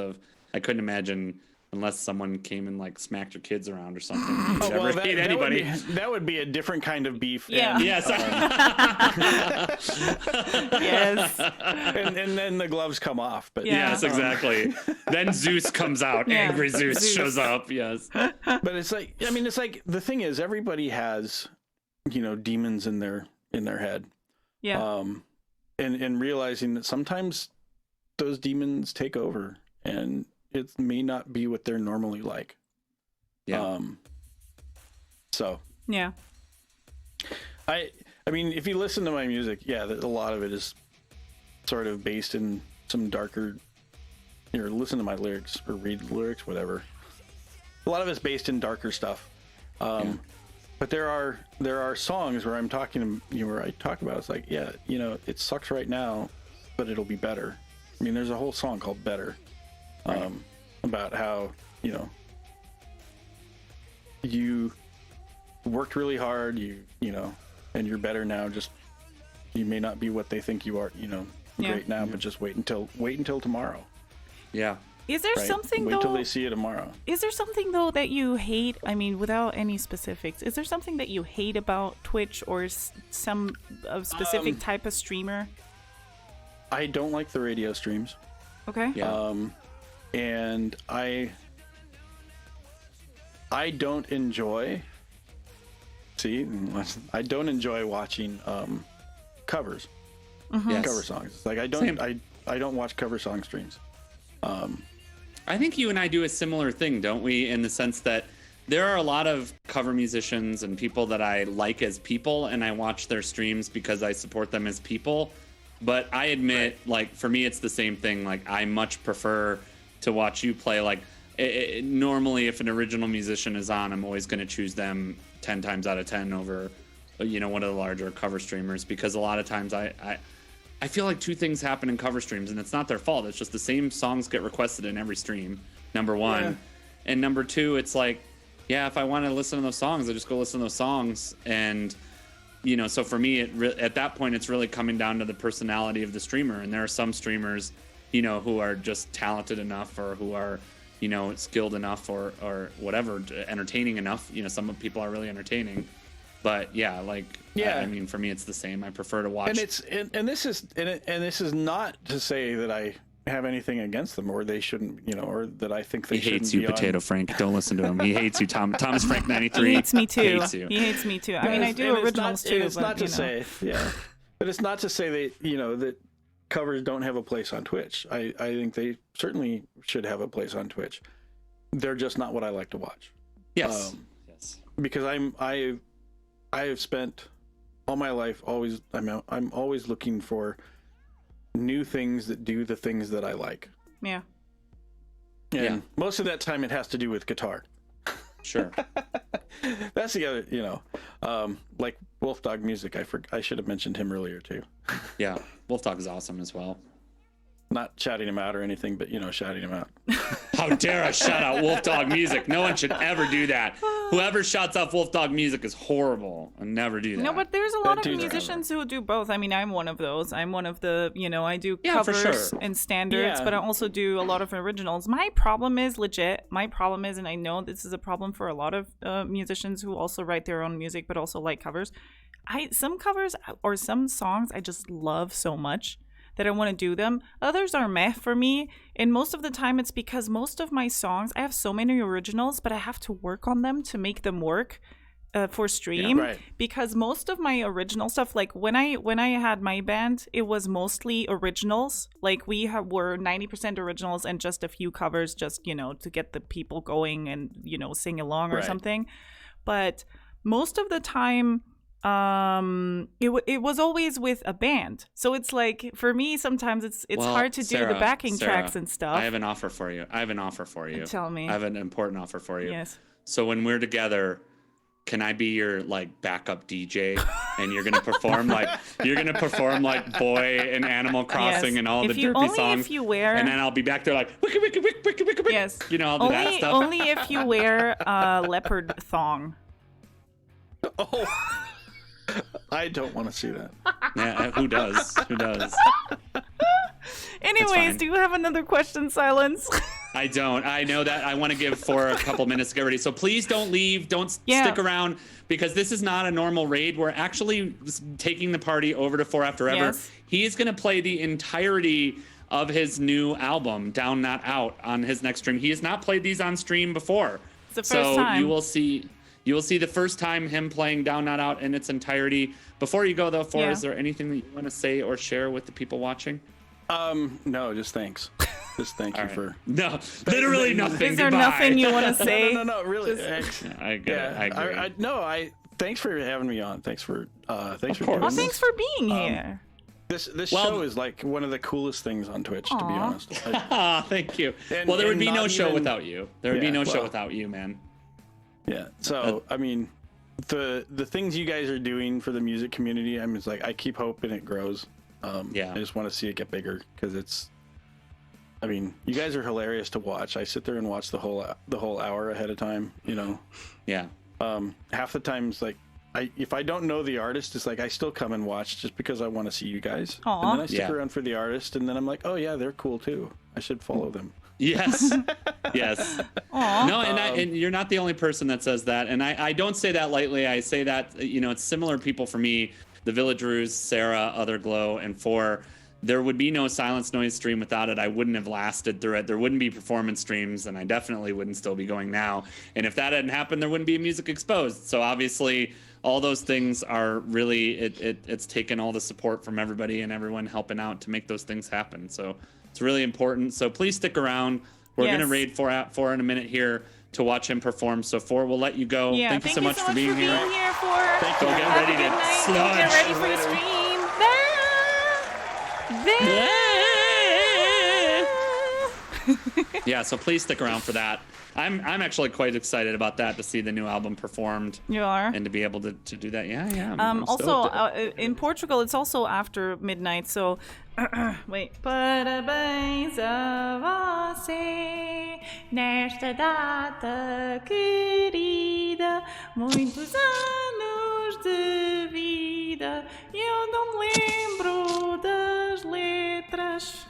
I couldn't imagine unless someone came and like smacked your kids around or something. You'd never hate anybody. That would be a different kind of beef. Yeah. And, Yes. Yes. and then the gloves come off. But Yeah. Yes, exactly. Then Zeus comes out. Yeah. Angry Zeus shows up. Yes. But it's like, I mean, it's like the thing is, everybody has demons in their head. Yeah. And realizing that sometimes those demons take over and it may not be what they're normally like. Yeah. So Yeah. I mean, if you listen to my music, a lot of it is sort of based in some darker, listen to my lyrics or read the lyrics, whatever. A lot of it's based in darker stuff. But there are songs where I'm talking, where I talk about, it's like, it sucks right now, but it'll be better. I mean, there's a whole song called Better, about how, you worked really hard, and you're better now. Just, you may not be what they think you are, great now, but just wait until tomorrow. Yeah. Is there something Wait though? till they see you tomorrow. Is there something though that you hate? I mean, without any specifics, is there something that you hate about Twitch or some specific type of streamer? I don't like the radio streams. Okay. Yeah. And I don't enjoy. I don't enjoy watching covers, Yes. cover songs. It's like I don't watch cover song streams. I think you and I do a similar thing, don't we? In the sense that there are a lot of cover musicians and people that I like as people, and I watch their streams because I support them as people. But I admit, like, for me, it's the same thing. Like, I much prefer to watch you play. Like, normally, if an original musician is on, I'm always going to choose them 10 times out of 10 over, one of the larger cover streamers, because a lot of times I feel like two things happen in cover streams, and it's not their fault. It's just the same songs get requested in every stream, number one. Yeah. And number two, it's like, if I want to listen to those songs, I just go listen to those songs. And, so for me, at that point, it's really coming down to the personality of the streamer. And there are some streamers, who are just talented enough, or who are, skilled enough, or whatever, entertaining enough. Some people are really entertaining. But I mean, for me, it's the same. I prefer to watch. And this is not to say that I have anything against them, or they shouldn't, or that I think they shouldn't. He hates you, Potato Frank. Don't listen to him. He hates you, Thomas Frank 93. He hates me too. Hates you. He hates me too. I mean, I do originals too. It's not to say, but it's not to say that that covers don't have a place on Twitch. I think they certainly should have a place on Twitch. They're just not what I like to watch. Yes. Because I have spent all my life I'm always looking for new things that do the things that I like. Yeah. And most of that time it has to do with guitar. Sure. That's the other, like Wolf Dog Music. I should have mentioned him earlier too. Yeah. Wolf Dog is awesome as well. Not shouting him out or anything, but shouting him out. How dare I shout out Wolf Dog Music? No one should ever do that. Whoever shouts out Wolf Dog Music is horrible. I never do that. No, but there's a lot of musicians who do both. I mean, I'm one of those. I'm one of the, I do covers and standards, but I also do a lot of originals. My problem is, and I know this is a problem for a lot of musicians who also write their own music, but also like covers. Some covers or some songs I just love so much that I want to do them. Others are meh for me. And most of the time it's because most of my songs, I have so many originals, but I have to work on them to make them work for stream. Because most of my original stuff, like when I had my band, it was mostly originals. Like were 90% originals and just a few covers, just, to get the people going and, sing along or something. But most of the time, it was always with a band. So it's like, for me, sometimes it's hard to do the backing tracks and stuff. I have an offer for you. Tell me. I have an important offer for you. Yes. So when we're together, can I be your backup DJ, and you're gonna perform like Boy and Animal Crossing and all the derpy songs? If you wear, and then I'll be back there like wicka, wicka, wick, wicka, wicka, wick. Yes. I'll do that stuff. Only if you wear a leopard thong. Oh. I don't want to see that. Yeah, who does? Anyways, do you have another question, Silence? I don't. I know that I want to give for a couple minutes to get ready. So please don't leave. Don't stick around, because this is not a normal raid. We're actually taking the party over to FourAfterEver. Yes. He is going to play the entirety of his new album, Down Not Out, on his next stream. He has not played these on stream before. It's the first time. You will see. You will see the first time him playing Down Not Out in its entirety. Before you go though, is there anything that you want to say or share with the people watching? No, just thanks. Just thank you for. No, literally nothing. Is there Goodbye. nothing you want to say? No, really. I get it. I agree. Thanks for having me on. Thanks for doing Well, this. thanks for being here. This show is like one of the coolest things on Twitch, to be honest. Thank you. And- Well, there would and be no not show even- without you. There would be Yeah, no show well- without you, man. Yeah. So I mean, the things you guys are doing for the music community, I'm just like, I keep hoping it grows. I just want to see it get bigger because it's. I mean, you guys are hilarious to watch. I sit there and watch the whole hour ahead of time. You know. Yeah. Half the times, like, if I don't know the artist, it's like I still come and watch just because I want to see you guys. Aw. And then I stick around for the artist, and then I'm like, oh yeah, they're cool too. I should follow them. Yes. Yes. No, and you're not the only person that says that. And I don't say that lightly. I say that, it's similar people for me, the Villageroos, Sarah, Other Glow, and Four. There would be no Silence Noise stream without it. I wouldn't have lasted through it. There wouldn't be performance streams, and I definitely wouldn't still be going now. And if that hadn't happened, there wouldn't be Music Exposed. So obviously, all those things are really, it's taken all the support from everybody and everyone helping out to make those things happen. So it's really important. So please stick around. We're going to raid Four in a minute here to watch him perform. So Four, we'll let you go. Yeah, Thank you so much for being here. Four. Thank Go you. get ready to sludge. Get ready for the stream. Yeah, so please stick around for that. I'm actually quite excited about that, to see the new album performed. You are? And to be able to do that. Yeah. I'm Also, stoked. in Portugal, it's also after midnight, so wait. Parabéns a você nesta data querida, muitos anos de vida. Eu não me lembro das letras.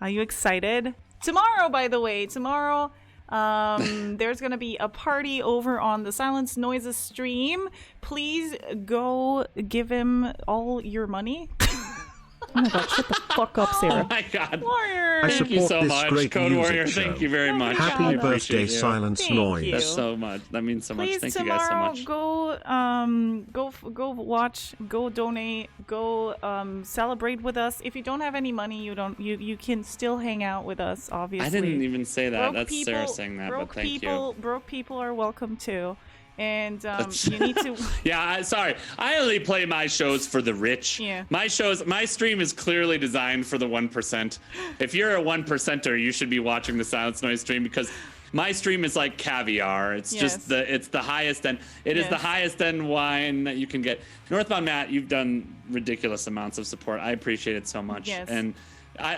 Are you excited? Tomorrow, by the way, there's going to be a party over on the Silence Noises stream. Please go give him all your money. Oh my god, shut the fuck up, Sarah. Oh my god. Warrior. I Thank you so support this much, great Code music Warrior. show. Thank you very much. Happy I birthday, appreciate you. Silence Thank Noise. you. That's so much. That means so much. Please, Thank you guys so tomorrow, much. go watch, go donate, go celebrate with us. If you don't have any money, you can still hang out with us, obviously. I didn't even say that. Broke That's people, Sarah saying that, but thank you. Broke people are welcome too. And you need to. Yeah, sorry. I only play my shows for the rich. Yeah. My stream is clearly designed for the 1%. If you're a 1%er, you should be watching the Silence Noise stream, because my stream is like caviar. It's just the highest end. It is the highest end wine that you can get. Northbound Matt, you've done ridiculous amounts of support. I appreciate it so much. Yes. And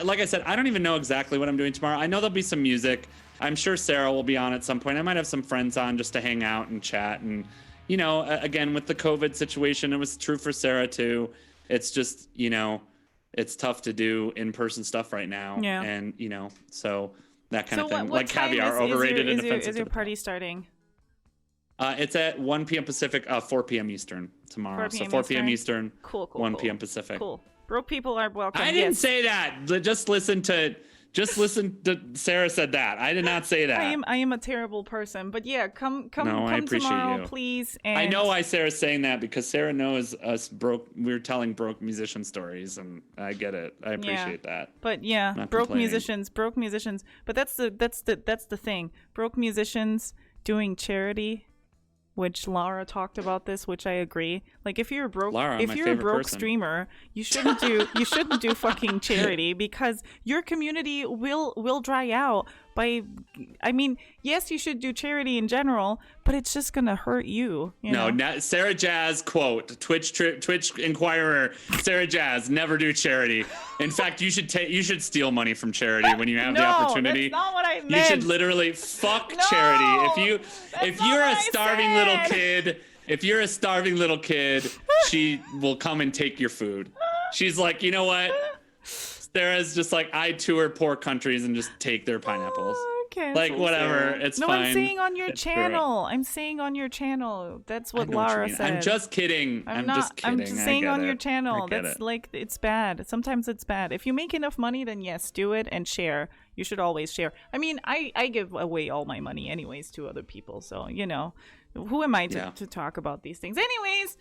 like I said, I don't even know exactly what I'm doing tomorrow. I know there'll be some music. I'm sure Sarah will be on at some point. I might have some friends on just to hang out and chat. And, again, with the COVID situation, it was true for Sarah too. It's just, it's tough to do in-person stuff right now. Yeah. And, so that kind of thing. What Like time caviar, overrated and offensive. Is your party starting? It's at 1 p.m. Pacific, 4 p.m. Eastern tomorrow. 4 p.m. So 4 p.m. Eastern, Cool. 1 p.m. Pacific. Cool. Broke people are welcome. I didn't say that. Just listen to Sarah said that. I did not say that. I am a terrible person, but yeah, come No, I appreciate tomorrow, you. please. And I know why Sarah's saying that, because Sarah knows us we're telling broke musician stories, and I get it. I appreciate that. But yeah, Not broke complaining. musicians. But that's the thing. Broke musicians doing charity, which Laura talked about this, which I agree. Like if you're a broke Laura, my if you're a favorite broke person. streamer, you shouldn't do fucking charity, because your community will dry out by yes, you should do charity in general, but it's just gonna hurt you. Sarah Jazz quote, Twitch Inquirer, Sarah Jazz, never do charity. In fact, you should steal money from charity when you have the opportunity. That's not what I meant. You should literally fuck charity. If you're a starving little kid, she will come and take your food. She's like, you know what? Sarah's just like, I tour poor countries and just take their pineapples. Oh, cancel. Like, whatever, Sarah. it's no, fine. I'm saying on your It's great. channel. I'm saying on your channel. That's I what know what you Lara mean. said. I'm just kidding. I'm not. just kidding. I'm just I saying get on your it. channel. I get That's it. like it's bad. Sometimes it's bad. If you make enough money, then yes, do it and share. You should always share. I mean, I give away all my money anyways to other people. So who am I to talk about these things? Anyways,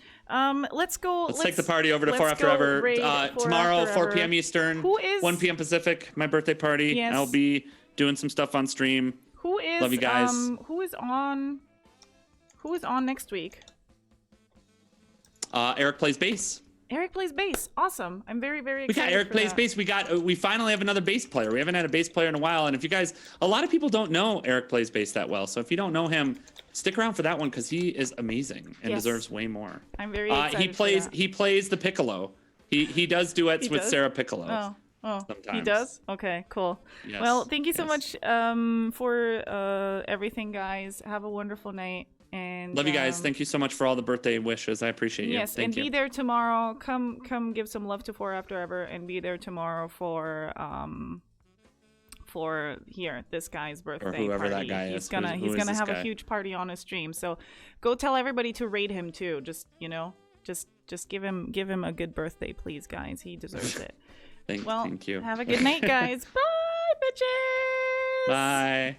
let's go. Let's take the party over to let's go FourAfterEver. raid Tomorrow, 4 FourAfterEver. p.m. Eastern, Who is 1 p.m. Pacific, my birthday party. Yes. I'll be doing some stuff on stream. Who is Love you guys. Who is on next week? Eric plays bass. Eric plays bass. Awesome. I'm very, very We excited. got Eric for plays that. bass. We finally have another bass player. We haven't had a bass player in a while. And if you guys, a lot of people don't know Eric plays bass that well. So if you don't know him, stick around for that one because he is amazing and Yes. deserves way more. I'm very excited. He plays the piccolo. He does duets with does? Sarah Piccolo. Oh, he sometimes. does? Okay, cool. Yes, Well, thank you so yes. much for everything, guys. Have a wonderful night. And Love you guys. Thank you so much for all the birthday wishes. I appreciate you. Yes, Thank and you. be there tomorrow. Come give some love to FourAfterEver and be there tomorrow for this guy's birthday whoever party. that guy He's is. gonna Who is this have a guy? huge party on his stream. So go tell everybody to raid him too. Just just give him a good birthday, please, guys. He deserves it. Thank Well, you. have a good night, guys. Bye, bitches. Bye.